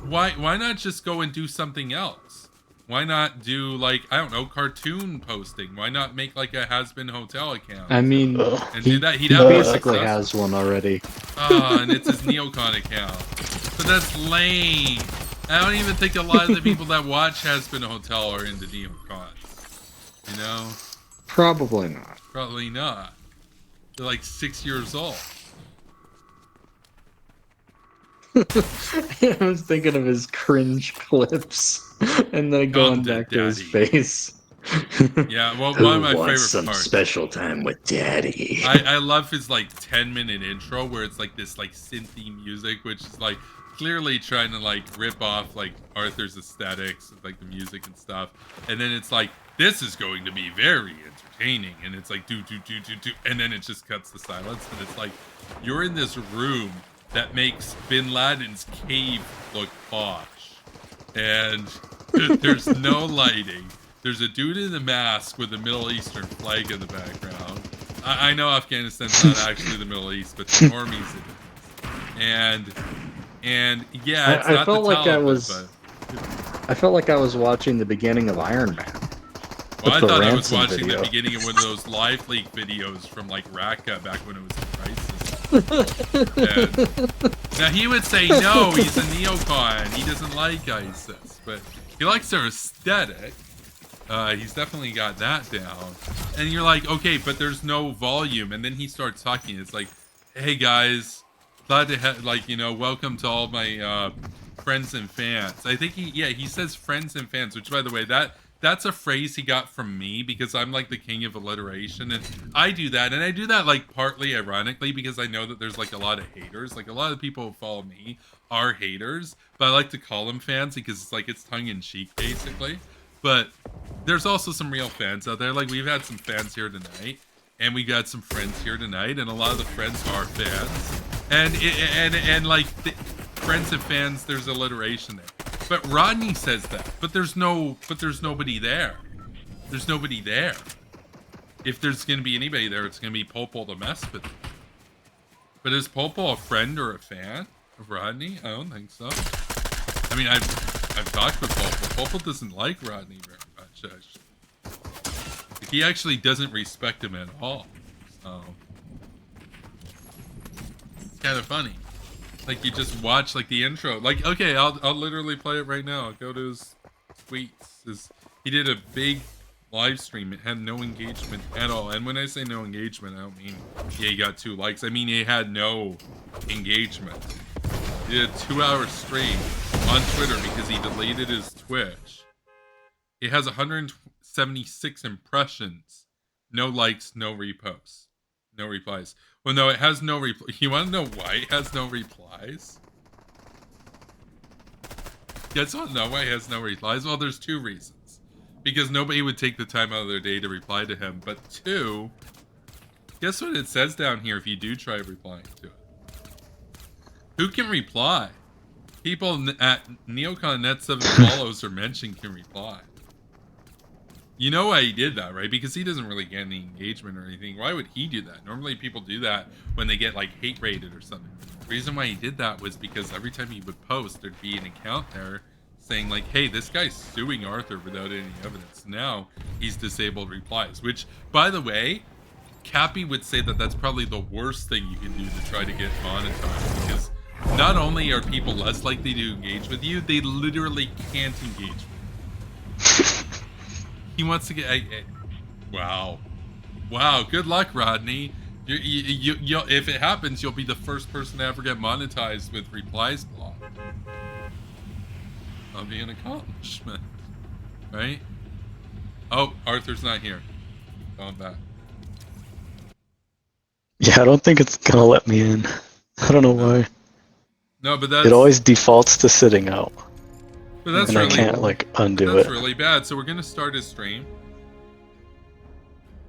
Why not just go and do something else? Why not do, like, I don't know, cartoon posting? Why not make like a Has-Been Hotel account? I mean, and do that. He basically has one already. And it's his neocon account. But that's lame. I don't even think a lot of the people that watch Has-Been Hotel are into neocons. You know? Probably not. Probably not. They're like 6 years old. I was thinking of his cringe clips, and then going back to his face. Yeah, well, one of my favorite some parts. Special time with Daddy. I love his like 10-minute intro where it's like this like synthy music, which is like clearly trying to like rip off like Arthur's aesthetics, like the music and stuff. And then it's like, this is going to be very entertaining, and it's like do, and then it just cuts to silence, and it's like, you're in this room that makes Bin Laden's cave look posh, and there's no lighting. There's a dude in a mask with a Middle Eastern flag in the background. I know Afghanistan's not actually the Middle East, but the army's in it. And yeah, it's not the Taliban, but I felt like I was watching the beginning of Iron Man. Well, I thought I was watching the beginning of one of those live leak videos from like Raqqa back when it was in crisis. Now he would say no, he's a neocon. He doesn't like ISIS, but he likes their aesthetic. He's definitely got that down. And you're like, okay, but there's no volume. And then he starts talking. It's like, hey guys, glad to have, like, you know, welcome to all my friends and fans. I think he says friends and fans, which by the way, that that's a phrase he got from me because I'm like the king of alliteration, and I do that, and I do that like partly ironically because I know that there's like a lot of haters, like a lot of people who follow me are haters, but I like to call them fans because it's like it's tongue in cheek basically. But there's also some real fans out there. Like we've had some fans here tonight, and we got some friends here tonight, and a lot of the friends are fans, and like the friends and fans, there's alliteration there. But Rodney says that. But there's nobody there. There's nobody there. If there's gonna be anybody there, it's gonna be Popo to mess with. But is Popo a friend or a fan of Rodney? I don't think so. I mean, I've talked with Popo. Popo doesn't like Rodney very much, actually. He actually doesn't respect him at all. So it's kind of funny. Like you just watch like the intro. Like okay, I'll literally play it right now. I'll go to his tweets. He did a big live stream. It had no engagement at all. And when I say no engagement, I don't mean yeah he got 2 likes. I mean he had no engagement. He did a 2-hour stream on Twitter because he deleted his Twitch. It has 176 impressions. No likes, no reposts, no replies. Well, no, it has no reply. You want to know why it has no replies? You guys want to know why it has no replies? Well, there's 2 reasons. Because nobody would take the time out of their day to reply to him. But 2, guess what it says down here if you do try replying to it? Who can reply? People at Neocon Net 7 follows or mention can reply. You know why he did that, right? Because he doesn't really get any engagement or anything. Why would he do that? Normally people do that when they get like hate rated or something. The reason why he did that was because every time he would post, there'd be an account there saying like, hey, this guy's suing Arthur without any evidence. Now he's disabled replies, which by the way, Cappy would say that that's probably the worst thing you can do to try to get monetized, because not only are people less likely to engage with you, they literally can't engage with you. He wants to get. Wow, good luck, Rodney. You'll, if it happens, you'll be the first person to ever get monetized with replies blocked. That'll be an accomplishment, right? Oh, Arthur's not here. Going back. Yeah, I don't think it's gonna let me in. I don't know why. No, but that's... It always defaults to sitting out. But that's and really... I can't, like, undo it. That's really bad. So we're gonna start his stream.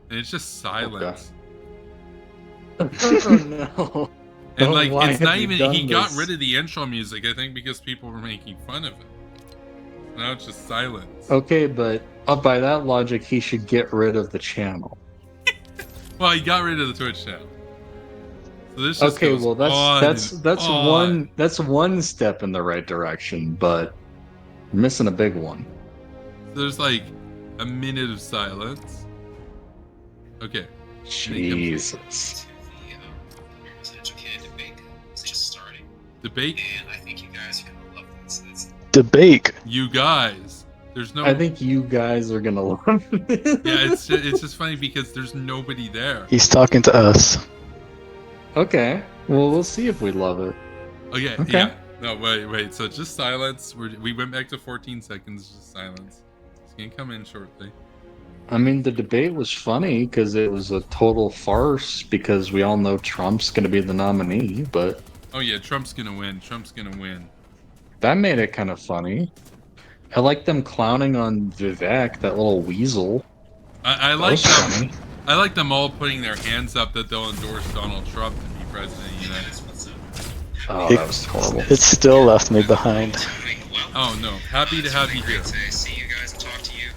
And it's just silence. Okay. Oh, no. And, like, why it's not have you even... done He got this? rid of the intro music, I think, because people were making fun of it. Now it's just silence. Okay, but by that logic, he should get rid of the channel. Well, he got rid of the Twitch channel. So this just Okay, goes well on that's one step in the right direction, but you're missing a big one. So there's like a minute of silence. Okay. Jesus. Debate? And I think you guys are gonna love this. Debate. You guys. There's no... I think you guys are gonna love it. Yeah, it's just funny because there's nobody there. He's talking to us. Okay. Well, we'll see if we love it. Okay, Okay. yeah. No, wait. So just silence. We went back to 14 seconds, just silence. It's gonna come in shortly. I mean, the debate was funny because it was a total farce because we all know Trump's going to be the nominee, but... Oh yeah, Trump's gonna win. Trump's gonna win. That made it kind of funny. I like them clowning on Vivek, that little weasel. I That like was them. funny. I like them all putting their hands up that they'll endorse Donald Trump to be president of the United States. Oh, It- that was horrible. It still left me behind. Oh no, happy to have you here. Great to see you guys and talk to you.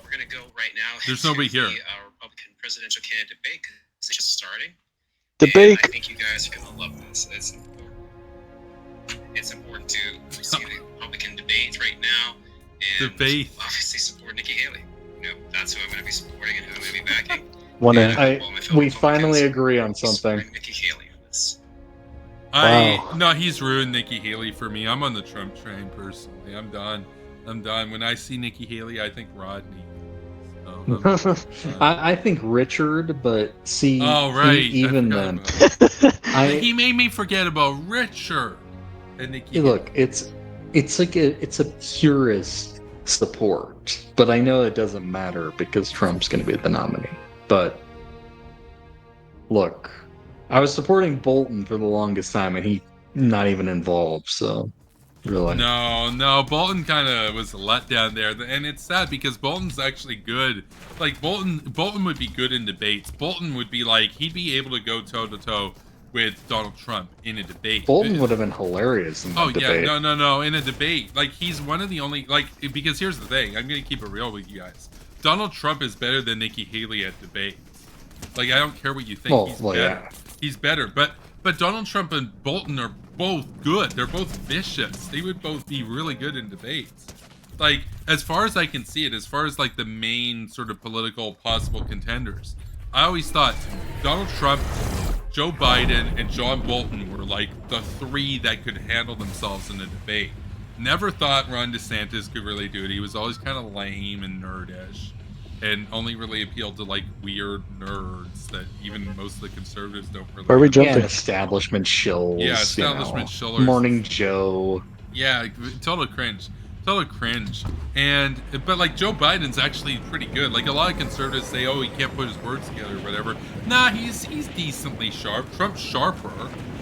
We're gonna go right now. There's to nobody here. The Republican presidential candidate debate because it's just starting. Debate. And I think you guys are gonna love this. It's important to see the Republican debate right now. And Debate. obviously support Nikki Haley. You know, that's who I'm gonna be supporting and who I'm gonna be backing. One And in. I hope all my fellow We finally Republicans agree on will be something. supporting Nikki Haley on this. Wow. No, he's ruined Nikki Haley for me. I'm on the Trump train personally. I'm done. When I see Nikki Haley, I think Rodney. So, I think Richard, but see, oh right, even I then, forgot about it. I He made me forget about Richard and Nikki. look, it's like it's a purist support. But I know it doesn't matter because Trump's going to be the nominee. But look, I was supporting Bolton for the longest time, and he not even involved. So really, No, Bolton kind of was a letdown there, and it's sad because Bolton's actually good. Like Bolton would be good in debates. Bolton would be like he'd be able to go toe to toe with Donald Trump in a debate. Bolton would have been hilarious in that debate. Yeah, no, in a debate. Like he's one of the only because here's the thing. I'm gonna keep it real with you guys. Donald Trump is better than Nikki Haley at debates. Like I don't care what you think. He's better. Yeah. He's better, but Donald Trump and Bolton are both good. They're both vicious. They would both be really good in debates. Like, as far as I can see it, as far as like the main sort of political possible contenders, I always thought Donald Trump, Joe Biden, and John Bolton were like the three that could handle themselves in a debate. Never thought Ron DeSantis could really do it. He was always kind of lame and nerdish, and only really appealed to like weird nerds that even most of the conservatives don't really. Where are we jumping? Yeah, establishment shills. Yeah, establishment shillers. Morning Joe. Yeah, total cringe. But like Joe Biden's actually pretty good. Like a lot of conservatives say, oh, he can't put his words together or whatever. Nah, he's decently sharp. Trump's sharper.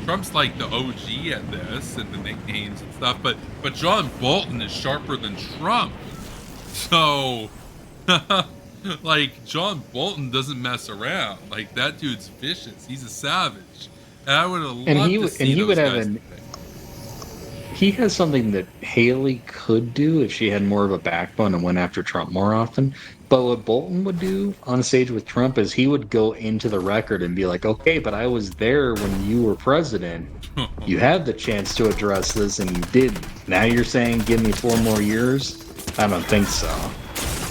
Trump's like the OG at this and the nicknames and stuff. But John Bolton is sharper than Trump. So like John Bolton doesn't mess around. Like that dude's vicious. He's a savage. And I would have loved to see those guys. He has something that Haley could do if she had more of a backbone and went after Trump more often. But what Bolton would do on stage with Trump is he would go into the record and be like, okay, but I was there when you were president. You had the chance to address this and you didn't. Now you're saying give me 4 more years? I don't think so.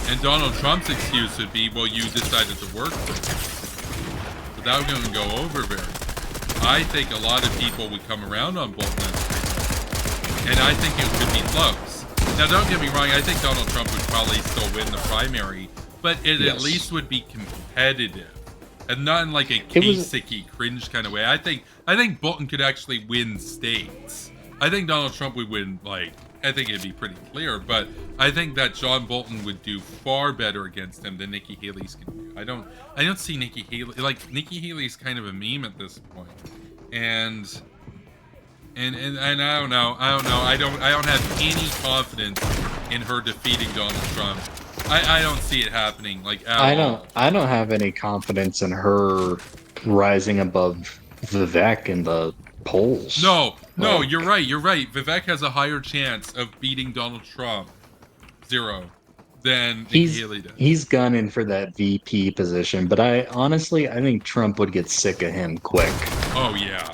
And Donald Trump's excuse would be, well, you decided to work for me. But that was going to go over very well. I think a lot of people would come around on Bolton. And I think it could be close. Now, don't get me wrong. I think Donald Trump would probably still win the primary, but it at least would be competitive, and not in like a Kasich cringe kind of way. I think Bolton could actually win states. I think Donald Trump would win. Like, I think it'd be pretty clear, but I think that John Bolton would do far better against him than Nikki Haley's can do. I don't see Nikki Haley. Like Nikki Haley's kind of a meme at this point, and I don't know. I don't have any confidence in her defeating Donald Trump. I don't see it happening. Like at all. I don't have any confidence in her rising above Vivek in the polls. No, you're right. Vivek has a higher chance of beating Donald Trump, 0, than Nikki Haley does. He's gunning for that VP position, but I think Trump would get sick of him quick. Oh yeah.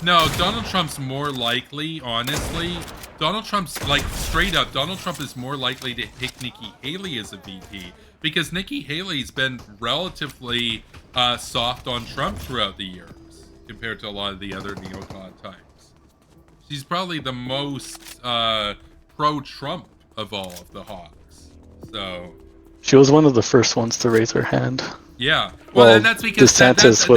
No, Donald Trump's more likely, honestly. Donald Trump's, like, straight up, Donald Trump is more likely to pick Nikki Haley as a VP because Nikki Haley's been relatively soft on Trump throughout the years compared to a lot of the other neocon types. She's probably the most pro-Trump of all of the hawks. So she was one of the first ones to raise her hand. Yeah. Well, and that's because DeSantis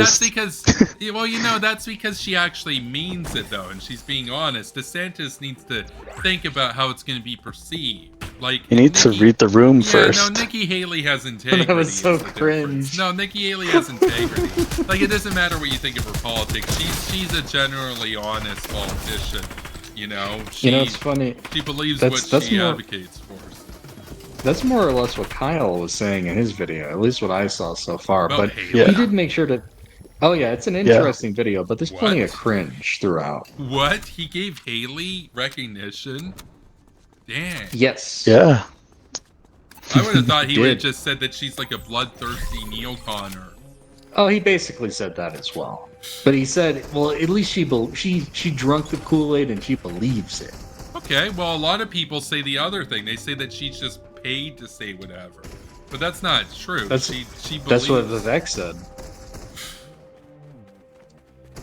that's because she actually means it though, and she's being honest. DeSantis needs to think about how it's going to be perceived. Like you need to read the room first. No, Nikki Haley has integrity. That was so cringe. No, Nikki Haley has integrity. Like it doesn't matter what you think of her politics. She's a generally honest politician. You know. It's funny. She believes what she advocates for. That's more or less what Kyle was saying in his video, at least what I saw so far. But Haley? He did make sure to... Oh, yeah, it's an interesting video, but there's plenty of cringe throughout. What? He gave Haley recognition? Dang. Yes. Yeah. I would have thought he would have just said that she's like a bloodthirsty neoconner. Oh, he basically said that as well. But he said, well, at least she drunk the Kool-Aid and she believes it. Okay, well, a lot of people say the other thing. They say that she's just paid to say whatever, but that's not true. She believes. That's what Vivek said.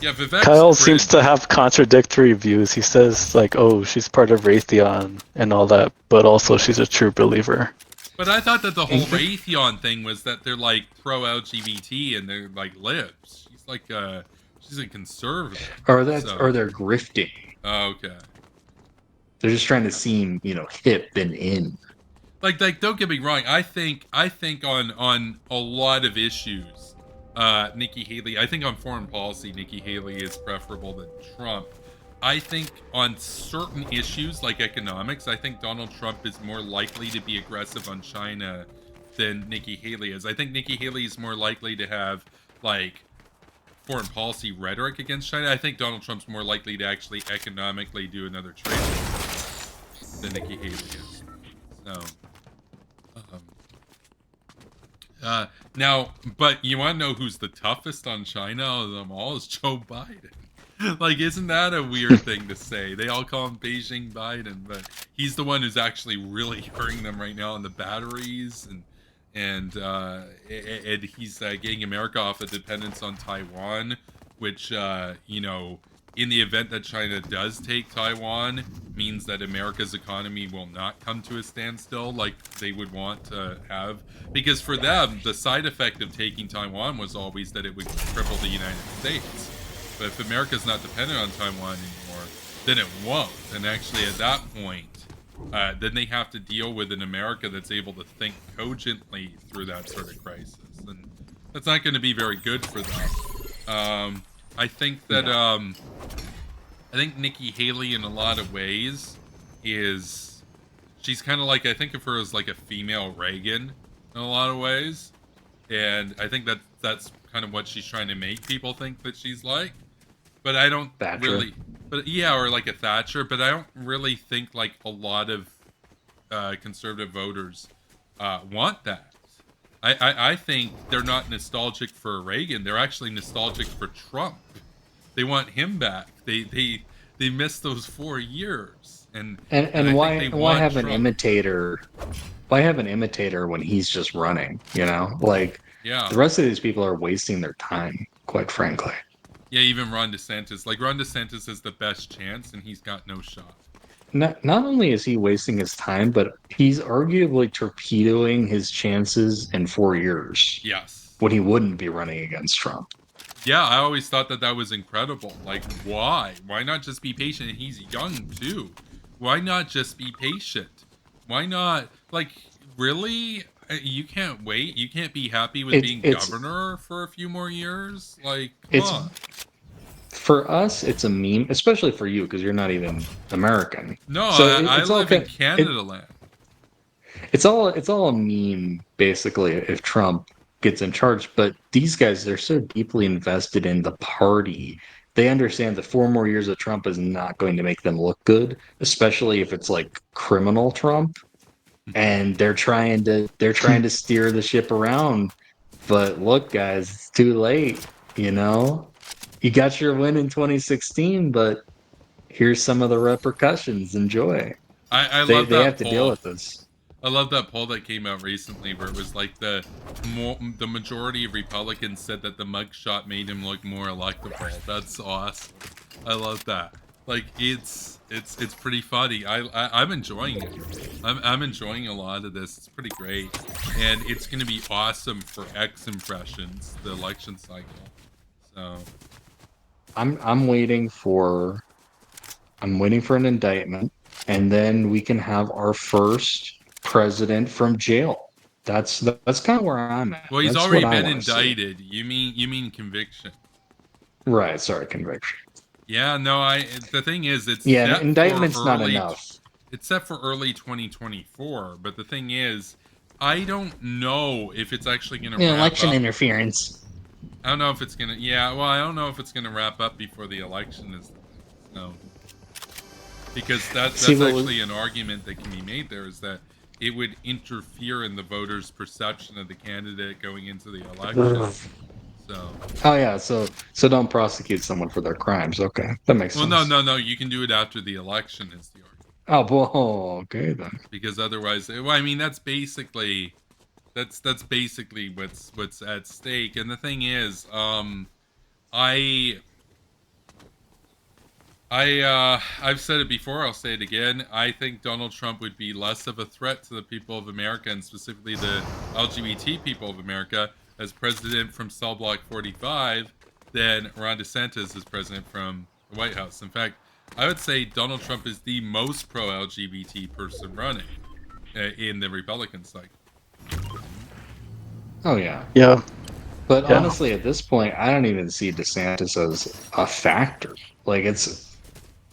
Yeah, Vivek. Kyle seems to have contradictory views. He says like, "Oh, she's part of Raytheon and all that, but also she's a true believer." But I thought that the whole Raytheon thing was that they're like pro LGBT and they're like libs. She's a conservative. Or they're grifting. Oh, okay. They're just trying to seem, hip and in. Like don't get me wrong. I think on a lot of issues, Nikki Haley. I think on foreign policy, Nikki Haley is preferable than Trump. I think on certain issues like economics, I think Donald Trump is more likely to be aggressive on China than Nikki Haley is. I think Nikki Haley is more likely to have like foreign policy rhetoric against China. I think Donald Trump's more likely to actually economically do another trade than Nikki Haley is. So, now, but you want to know who's the toughest on China of them all is Joe Biden. Like, isn't that a weird thing to say? They all call him Beijing Biden, but he's the one who's actually really hurting them right now on the batteries, and he's getting America off a dependence on Taiwan, which in the event that China does take Taiwan, means that America's economy will not come to a standstill like they would want to have. Because for them, the side effect of taking Taiwan was always that it would cripple the United States. But if America's not dependent on Taiwan anymore, then it won't. And actually, at that point, then they have to deal with an America that's able to think cogently through that sort of crisis. And that's not going to be very good for them. I think that I think Nikki Haley in a lot of ways she's kind of like, I think of her as like a female Reagan in a lot of ways, and I think that's kind of what she's trying to make people think that she's like. But I don't really, or like a Thatcher, but I don't really think like a lot of conservative voters want that. I think they're not nostalgic for Reagan. They're actually nostalgic for Trump. They want him back. They missed those 4 years. And why have Trump. An imitator? Why have an imitator when he's just running? The rest of these people are wasting their time, quite frankly. Yeah, even Ron DeSantis. Like, Ron DeSantis has the best chance, and he's got no shot. Not only is he wasting his time, but he's arguably torpedoing his chances in 4 years. Yes. When he wouldn't be running against Trump. Yeah, I always thought that was incredible. Like, why? Why not just be patient? And he's young, too. Why not just be patient? Why not, like, really? You can't wait? You can't be happy with being governor for a few more years? Like, come on. For us, it's a meme, especially for you, because you're not even American. No, so I live in Canada land. It's all a meme, basically, if Trump gets in charge. But these guys, they're so deeply invested in the party. They understand that 4 more years of Trump is not going to make them look good, especially if it's like criminal Trump. And they're trying to steer the ship around. But look, guys, it's too late, You got your win in 2016, but here's some of the repercussions. Enjoy. I love that they have poll. To deal with this. I love that poll that came out recently where it was like the majority of Republicans said that the mugshot made him look more electable. That's awesome. I love that. Like, it's pretty funny. I'm enjoying it. I'm enjoying a lot of this. It's pretty great, and it's gonna be awesome for X impressions, the election cycle. So. I'm waiting for an indictment, and then we can have our first president from jail. That's kind of where I'm at. Well, he's already been indicted. You mean conviction? Right. Sorry, conviction. Yeah. No. The thing is, it's indictment's not enough. It's set for early 2024, but the thing is, I don't know if it's actually going to wrap election up. Interference. I don't know if it's gonna. Yeah, well, I don't know if it's gonna wrap up before the election is. No, because that's actually an argument that can be made. There is that it would interfere in the voters' perception of the candidate going into the election. So. Oh yeah, so don't prosecute someone for their crimes. Okay, that makes sense. Well, no. You can do it after the election, is the argument. Oh, well, okay then. Because otherwise, well, I mean, that's basically what's at stake. And the thing is, I've said it before, I'll say it again. I think Donald Trump would be less of a threat to the people of America, and specifically the LGBT people of America, as president from Cell Block 45 than Ron DeSantis as president from the White House. In fact, I would say Donald Trump is the most pro-LGBT person running in the Republican cycle. Oh yeah. Yeah. But Yeah. honestly, at this point, I don't even see DeSantis as a factor. Like,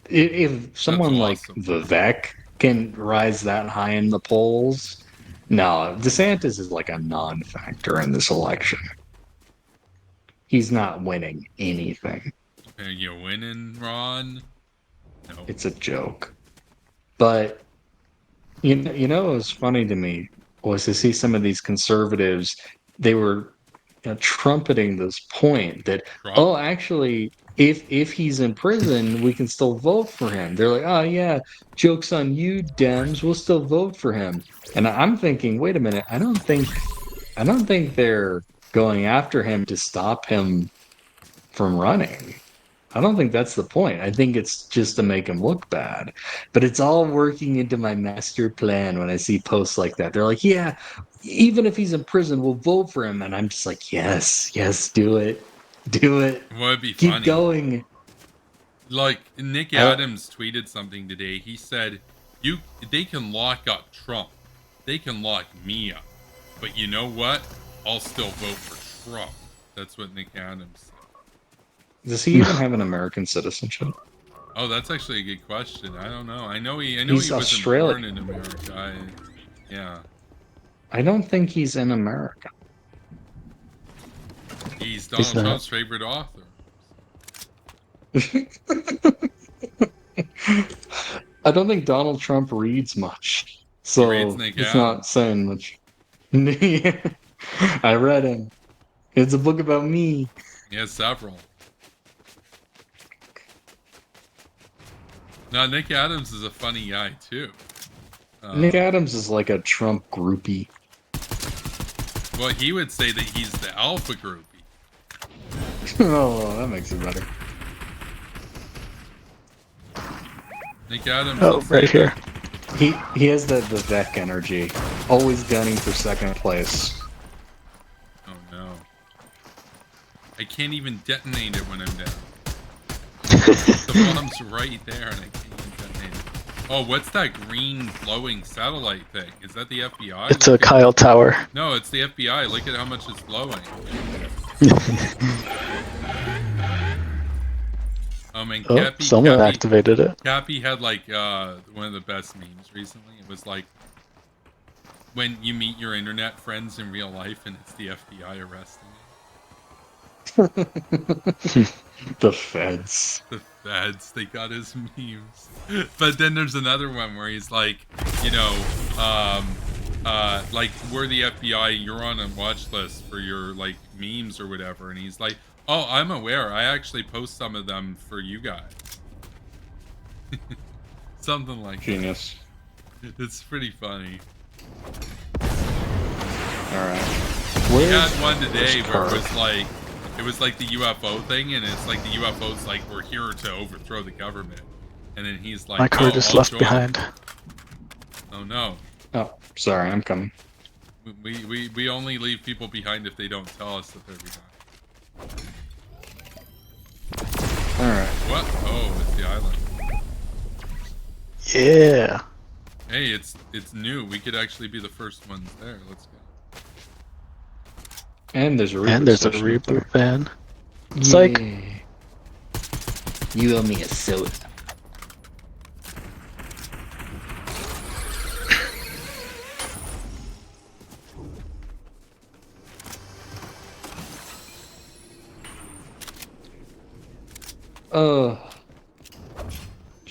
if someone like awesome. Vivek can rise that high in the polls, no, DeSantis is like a non-factor in this election. He's not winning anything. Are you winning, Ron? No. It's a joke. But you know what was funny to me was to see some of these conservatives. They were trumpeting this point that Trump? actually, if he's in prison, we can still vote for him. They're like, oh yeah, joke's on you, Dems. We'll still vote for him. And I'm thinking, wait a minute. I don't think they're going after him to stop him from running. I don't think that's the point. I think it's just to make him look bad. But it's all working into my master plan when I see posts like that. They're like, yeah, even if he's in prison, we'll vote for him. And I'm just like, yes, do it. Do it. Would be Keep funny. going. Like, Nick Adams tweeted something today. He said, they can lock up Trump. They can lock me up. But you know what? I'll still vote for Trump. That's what Nick Adams said. Does he even have an American citizenship? Oh, that's actually a good question. I don't know. I know he He's wasn't Australian. born in America. Yeah. I don't think he's in America. He's Donald not. Trump's favorite author. I don't think Donald Trump reads much. So reads Nick it's Adams. not saying much. I read him. It's a book about me. He has several. Now, Nick Adams is a funny guy, too. Nick Adams is like a Trump groupie. Well, he would say that he's the alpha groupie. Oh, that makes it better. Nick Adams. Oh, would say right here. He has the Vivek energy. Always gunning for second place. Oh, no. I can't even detonate it when I'm down. The bomb's right there, and I can't even detonate it. Oh, what's that green glowing satellite thing? Is that the FBI? It's a Kyle Tower. No, it's the FBI. Look at how much it's glowing. And Oh, someone activated it. Cappy had like one of the best memes recently. It was like when you meet your internet friends in real life and it's the FBI arresting you. The feds. The feds, they got his memes. But then there's another one where he's like, like, we're the FBI, you're on a watch list for your like memes or whatever, and he's like, oh, I'm aware, I actually post some of them for you guys. Something like Genius. that. It's pretty funny. Alright. We had one today where it was like the UFO thing, and it's like the UFO's like, we're here to overthrow the government. And then he's like, My car just left behind. Oh no. Oh, sorry, I'm coming. We only leave people behind if they don't tell us that they're behind. Alright. What? Oh, it's the island. Yeah. Hey, it's new. We could actually be the first ones there. Let's go. And there's a reboot. And there's a session up there. reboot van. It's like, You owe me a soda.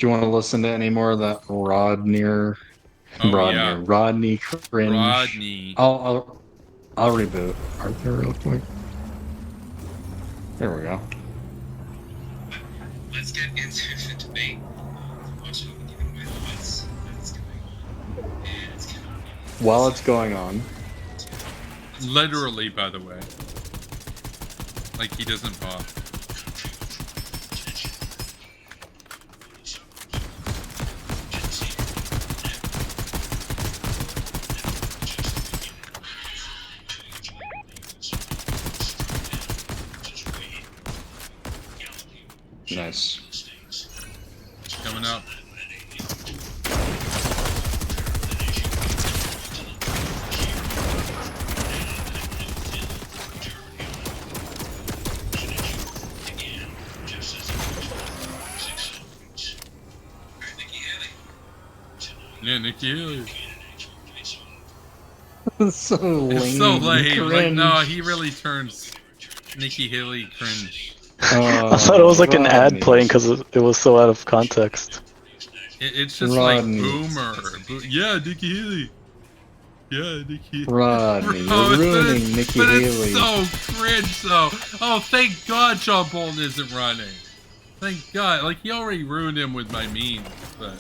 Do you want to listen to any more of that Rodney cringe? Rodney. I'll reboot Arthur real quick. There we go. Let's get into the debate. Watch how we give away the bets. It's going. While it's going on, Literally, by the way. Like he doesn't pop. nice. Yeah, Nikki Haley. So lame. It's so lame. Like, Cringe. no, he really turns Nikki Haley cringe. I thought it was like an ad Rodney. playing because it was so out of context. It's just Rodney. like boomer. Yeah, Nikki Haley. Yeah, Nikki. Rodney, Bro, you're ruining it's, Nikki but Haley. it's so cringe, though. Oh, thank God John Bolton isn't running. Thank God. Like, he already ruined him with my memes, but...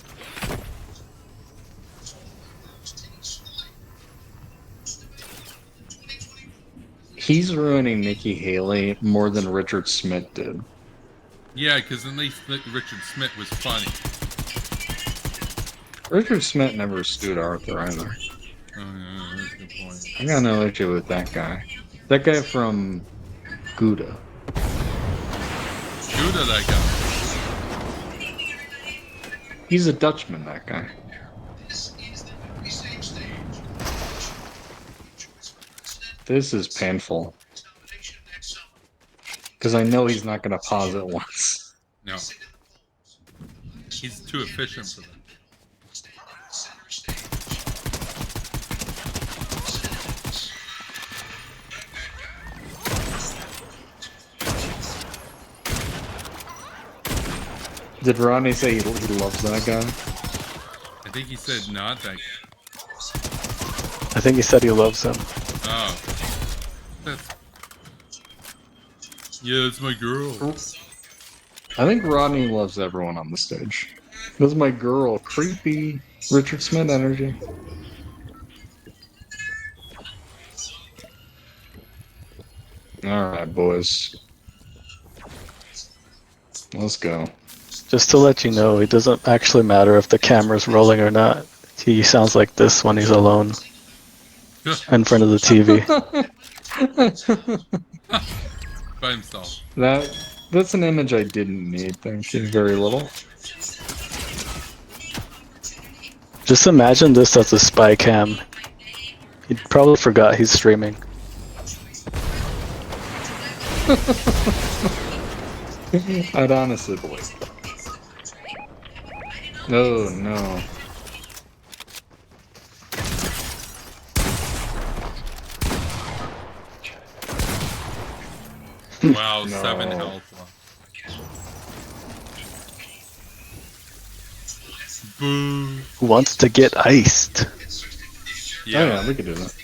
He's ruining Nikki Haley more than Richard Smith did. Yeah, because at least Richard Smith was funny. Richard Smith never sued Arthur either. Oh, yeah, that's a good point. I got no issue with that guy. That guy from Gouda. Gouda, that guy. He's a Dutchman, that guy. This is painful. Because I know he's not going to pause it once. No. He's too efficient for that. Did Rodney say he loves that guy? I think he said not that guy. I think he said he loves him. Oh. Yeah, it's my girl. I think Rodney loves everyone on the stage. That's my girl. Creepy Richard Smith energy. Alright, boys. Let's go. Just to let you know, it doesn't actually matter if the camera's rolling or not. He sounds like this when he's alone in front of the TV. By himself. That's an image I didn't need. Thank you very little. Just imagine this as a spy cam. He probably forgot he's streaming. I'd honestly believe that. Oh no. Wow, No. 7 health left. Boo. Who wants to get iced? Yeah. Oh yeah, we could do that.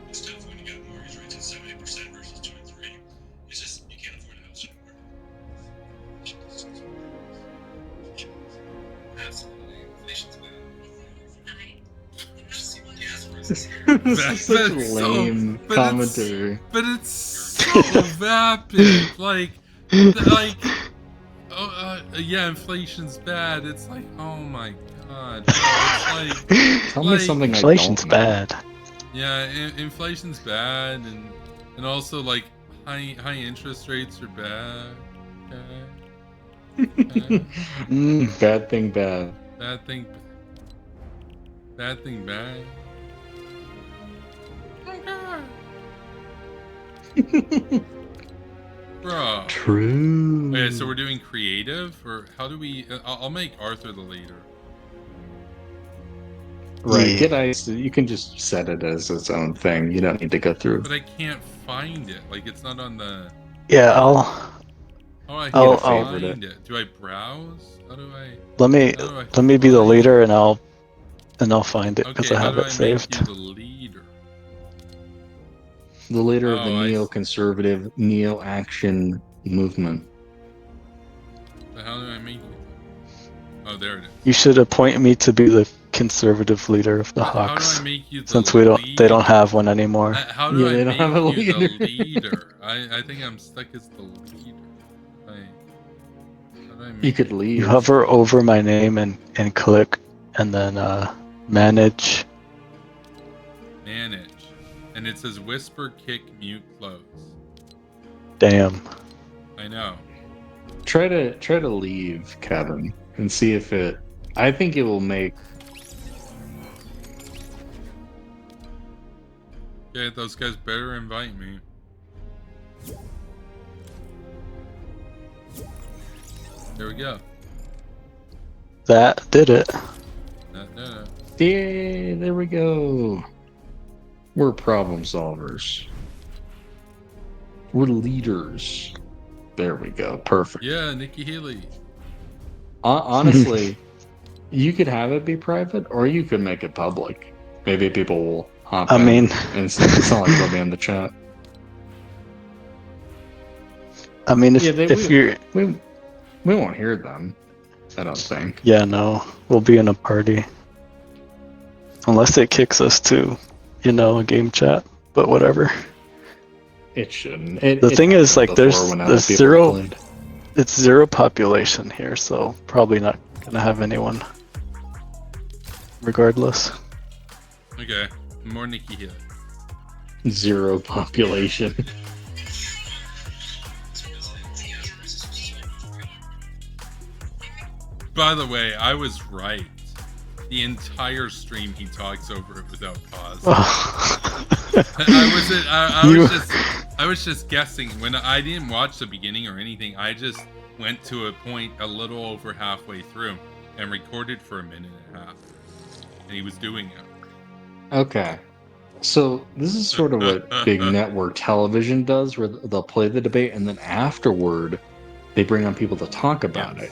It's tough when you got mortgage rates at 70% versus 2 and 3. It's just you can't afford a house anymore. Absolutely, inflation's bad. This is such lame commentary. But it's so vapid. Like, yeah, inflation's bad. It's like, oh my God. It's like, Tell me something Inflation's I don't know. bad. yeah, inflation's bad, and also like high interest rates are bad. Okay. Bad thing bad. Bad thing bad. Okay. Bro. True. Okay, so we're doing creative, or how do we? I'll make Arthur the leader. Right, Yeah. get ice. You can just set it as its own thing. You don't need to go through. But I can't find it. Like, it's not on the. Yeah, I'll Oh, I I'll- can't I'll- find it. Do I browse? How do I? let me be the leader and I'll find it because Okay, I how have do it I saved. make you the leader? The leader of the Oh, I see. neoconservative neo-action movement. So how do I make you? Oh, there it is. You should appoint me to be the conservative leader of the How do Hawks, I make you the since leader? they don't have one anymore. How do Yeah, I they make don't have a you the leader. leader? I think I'm stuck as the leader. How do I make You could leave. You hover over my name and click, and then manage. manage? And it says whisper, kick, mute, close. Damn. I know. Try to leave, Kevin, and see if it. I think it will make. Okay, those guys better invite me. There we go. That did it. No. Yeah, there we go. We're problem solvers. We're leaders. There we go. Perfect. Yeah, Nikki Haley. Honestly, you could have it be private, or you could make it public. Maybe people will hop in. And it's not like they'll be in the chat. I mean, if we won't hear them. I don't think. Yeah, no, we'll be in a party. Unless it kicks us to, a game chat. But whatever. It shouldn't. The thing is, like, there's zero. It's zero population here, so probably not gonna have anyone. Regardless. Okay, more Nikki Haley. Zero population. By the way, I was right. The entire stream he talks over it without pause. I was just guessing. When I didn't watch the beginning or anything, I just went to a point a little over halfway through and recorded for a minute and a half. And he was doing it. Okay. So this is sort of what big network television does, where they'll play the debate and then afterward they bring on people to talk about it.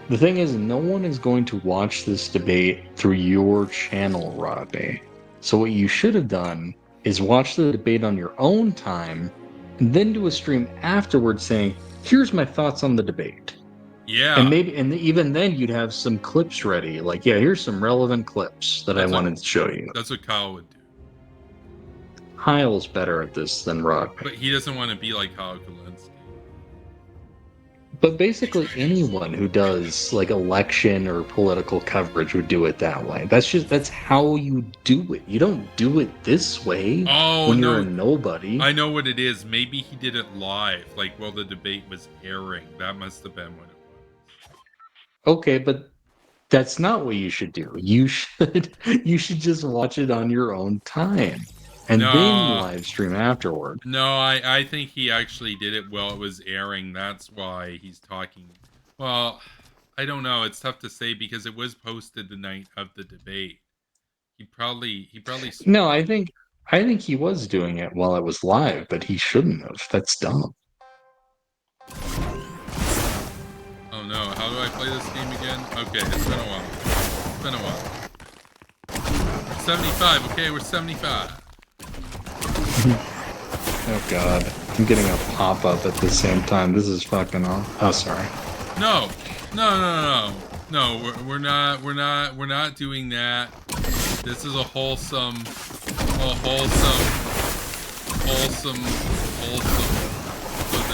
The thing is, no one is going to watch this debate through your channel, Robbie. So what you should have done is watch the debate on your own time and then do a stream afterwards saying, here's my thoughts on the debate. Yeah. And even then you'd have some clips ready. Like, yeah, here's some relevant clips that I wanted to show you. That's what Kyle would do. Kyle's better at this than Robbie. But he doesn't want to be like Kyle Kulinski. But basically anyone who does like election or political coverage would do it that way. That's how you do it. You don't do it this way when you're a nobody. I know what it is. Maybe he did it live, like while the debate was airing. That must have been what it was. Okay, but that's not what you should do. You should just watch it on your own time. And then live stream afterward. No, I think he actually did it while it was airing. That's why he's talking. Well, I don't know. It's tough to say because it was posted the night of the debate. He probably. No, I think he was doing it while it was live, but he shouldn't have. That's dumb. Oh no! How do I play this game again? Okay, it's been a while. 75. Okay, we're 75. Oh god, I'm getting a pop-up at the same time. This is fucking off. Oh, sorry. No, we're not doing that. This is a wholesome.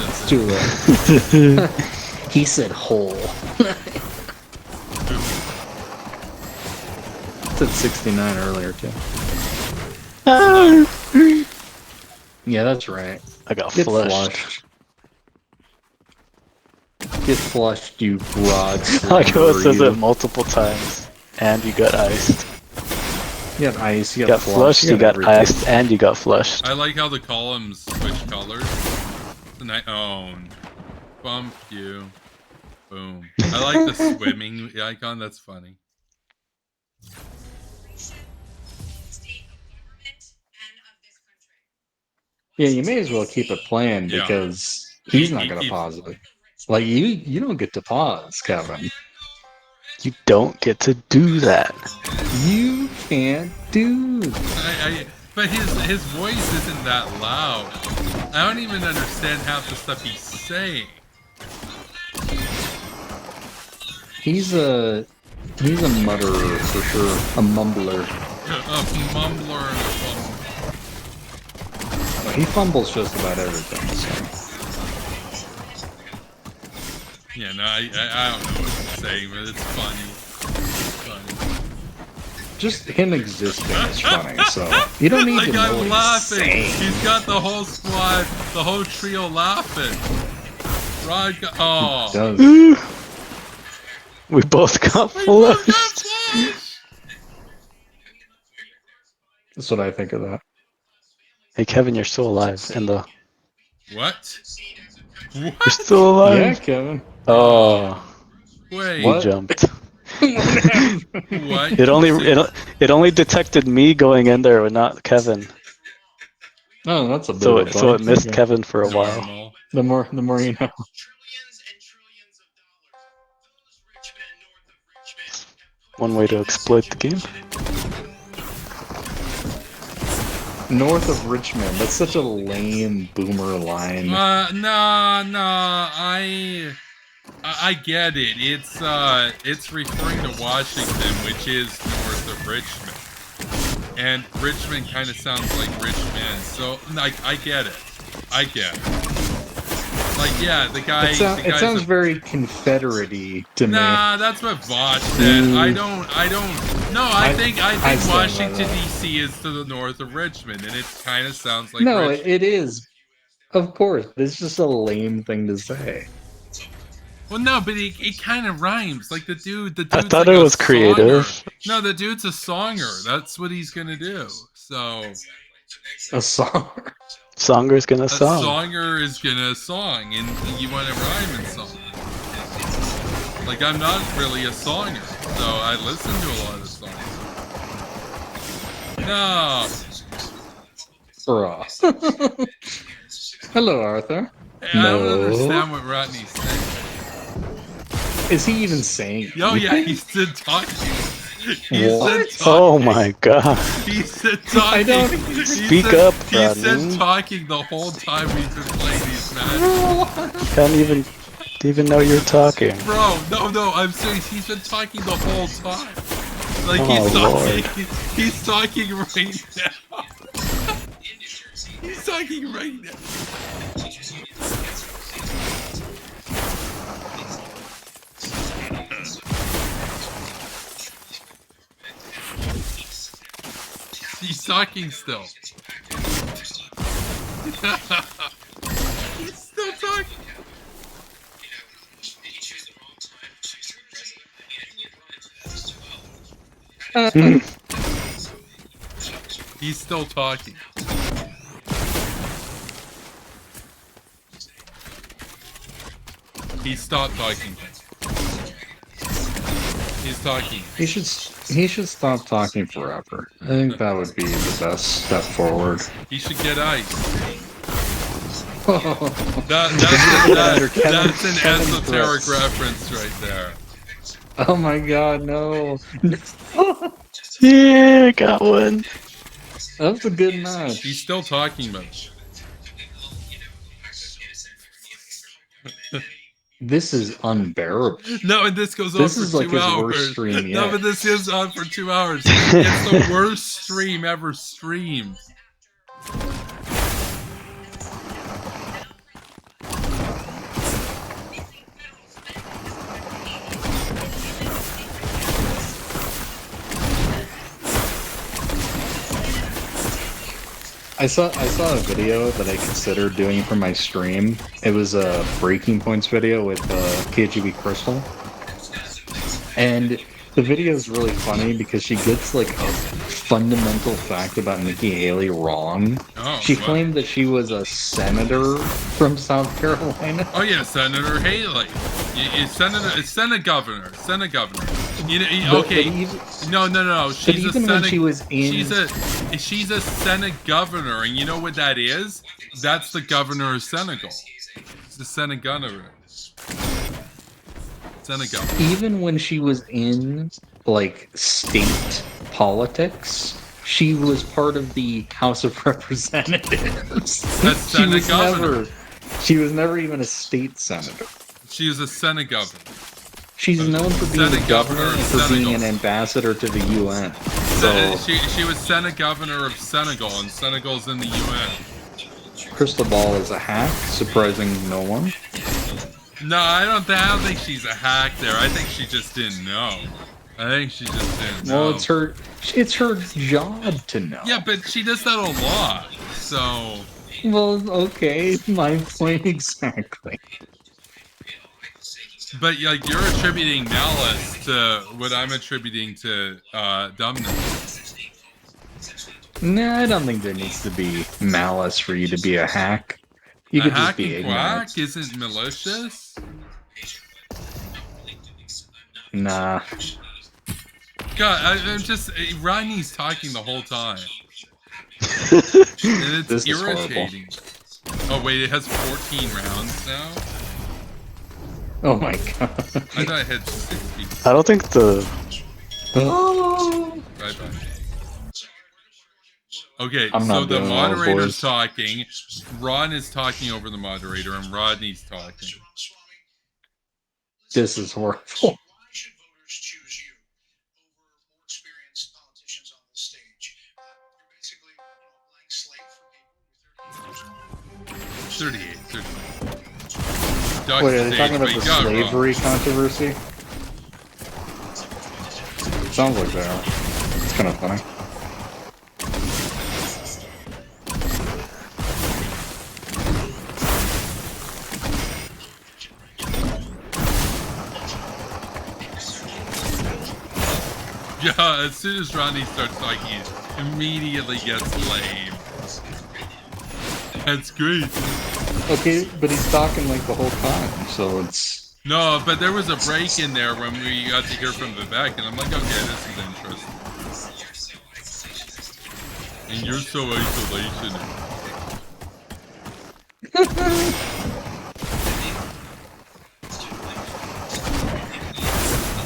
It's too late. He said whole. It's at 69 earlier too. Yeah, that's right. I got Get flushed. Get flushed, you broad. Like it says it multiple times. And you got iced. You got ice, you got flushed, you got iced, and you got flushed. I like how the columns switch colors. Bump you. Boom. I like the swimming icon, that's funny. Yeah, you may as well keep it playing because he's not going to pause it. Like, you don't get to pause, Kevin. You don't get to do that. You can't do that. But his voice isn't that loud. I don't even understand half the stuff he's saying. He's a mutterer for sure. A mumbler. A mumbler and a fumbler. He fumbles just about everything, so. Yeah, no, I don't know what he's saying, but it's funny. Just him existing is funny, so you don't need to know what he's saying. He's got the whole squad, the whole trio laughing. Rod got. Oh. Does. We both got We both got flushed. flushed. That's what I think of that. Hey Kevin, you're still alive. In the What? you're What? still Yeah, alive. Kevin. Oh, Wait. he What? jumped. What? It only detected me going in there, but not Kevin. Oh, that's a bit So of a so bug. it missed Okay. Kevin for a while. Normal. The more you know. Trillions and trillions of dollars. Those rich men north of Richmond have put One way to us in this exploit the game. situation. North of Richmond. That's such a lame boomer line. No. I get it. It's referring to Washington, which is north of Richmond. And Richmond kind of sounds like rich men, so like I get it. Like, yeah, the guy. It sounds very Confederate-y to me. Nah, that's what Vought said. I don't. No, I think I stand by Washington that. D.C. is to the north of Richmond, and it kind of sounds like. No, Richmond. it is. Of course, it's just a lame thing to say. Well, no, but it kind of rhymes. Like the dude. I thought it was creative. No, the dude's a songer. That's what he's gonna do. So A song. Songer's gonna a song. songer is gonna song, and you want to rhyme in song. Like I'm not really a songer, so I listen to a lot of songs. No, Bruh. Hello, Arthur. I don't No. understand what Rodney's saying. Is he even saying? Oh yeah, he's still talking. What? Oh my god. He's still talking. I don't- Speak up, He's been Rodney. talking the whole time we've been playing these matches. Can't even know you're talking. Bro, no, I'm serious. He's been talking the whole time. Like Oh, he's talking right now. He's talking right now. He's talking still. He's still talking. He's still talking. He stopped talking. He's talking. He should stop talking forever. I think that would be the best step forward. He should get ice. Oh That's an Kevin's esoteric breath. reference right there. my god, no. Yeah, got one. That was a good match. He's still talking about it. This is unbearable. No, and this goes on This for is like 2 his hours. worst stream No, yet. but this is on for 2 hours. It's the worst stream ever streamed. I saw a video that I considered doing for my stream. It was a Breaking Points video with KGB Crystal. And the video is really funny because she gets like a fundamental fact about Nikki Haley wrong. Oh, She what? claimed that she was a senator from South Carolina. Oh yeah, Senator Haley. Senate governor. You know, But okay. even- No. But She's a even when Senate. she was in, She's a Senate governor, and you know what that is? That's the governor of Senegal. It's the Senate governor. Senate governor. even when she was in like state politics, she was part of the House of Representatives. That's Senate governor. She was never even a state senator. She is a Senate governor. She's known for being Senate a governor governor and of for being Senegal. an ambassador to the UN. So She was Senate governor of Senegal, and Senegal's in the UN. Crystal Ball is a hack, surprising no one. No, I don't think she's a hack there. I think she just didn't know. I think she just didn't know. Well, it's her job to know. Yeah, but she does that a lot. So Well, okay, my point exactly. But like you're attributing malice to what I'm attributing to dumbness. Nah, I don't think there needs to be malice for you to be a hack. You A could hack just be and ignorant. quack isn't malicious. Nah. God, I'm just Rodney's talking the whole time, and it's This is horrible. irritating. Oh wait, it has 14 rounds now. Oh my god. I thought it had 60. I don't think the Oh. Bye bye. Okay, I'm so not the doing all the moderator's voice. talking, Ron is talking over the moderator, and Rodney's talking. This is horrible. Why should voters choose you over more experienced politicians on this stage? You're basically a blank slate for people with 38. Dr. Wait, are they talking about Sage, the but you got it wrong. slavery controversy? Sounds like they are. It's kind of funny. Yeah, as soon as Rodney starts talking, it immediately gets lame. That's great. Okay, but he's talking like the whole time, so it's... No, but there was a break in there when we got to hear from Vivek, and I'm like, okay, this is interesting. And you're so isolationist.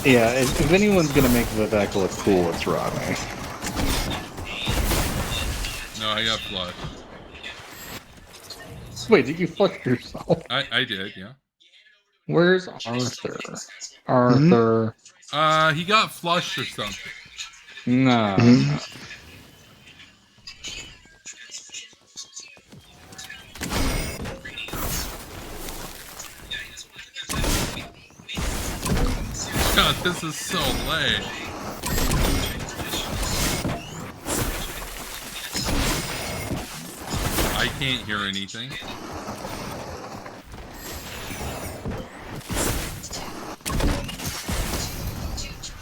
Yeah, if anyone's gonna make Vivek look cool, it's Rodney. No, I got flushed. Wait, did you fuck yourself? I did, yeah. Where's Arthur? Arthur. He got flushed or something. No. God, this is so lame. I can't hear anything.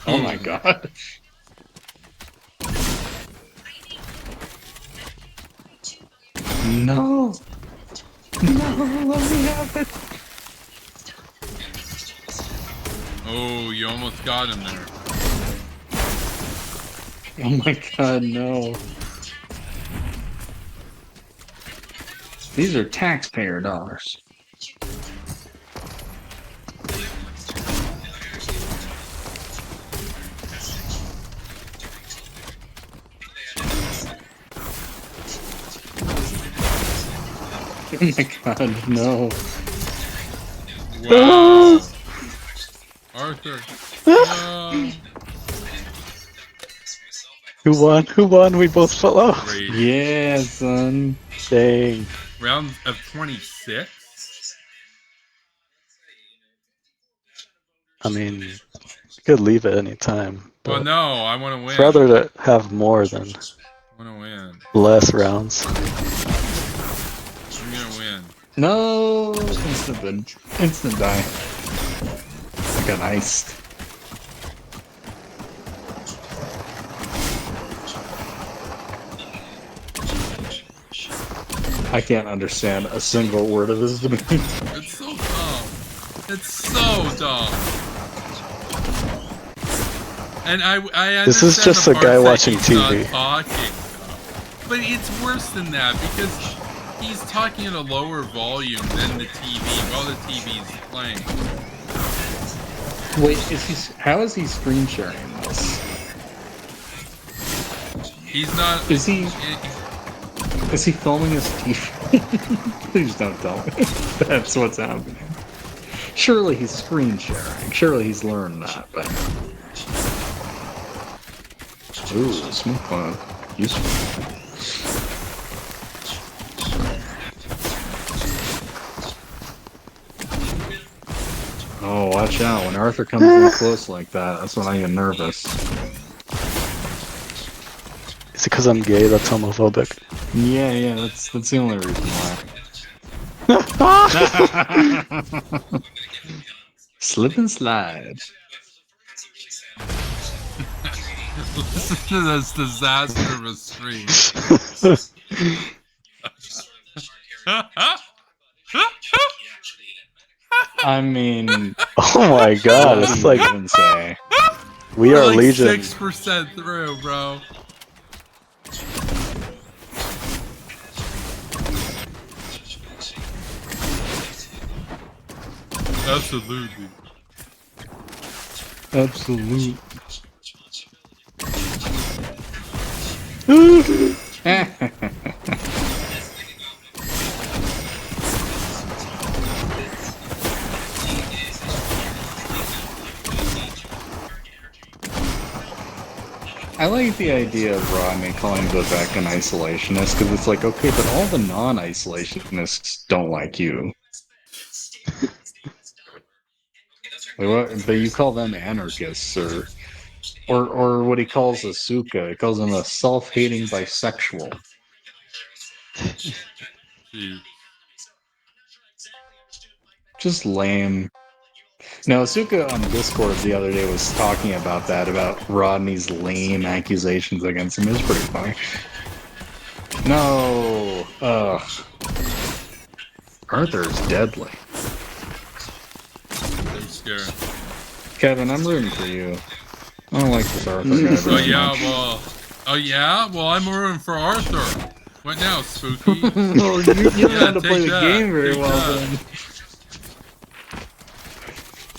Oh my god. No. No, let me have it. Oh, you almost got him there. Oh my god, no. These are taxpayer dollars. Oh my god, no. Wow. Arthur. No. who won? Who won? We both fell off. Great. Yeah, son. Dang. Round of 26? I mean, you could leave at any time. Well, But no, I want to win. I'd rather to have more than I want to win. less rounds. I'm going to win. No! Instant die. I got iced. I can't understand a single word of this debate. It's so dumb. It's so dumb. And I This is understand just the a guy parts that watching he's not TV. talking, though. But it's worse than that because he's talking at a lower volume than the TV while the TV's playing. Wait, how is he screen sharing this? He's not. Is he filming his TV? Please don't tell me that's what's happening. Surely he's screen sharing. Surely he's learned that. But ooh, smoke cloud, useful. Oh, watch out! When Arthur comes in close like that, that's when I get nervous. Is it because I'm gay that's homophobic? Yeah, that's the only reason why. Slip and slide. Listen to this disaster of a stream. I mean, Oh my god, what it's do you like even say? we We're are like legion. 6% through, bro. Absolutely. Absolute. I like the idea of Rodney calling Vivek an isolationist because it's like, okay, but all the non-isolationists don't like you. Like, what, but you call them anarchists, or what he calls Asuka. He calls him a self-hating bisexual. Jeez. Just lame. Now, Asuka on Discord the other day was talking about that, about Rodney's lame accusations against him. It was pretty funny. No! Ugh. Arthur's deadly. I'm scared. Kevin, I'm rooting for you. I don't like this Arthur guy very Oh yeah, much. well. Oh yeah, well I'm rooting for Arthur. What now, Spooky? Well, you don't Yeah, know how to play take the that, game very take well, that. then.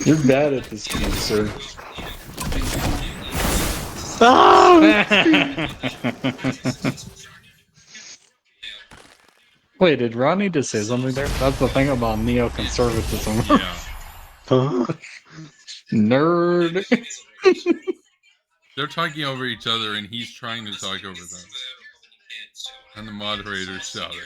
You're bad at this game, sir. Wait, did Rodney just say something there? That's the thing about neoconservatism. Yeah. Huh? Nerd. They're talking over each other and he's trying to talk over them. And the moderator's shouting.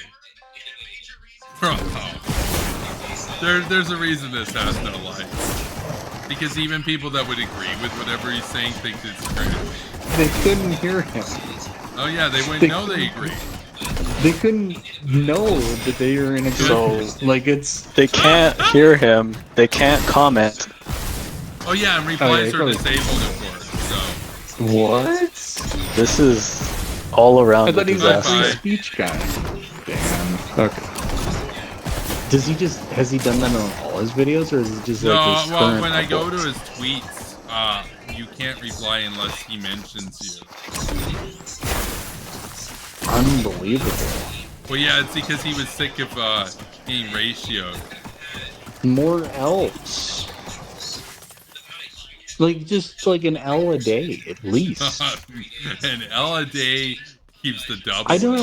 There's a reason this has no life. Because even people that would agree with whatever he's saying think it's crazy. They couldn't hear him. Oh yeah, they wouldn't know they agree. They couldn't know that they were in a So- like it's. They can't hear him. They can't comment. Oh yeah, and replies Oh, yeah, are disabled of course, so. What? This is all around I a thought he was a disaster. free speech guy. Damn. Okay. Has he done that on all his videos, or is it just No, like his well, current when I go to uploads? his tweets, you can't reply unless he mentions you. Unbelievable. Well, yeah, it's because he was sick of being ratioed. More else. Like just like an L a day at least. An L a day keeps the double. I didn't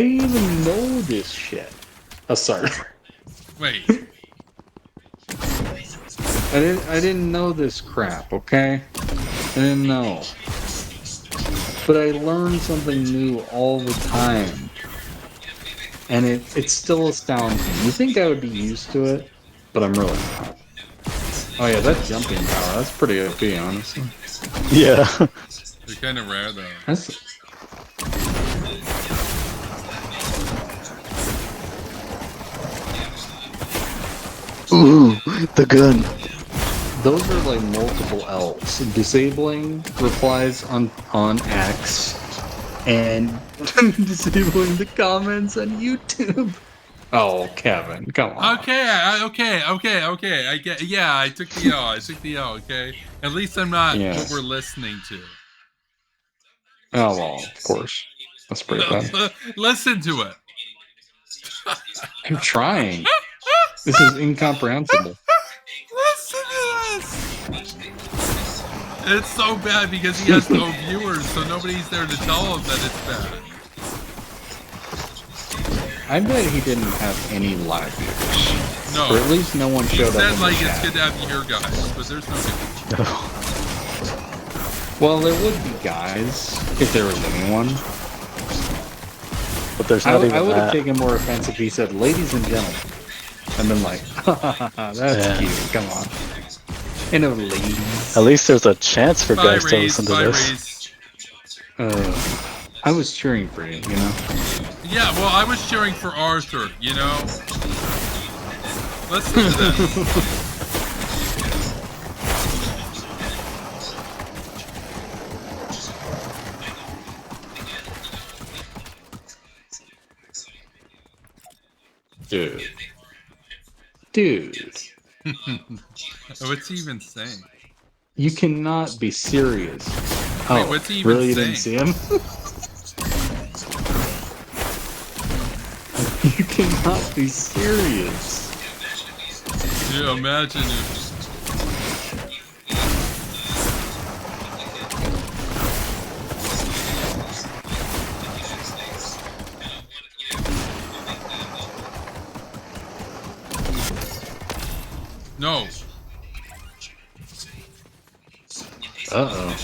even know this shit. Oh, sorry. Wait. I didn't know this crap, okay? I didn't know. But I learn something new all the time. And it still astounds me. You think I would be used to it, but I'm really not. Oh yeah, that jumping power, that's pretty OP, honestly. Yeah. They're kind of rare, though. That's Ooh, the gun. those are like multiple L's. Disabling replies on X and disabling the comments on YouTube. Oh, Kevin, come on. Okay. I get. Yeah, I took the L. Okay. At least I'm not Yes. what we're listening to. Oh well, of course. That's pretty bad. Listen to it. I'm trying. This is incomprehensible. Listen to this. It's so bad because he has no viewers, so nobody's there to tell him that it's bad. I bet he didn't have any live viewers. No. Or at least no one He showed up said in like the it's chat. good to have your guys, but there's no good. Well, there would be guys, if there was anyone. But there's I not would even have that. taken more offense if he said, ladies and gentlemen. And been like, that's Yeah. cute, come on. And a ladies. At least there's a chance for Bye, guys to Reese. listen to Bye, this. Reese. I was cheering for you, you know? Yeah, well, I was cheering for Arthur, you know? Listen to this. Dude, What's he even saying? you cannot be serious. Wait, Oh, what's he even really? You saying? didn't see him? You cannot be serious. Yeah, imagine if. No. Uh-oh.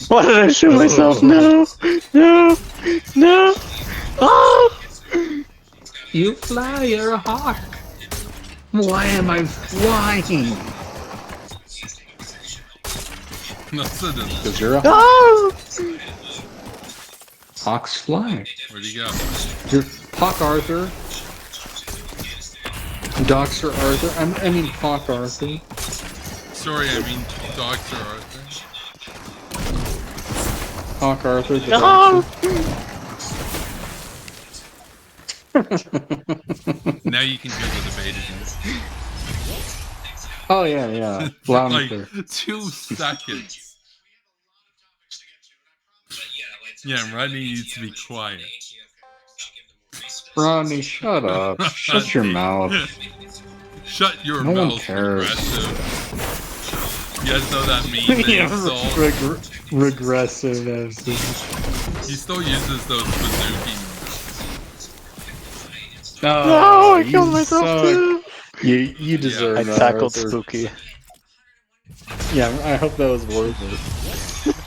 Why did I shoot myself? No, no, no. Oh! You fly, you're a hawk. Why am I flying? That's a dis- Because you're a hawk. Oh! Hawks fly. Where'd he go? You're Hawk Arthur. Dr. Arthur. I mean Hawk Arthur. Sorry, I mean Dr. Arthur. Hawk Arthur the No! doctor. Now you can hear the debate again. Oh yeah. Loud and clear. Like 2 seconds. Yeah, Rodney needs to be quiet. Rodney, shut up. Shut your mouth. Shut your No one mouth, cares. regressive. You guys know that meme they insult? Regressive. He still uses those bazooki. No, I killed myself too. You deserve I that, tackled Arthur. Spooky. Yeah, I hope that was worth it.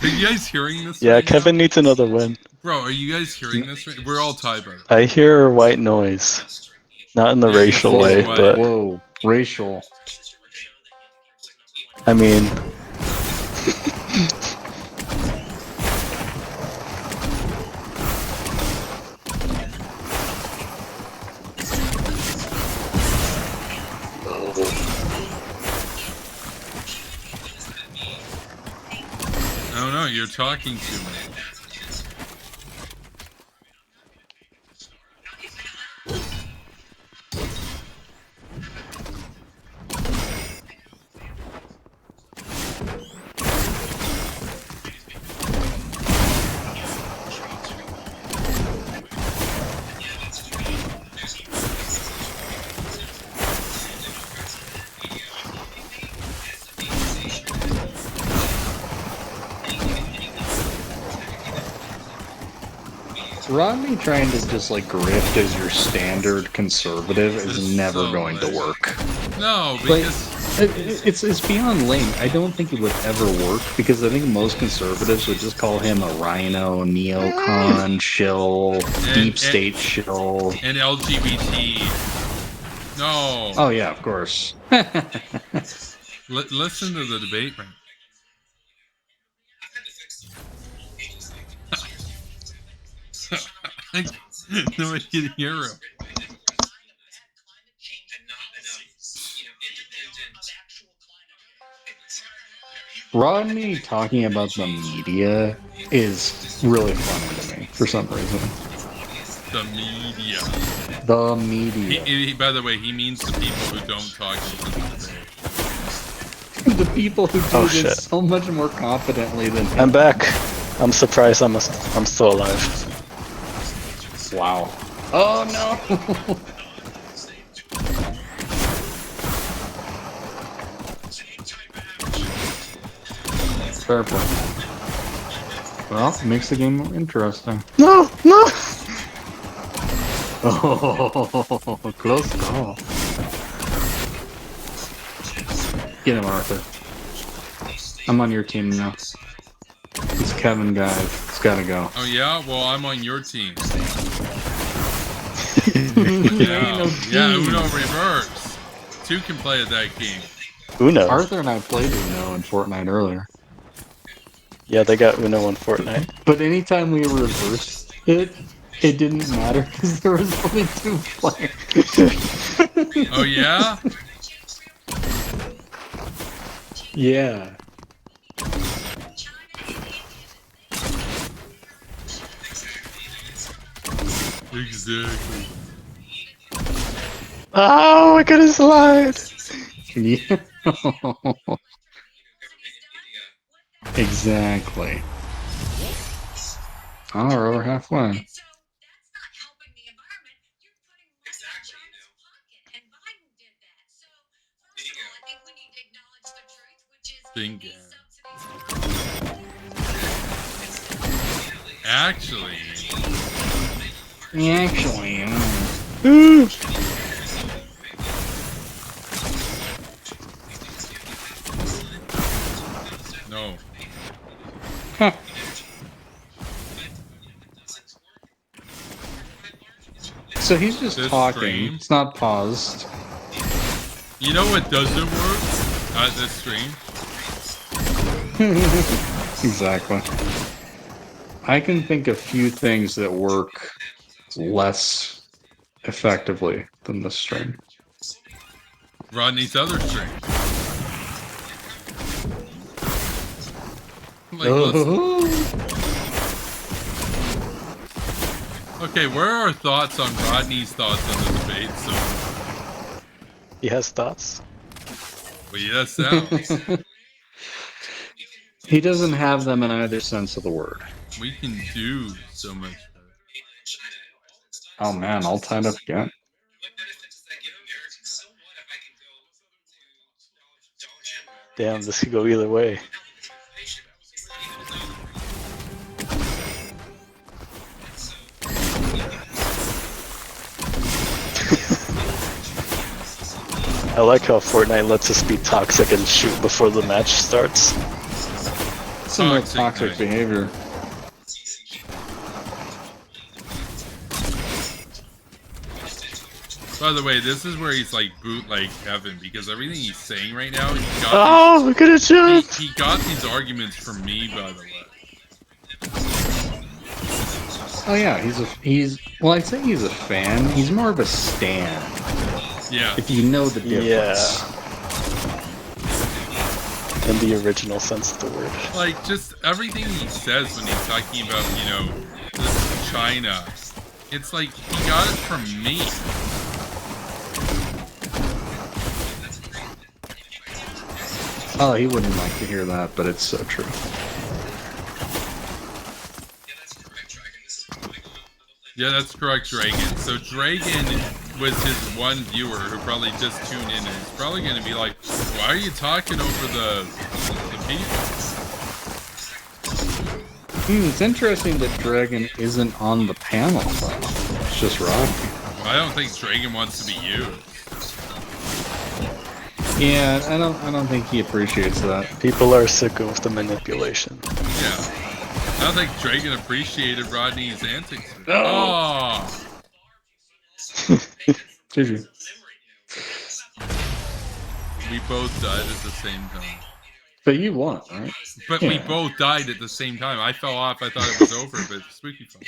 Are you guys hearing this? Yeah, right Kevin now? needs another win. Bro, are you guys hearing this? Right? We're all tied, by the way. I hear white noise. Not in the Yeah, racial it's way, white. but Whoa, racial. I mean, No, you're talking too much. Rodney trying to just like grift as your standard conservative is It's never so going to lame. work. No, Like, because it's beyond lame. I don't think it would ever work because I think most conservatives would just call him a rhino, neocon, shill, deep state shill. and LGBT. No. Oh yeah, of course. Listen to the debate right. Nobody can hear him. Rodney talking about the media is really funny to me for some reason. The media. The media. By the way, he means the people who don't talk into the debate. The people who do Oh, this shit. so much more competently than him. I'm back. I'm surprised I'm still alive. Wow. Oh no! Fair play. Well, it makes the game more interesting. No, no. Oh, close call. Get him, Arthur. I'm on your team now. This Kevin guy, it's gotta go. Oh yeah? Well, I'm on your team. Yeah. Yeah, Uno reverse. 2 can play at that game. Uno. Arthur and I played Uno in Fortnite earlier. Yeah, they got Uno in Fortnite. But anytime we reversed it, it didn't matter because there was only 2 players. Oh yeah? Yeah. Exactly. Oh, I couldn't slide. Yeah. Exactly. Oh, we're over halfway. Bingo. Actually, Actually, Ooh. no. huh. So he's just This talking. stream? It's not paused. You know what doesn't work at this stream? Exactly. I can think of few things that work less effectively than this stream. Rodney's other stream. Like, Oh. okay, where are our thoughts on Rodney's thoughts on the debate? So, He has thoughts. well, yes, now He doesn't have them in either sense of the word. we can do so much better. Oh man, all tied up again. Damn, this could go either way. I like how Fortnite lets us be toxic and shoot before the match starts. Some more Toxic, toxic right. behavior. By the way, this is where he's like bootleg Kevin because everything he's saying right now, he got Oh, look at it jump! he got these arguments from me, by the way. Oh yeah, he's well, I'd say he's a fan. He's more of a stan. Yeah. If you know the difference. In the original sense of the word. Like, just everything he says when he's talking about, you know, this China, it's like he got it from me. Oh, he wouldn't like to hear that, but it's so true. Yeah, that's correct, Dragon. So Dragon was his one viewer who probably just tuned in and he's probably going to be like, why are you talking over the people? It's interesting that Dragon isn't on the panel, though. It's just Rodney. Well, I don't think Dragon wants to be you. Yeah, I don't think he appreciates that. People are sick of the manipulation. Yeah. I don't think Dragon appreciated Rodney's antics. No. Oh! GG. We both died at the same time. But you won, right? But Yeah. we both died at the same time. I fell off. I thought it was over, but Spooky fell.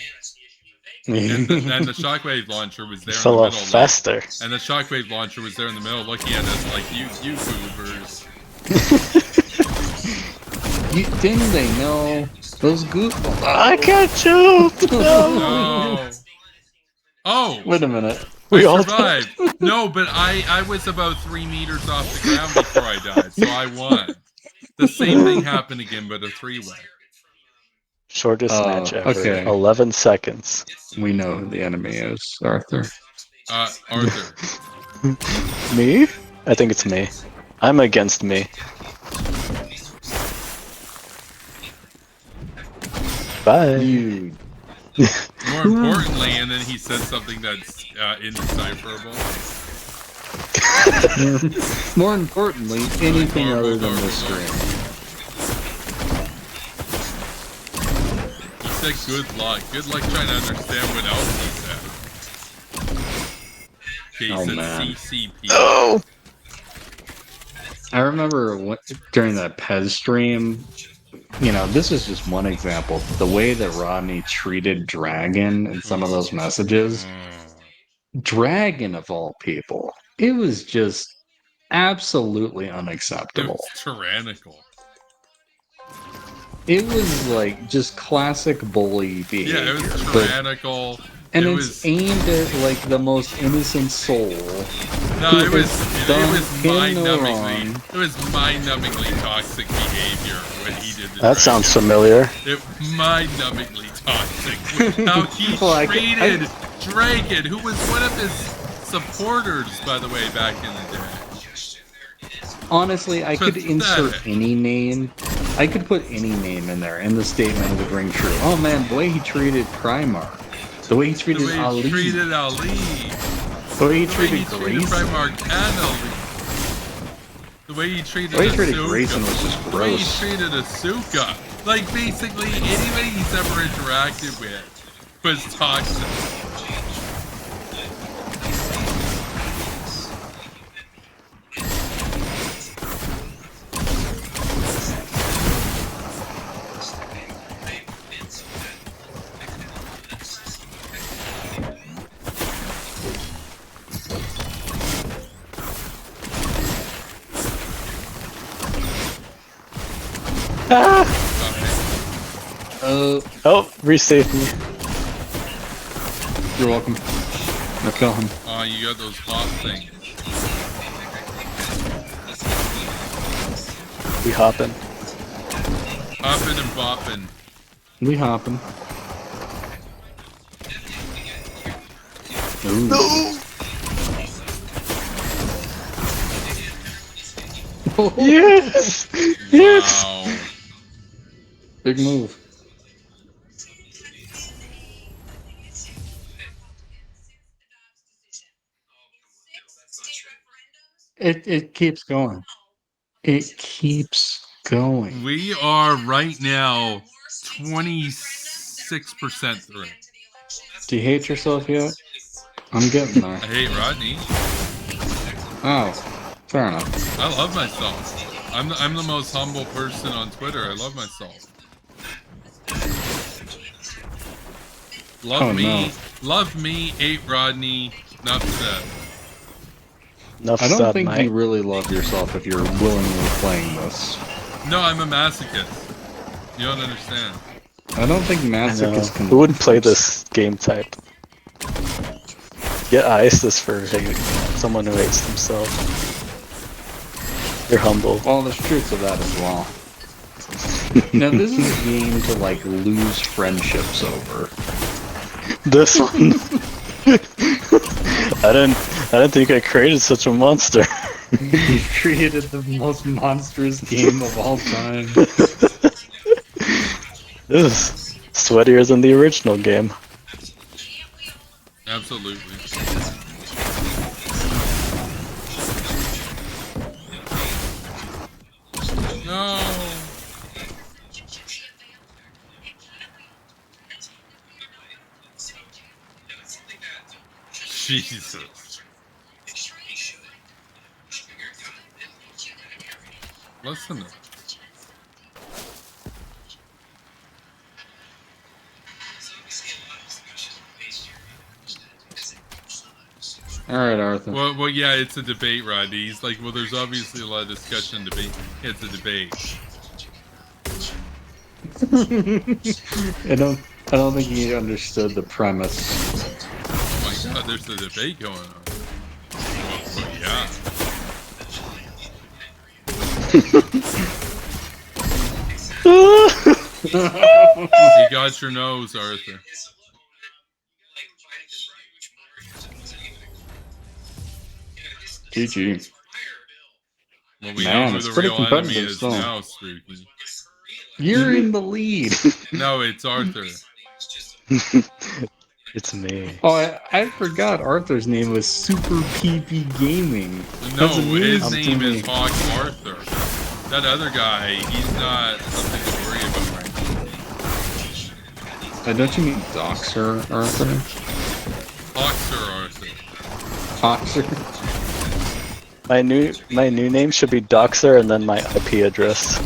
And the shockwave launcher was there in the Fell middle. off faster. And the shockwave launcher was there in the middle looking at us like, you goobers. Didn't they know? Those goofballs. I can't jump! No! No. Oh! Wait a minute. We I all survived. No, but I was about 3 meters off the ground before I died, so I won. The same thing happened again, but a 3-way. Shortest Oh, match ever. okay. 11 seconds. We know who the enemy is, Arthur. Arthur. Me? I think it's me. I'm against me. Bye. You. More importantly, and then he said something that's indecipherable. More importantly, anything other than this stream. He said good luck. Good luck trying to understand what else he said. Okay, he Oh, said man. CCP. Oh! I remember during that Pez stream, you know, this is just one example. The way that Rodney treated Dragon in some of those messages, Dragon of all people, it was just absolutely It unacceptable. was tyrannical. It was like just classic bully behavior. Yeah, it was but tyrannical. And It it's was- aimed at like the most innocent soul. No, it was done him no mind-numbingly. wrong. It was mind-numbingly toxic behavior when he did the That sounds familiar. It mind-numbingly toxic. How he Like, treated Dragon, who was one of his supporters, by the way, back in the day. Honestly, I could Pathetic. insert any name. I could put any name in there, and the statement would ring true. Oh man, the way he treated Primark, the way he The treated way Ali, he treated Ali. the way he The way treated he treated Grayson. Primark and Ali. The way he treated The way he treated Asuka. Grayson was just The way he gross. treated Asuka. Like, basically, anybody he's ever interacted with was toxic. Ah! Oh, Resave me. you're welcome. Now kill him. Oh, you got those hot things. We hopping. Hopping and bopping. We hopping. Ooh. No! Yes! Yes! Wow. Big move. It keeps going. It keeps going. We are right now 26% through. Do you hate yourself yet? I'm getting there. I hate Rodney. Oh, fair enough. I love myself. I'm the most humble person on Twitter. I love myself. Love Oh, me. no. Love me. Hate Rodney. Enough said. Enough I don't said, think mate. you really love yourself if you're willingly playing this. No, I'm a masochist. You don't understand. I don't think I know. masochists can. Who would play this game type? Get ISIS for someone who hates themselves. You're humble. Well, there's truth to that as well. Now, this is a game to like lose friendships over. This one. I didn't think I created such a monster. You created the most monstrous game of all time. This is sweatier than the original game. Absolutely. No. Jesus. Listen to it. Alright, Arthur. Well, yeah, it's a debate, Rodney. He's like, well, there's obviously a lot of discussion and debate. It's a debate. I don't think he understood the premise. Oh my god, there's a debate going on. Well, yeah. You got your nose, Arthur. GG. Well, we Man, know it's who the pretty real enemy competitive is still. now, Spooky. You're in the lead. No, it's Arthur. It's me. Oh, I forgot Arthur's name was Super PP Gaming. No, That's amazing his to name me. is Hawk Arthur. That other guy, he's not something to worry about right now. Don't you mean Doxer Arthur? Hawkster Arthur. Doxer? My new name should be Doxer and then my IP address.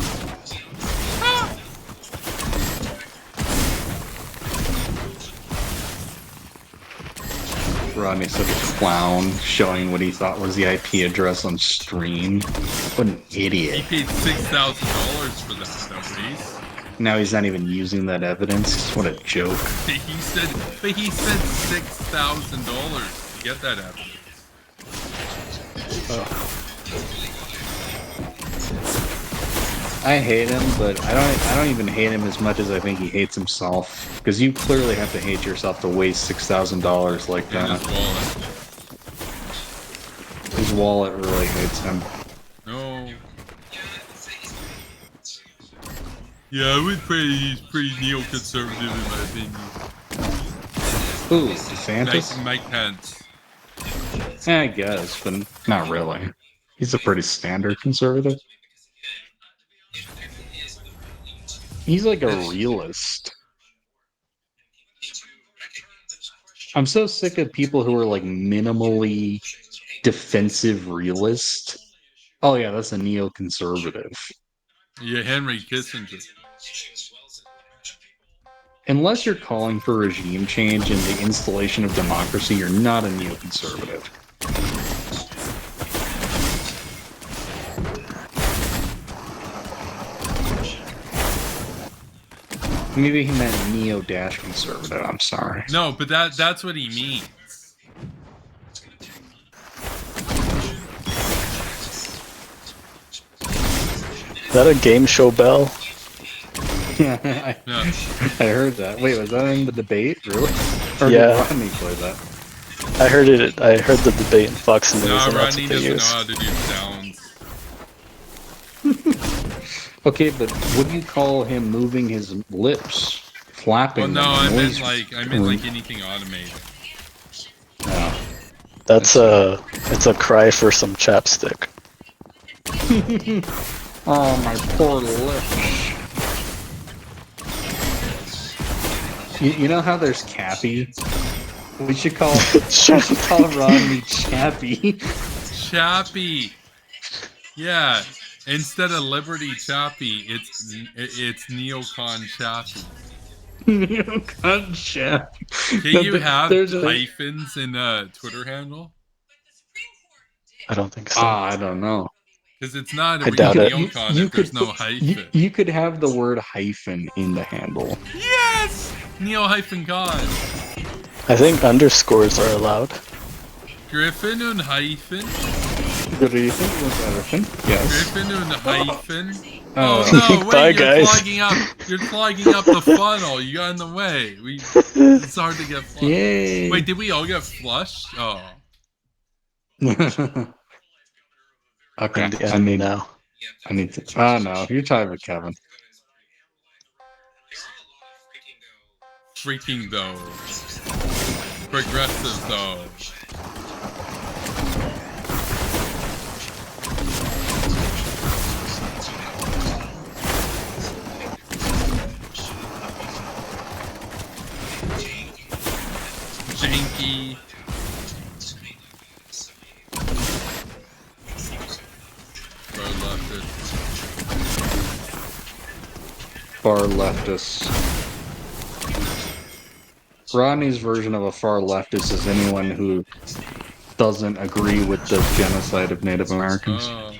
Rodney's such a clown, showing what he thought was the IP address on stream. What an He idiot. paid $6,000 for that, though, Reese. Now he's not even using that evidence. What a joke. He said $6,000 to get that evidence. I hate him, but I don't even hate him as much as I think he hates himself. Because you clearly have to hate yourself to waste $6,000 like In that. his wallet. His wallet really hates him. No. Yeah, I would say he's pretty neoconservative in my opinion. Ooh, DeSantis? Mike Pence. Yeah, I guess, but not really. He's a pretty standard conservative. He's like a realist. I'm so sick of people who are like minimally defensive realist. Oh yeah, that's a neoconservative. Yeah, Henry Kissinger. Unless you're calling for regime change and the installation of democracy, you're not a neoconservative. Maybe he meant neo-conservative, I'm sorry. No, but that's what he means. Is that a game show bell? Yeah, Yeah. I heard that. Wait, was that in the debate? Really? Or Yeah. did Rodney play that? I heard it. I heard the debate in Fox News. No, and that's Rodney what they doesn't know use. how to do sounds. Okay, but would you call him moving his lips, flapping? Well, no, I meant noise- like anything automated. No. It's a cry for some chapstick. Oh, my poor lips. You know how there's Cappy? We should call Rodney Chappy. Chappy. Yeah. Instead of Liberty Chappy, it's Neocon Chappy. Neocon Chappy. Can you have There's a- hyphens in a Twitter handle? I don't think so. I don't know. Because it's not a I doubt it. neocon You if there's could no put- hyphen. You could have the word hyphen in the handle. Yes! Neo-con. I think underscores are allowed. Griffin and hyphen. Good evening, Griffin. Yes. Griffin and hyphen. Oh. Oh no, wait, Bye, you're guys. clogging up the funnel. You got in the way. It's hard to get flushed. Yay. Wait, did we all get flushed? Oh. Okay. And the enemy now. I need to. Oh no, you're tired with Kevin. Freaking though. Progressive though. Janky. Far leftist. Rodney's version of a far leftist is anyone who doesn't agree with the genocide of Native Americans. Oh.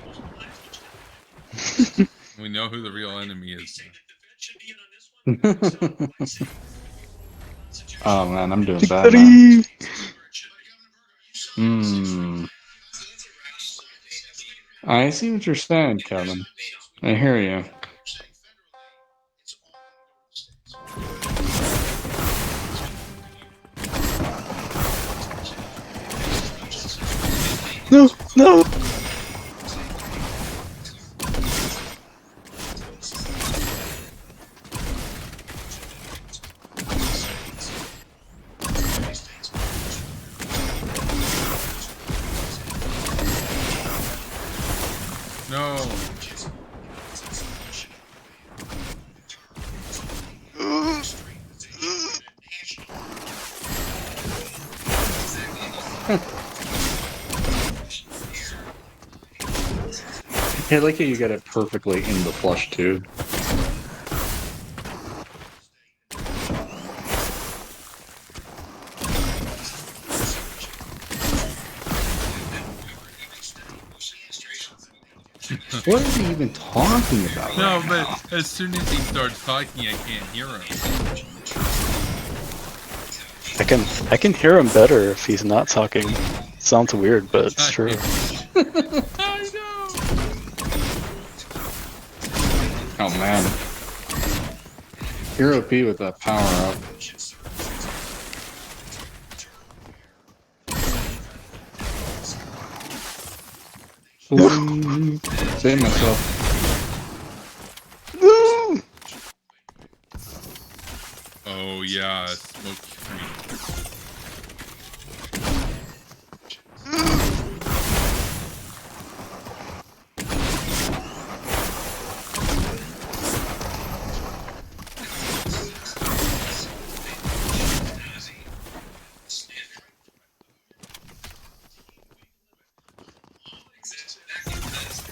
We know who the real enemy is. Oh man, I'm doing bad now. I see what you're saying, Kevin. I hear you. No, no. No. I like how you got it perfectly in the flush tube. What is he even talking about? No, right but now? as soon as he starts talking, I can't hear him. I can hear him better if he's not talking. Sounds weird, but it's true. I know. Oh man. Hero P with that power up. Save myself. Oh yeah, smoke tree.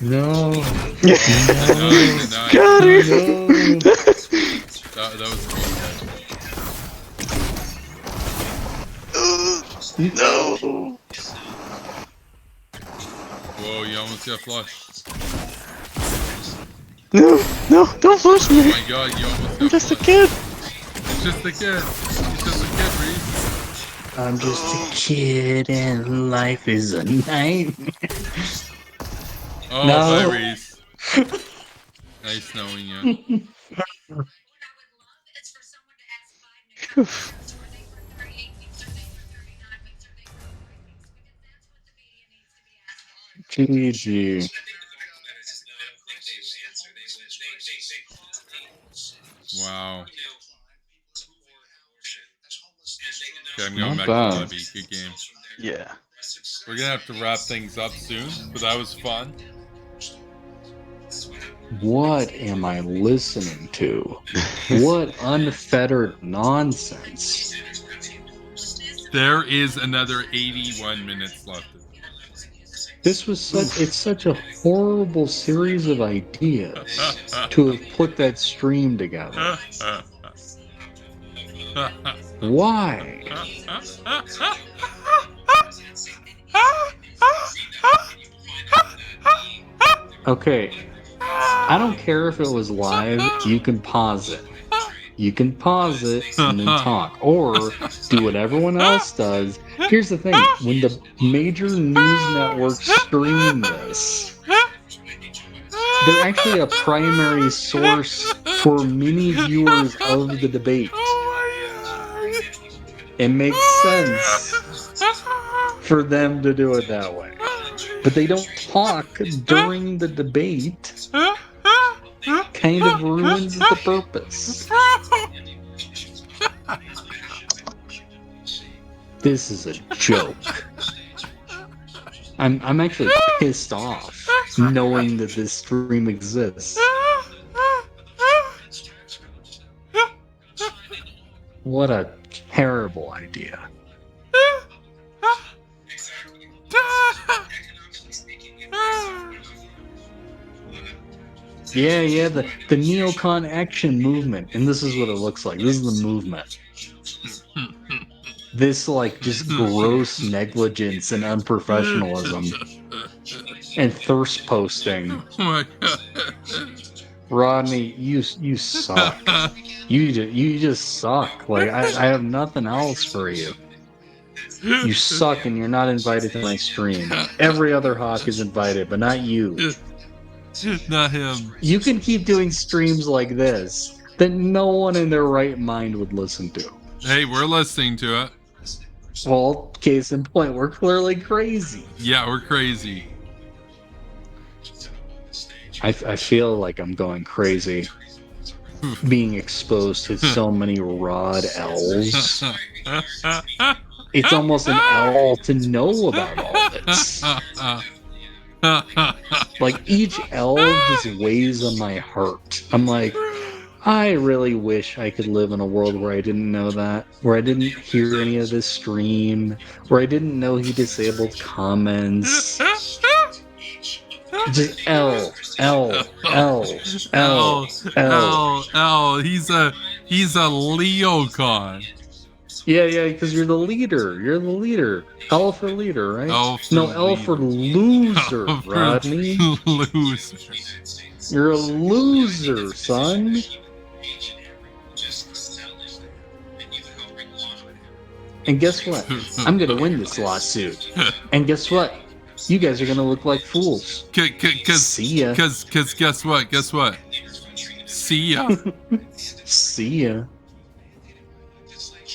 No. No, he denied. Got her! That was cool. No! Whoa, you almost got flushed. No! No! Don't flush Oh me! my god, you almost got I'm just a flushed. kid! It's just a kid. He's just a kid, Reese. I'm just a kid and life is a nightmare. Oh, No. bye, Reese. Nice knowing you. GG. Wow. Okay, I'm going Not back bad. to lobby. Good game. Yeah. We're gonna have to wrap things up soon, but that was fun. What am I listening to? What unfettered nonsense. There is another 81 minutes left of it. This was such a horrible series of ideas to have put that stream together. Why? Okay, I don't care if it was live, you can pause it. You can pause it and then talk. Or do what everyone else does. Here's the thing, when the major news networks stream this, they're actually a primary source for many viewers of the debate. It makes sense for them to do it that way. But they don't talk during the debate. Kind of ruins the purpose. This is a joke. I'm actually pissed off knowing that this stream exists. What a terrible idea. Yeah, the neocon action movement. And this is what it looks like. This is the movement. This, like, just gross negligence and unprofessionalism. And thirst posting. Oh my god. Rodney, you suck. You just suck. Like, I have nothing else for you. You suck and you're not invited to my stream. Every other hawk is invited, but not you. Not him. You can keep doing streams like this that no one in their right mind would listen to. Hey, we're listening to it. Well, case in point, we're clearly crazy. Yeah, we're crazy. I feel like I'm going crazy. Being exposed to so many rod L's. It's almost an L to know about all this. Like, each L just weighs on my heart. I'm like, I really wish I could live in a world where I didn't know that, where I didn't hear any of this stream, where I didn't know he disabled comments. Just L. He's a Leocon. Yeah, because you're the leader. You're the leader. L for leader, right? L for no, L for leader. loser, L for Rodney. loser. You're a loser, son. And guess what? I'm gonna win this lawsuit. And guess what? You guys are gonna look like fools. See ya. Cause guess what? Guess what? See ya. See ya.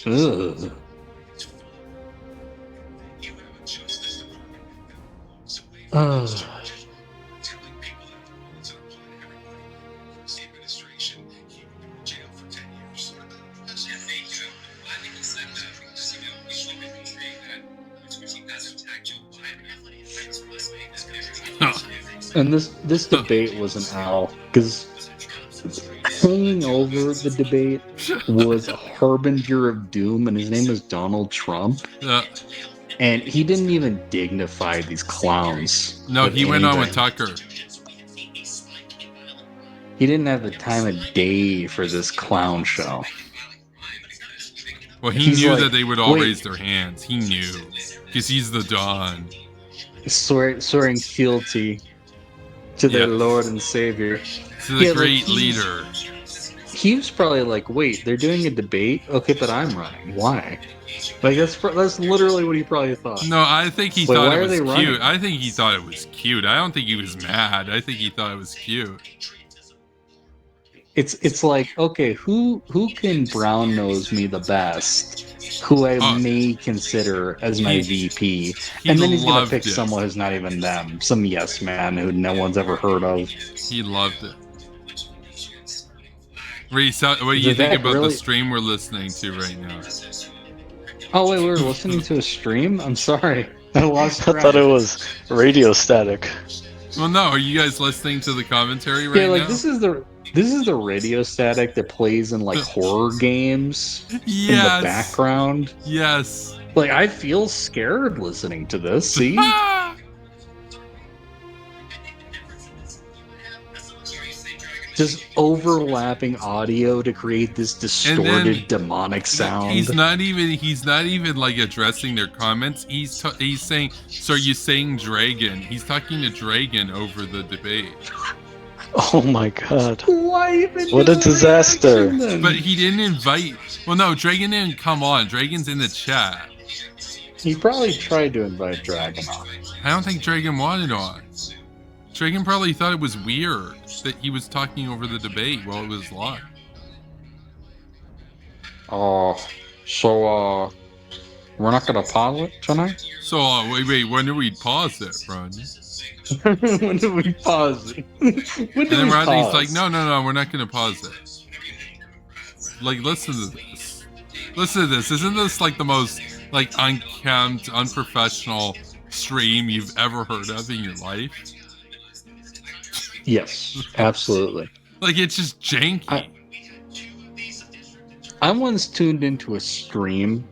Ugh. And this debate was an owl because hanging over the debate was a harbinger of doom, and his name is Donald Trump. And he didn't even dignify these clowns. No, he went on with Tucker. He didn't have the time of day for this clown show. Well, he knew that they would all raise their hands. He knew. Because he's the Don. Swearing fealty to their Lord and Savior. To the great leader. He was probably like, wait, they're doing a debate? Okay, but I'm running. Why? Like, that's literally what he probably thought. No, I think he thought it was cute. I think he thought it was cute. I don't think he was mad. I think he thought it was cute. It's like, okay, who can brown nose me the best? Who I may consider as my VP, and then he's gonna pick someone who's not even them, some yes man who no one's ever heard of. He loved it. Reese, what do you think about the stream we're listening to right now? Oh wait, we were listening to a stream? I'm sorry, I lost track. I thought it was radio static. Well, no, are you guys listening to the commentary right now? Yeah, like this is the radio static that plays in like horror games in the background. Yes. Like I feel scared listening to this. See? Just overlapping audio to create this distorted demonic sound. He's not even like addressing their comments. He's saying, so are you saying Dragon? He's talking to Dragon over the debate. Oh my god. Why even what a disaster. But he didn't invite. Well, no, Dragon didn't come on. Dragon's in the chat. He probably tried to invite Dragon on. I don't think Dragon wanted on. Dragon probably thought it was weird that he was talking over the debate while it was live. So we're not gonna pause it tonight? So wait, when do we pause it, Rodney? When do we pause it? And then Rodney's like, no, we're not gonna pause it. Like, listen to this. Listen to this. Isn't this like the most like unkempt, unprofessional stream you've ever heard of in your life? Yes, absolutely. Like, it's just janky. I once tuned into a stream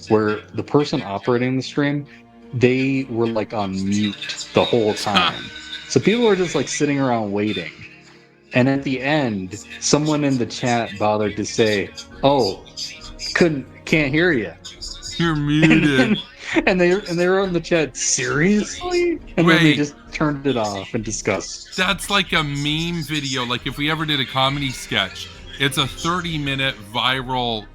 where the person operating the stream, they were like on mute the whole time. So people were just like sitting around waiting. And at the end, someone in the chat bothered to say, "Oh, can't hear you. You're muted." And they were in the chat, seriously? And then they just turned it off and discussed. That's like a meme video. Like if we ever did a comedy sketch, it's a 30-minute viral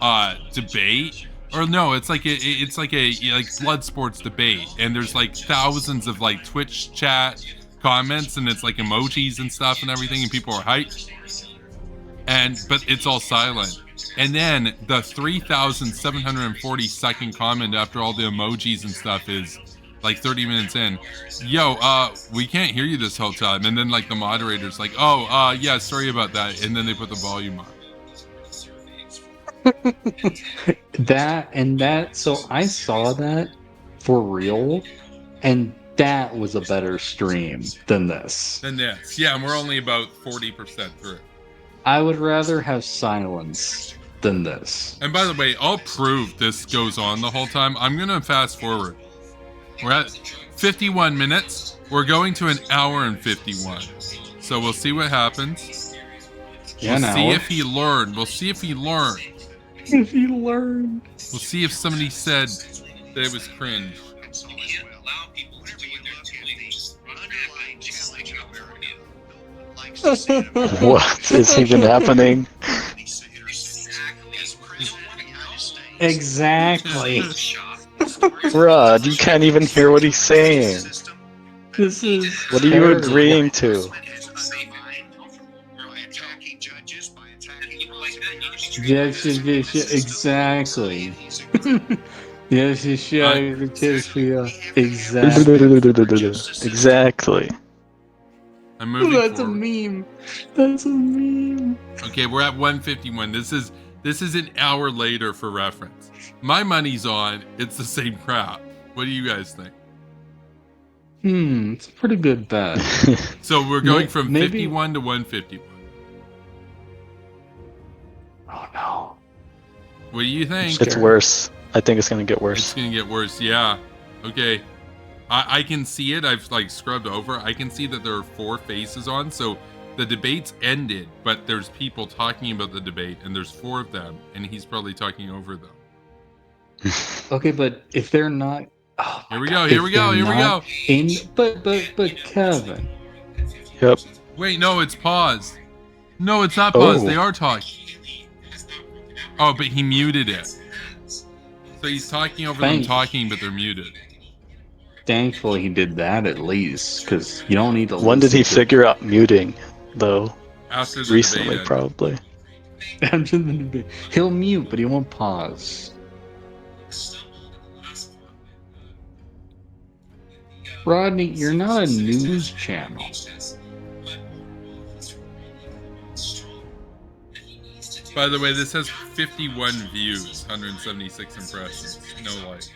debate. Or no, it's like a blood sports debate, and there's like thousands of like Twitch chat comments, and it's like emojis and stuff and everything, and people are hyped. But it's all silent. And then the 3,740 second comment after all the emojis and stuff is like 30 minutes in. Yo, we can't hear you this whole time. And then like the moderator's like, oh, yeah, sorry about that. And then they put the volume on. So I saw that for real, and that was a better stream than this. Yeah, and we're only about 40% through. I would rather have silence than this. And by the way, I'll prove this goes on the whole time. I'm gonna fast forward. We're at 51 minutes. We're going to an hour and 51. So we'll see what happens. Yeah, we'll see if he learned. We'll see if he learned. If he learned. We'll see if somebody said that it was cringe. What is even happening? Exactly. Rod, you can't even hear what he's saying. This is. What are you terrible. agreeing to? Yes, exactly. Yes, exactly. Exactly. I'm moving That's a forward. meme. That's a meme. Okay, we're at 151. This is an hour later for reference. My money's on it's the same crap. What do you guys think? It's a pretty good bet. So we're going from maybe- 51 to 151. Oh no. What do you think? It's worse. I think it's gonna get It's worse. gonna get worse. Yeah. Okay. I can see it. I've like scrubbed over. I can see that there are 4 faces on. So the debate's ended, but there's people talking about the debate, and there's 4 of them, and he's probably talking over them. Okay, but if they're not, oh my Here we God, go. Here if we go. they're Here we not go. But Kevin, Yep. Wait, no, it's paused. No, it's not paused. Oh. They are talking. Oh, but he muted it. So he's talking over them Thanks. talking, but they're muted. thankfully he did that at least, because you don't need to. When did he listen to- figure out muting, though? After the Recently, debate probably. After the debate. He'll mute, but he won't pause. Rodney, you're not a news channel. By the way, this has 51 views, 176 impressions, no likes.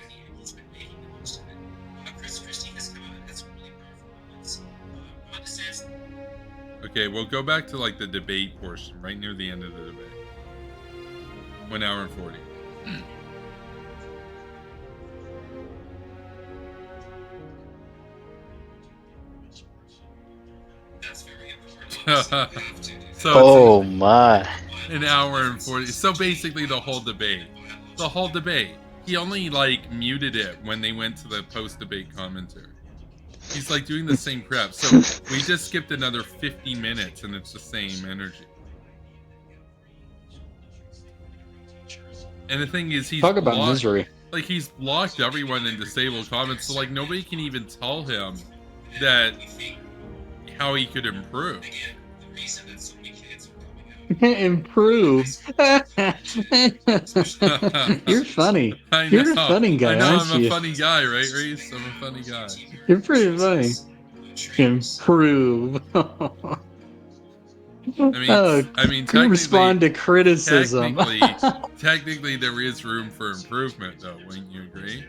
Okay, we'll go back to like the debate portion, right near the end of the debate. 1 hour and 40. So Oh my. an hour and 40. So basically the whole debate. The whole debate. He only like muted it when they went to the post-debate commentary. He's like doing the same crap. So we just skipped another 50 minutes and it's the same energy. And the thing is, he's Talk about blocked, misery. like he's blocked everyone and disabled comments. So like nobody can even tell him that how he could improve. Improve. You're funny. I You're a know. funny guy, I know aren't I'm you? a funny guy, right, Reese? I'm a funny guy. You're pretty funny. Improve. I mean, can respond to criticism. technically, there is room for improvement, though. Wouldn't you agree?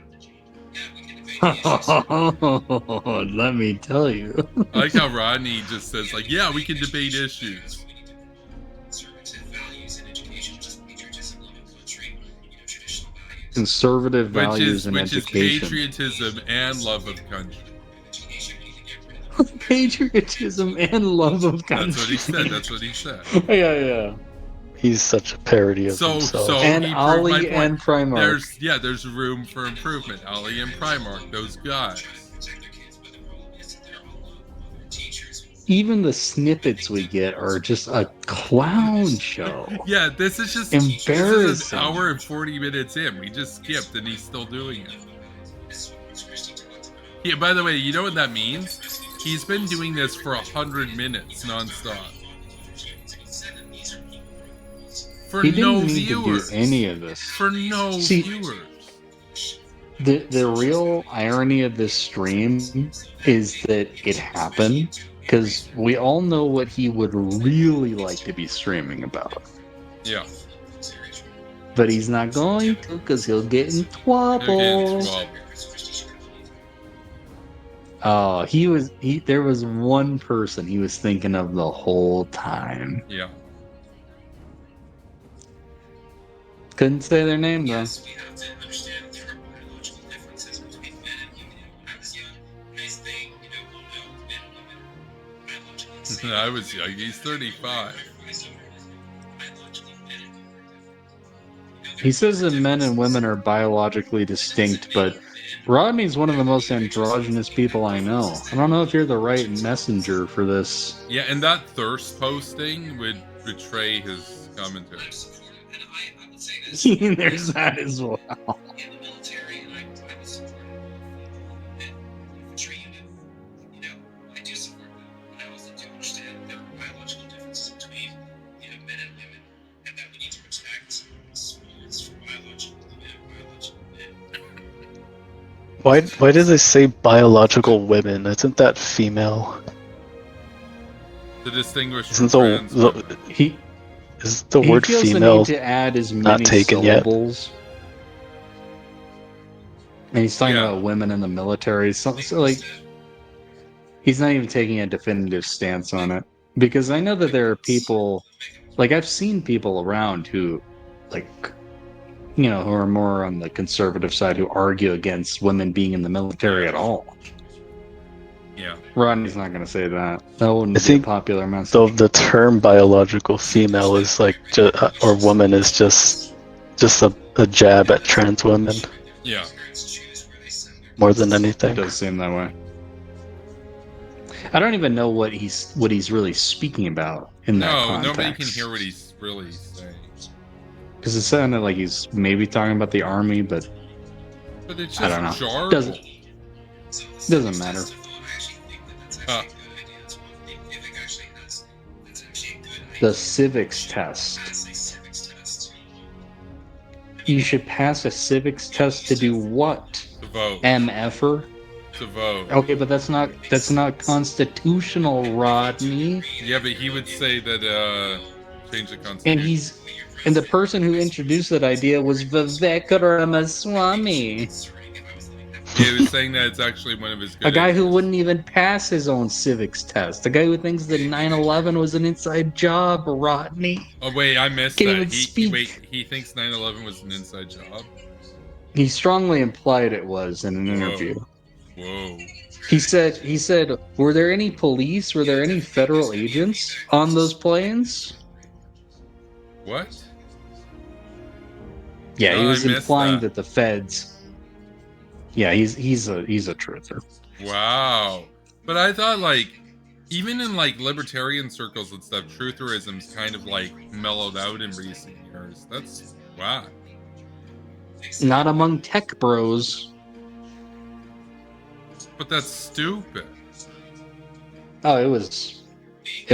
Let me tell you. I like how Rodney just says, like, yeah, we can debate issues. Conservative values in Which is education. patriotism and love of country. Patriotism and love of country. That's what he said. That's what he said. Yeah. He's such a parody of himself. And he proved my Ali point. and Primark. There's room for improvement. Ali and Primark, those guys. Even the snippets we get are just a clown show. Yeah, this is just Embarrassing. This is an hour and 40 minutes in. We just skipped, and he's still doing it. Yeah. By the way, you know what that means? He's been doing this for 100 minutes nonstop. For He didn't no need viewers. to do any of this. For no See, viewers. The real irony of this stream is that it happened because we all know what he would really like to be streaming about. Yeah. But he's not going to because he'll get in trouble. Oh, there was one person he was thinking of the whole time. Yeah. Couldn't say their name though. I was young. He's 35. He says that men and women are biologically distinct, but Rodney's one of the most androgynous people I know. I don't know if you're the right messenger for this. Yeah, and that thirst posting would betray his commentary. And I would say this. There's that as well. In the military, and I would support the infantry unit. You know, I do support them, but I also do understand there are biological differences between men and women, and that we need to respect sports for biological women and biological men. Why do they say biological women? Isn't that female? To distinguish Isn't from the, trans the women. He is the word feels the female? need to add as many taken yet? syllables. And he's talking Yeah. about women in the military. So like, he's not even taking a definitive stance on it. Because I know that there are people, like I've seen people around who, like, who are more on the conservative side who argue against women being in the military at all. Yeah. Rodney's not going to say that. That wouldn't I be a think popular message. So the term biological female is like, or woman is just a jab at trans women Yeah. more than It anything. does seem that way. I don't even know what he's really speaking about in that No, context. nobody can hear what he's really saying. Because it sounded like he's maybe talking about the army, but But it's I just don't know. jargon. Doesn't matter. The civics test. You should pass a civics test to do what? To vote. MFer? To vote. Okay, but that's not constitutional, Rodney. Yeah, but he would say that change the constitution. And the person who introduced that idea was Vivek Ramaswamy, Yeah, he was saying that it's actually one of his good a guy who ideas. wouldn't even pass his own civics test. The guy who thinks that 9/11 was an inside job, Rodney. Oh wait, I missed Can't that. even speak. He thinks 9/11 was an inside job. He strongly implied it was in an Whoa. interview. Whoa. He said, were there any police, were there any federal agents on those planes? What? Yeah, No, he I was missed implying that. that the feds. Yeah, he's a truther. Wow. But I thought like even in like libertarian circles and stuff, trutherism's kind of like mellowed out in recent years. That's wow. Not among tech bros. But that's stupid. Oh, it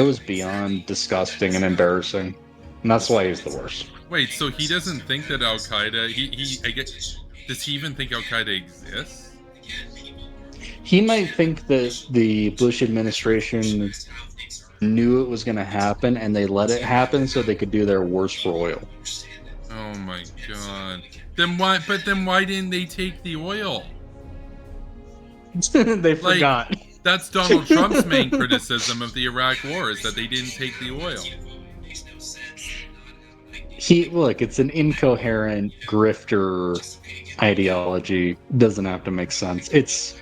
was beyond disgusting and embarrassing. And that's why he's the worst. Wait, so he doesn't think that Al Qaeda I guess does he even think Al Qaeda exists? He might think that the Bush administration knew it was going to happen and they let it happen so they could do their worst for oil. Oh my god. Then why didn't they take the oil? They forgot. That's Donald Trump's main criticism of the Iraq War is that they didn't take the oil. It's an incoherent grifter ideology. Doesn't have to make sense. It's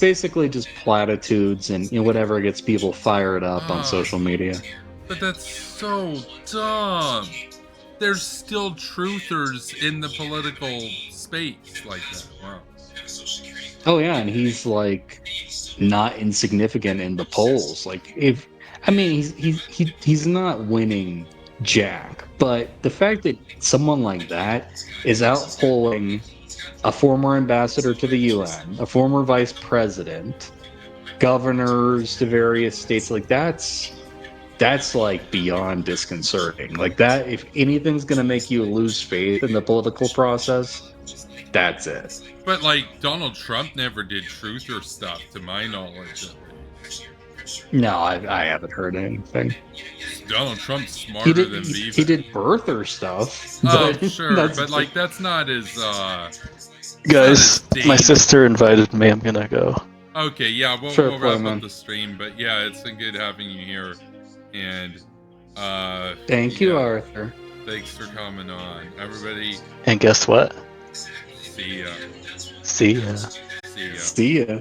basically just platitudes and whatever gets people fired up on social media. But that's so dumb. There's still truthers in the political space like that. Wow. Oh yeah, and he's like not insignificant in the polls. Like he's not winning jack, but the fact that someone like that is out polling a former ambassador to the UN, a former vice president, governors to various states, like that's like beyond disconcerting. Like that, if anything's gonna make you lose faith in the political process, that's it. But like Donald Trump never did truther stuff to my knowledge. No, I haven't heard anything. Donald Trump's smarter than He Beaver. did birther stuff. Oh, but sure, that's- but like that's not as Guys, Not as my deep. sister invited me. I'm gonna go. okay, yeah, we'll Sure, wrap man. up the stream, but yeah, it's been good having you here, and Thank you, yeah, Arthur. thanks for coming on, everybody. And guess what? See ya. See ya. See ya. See ya.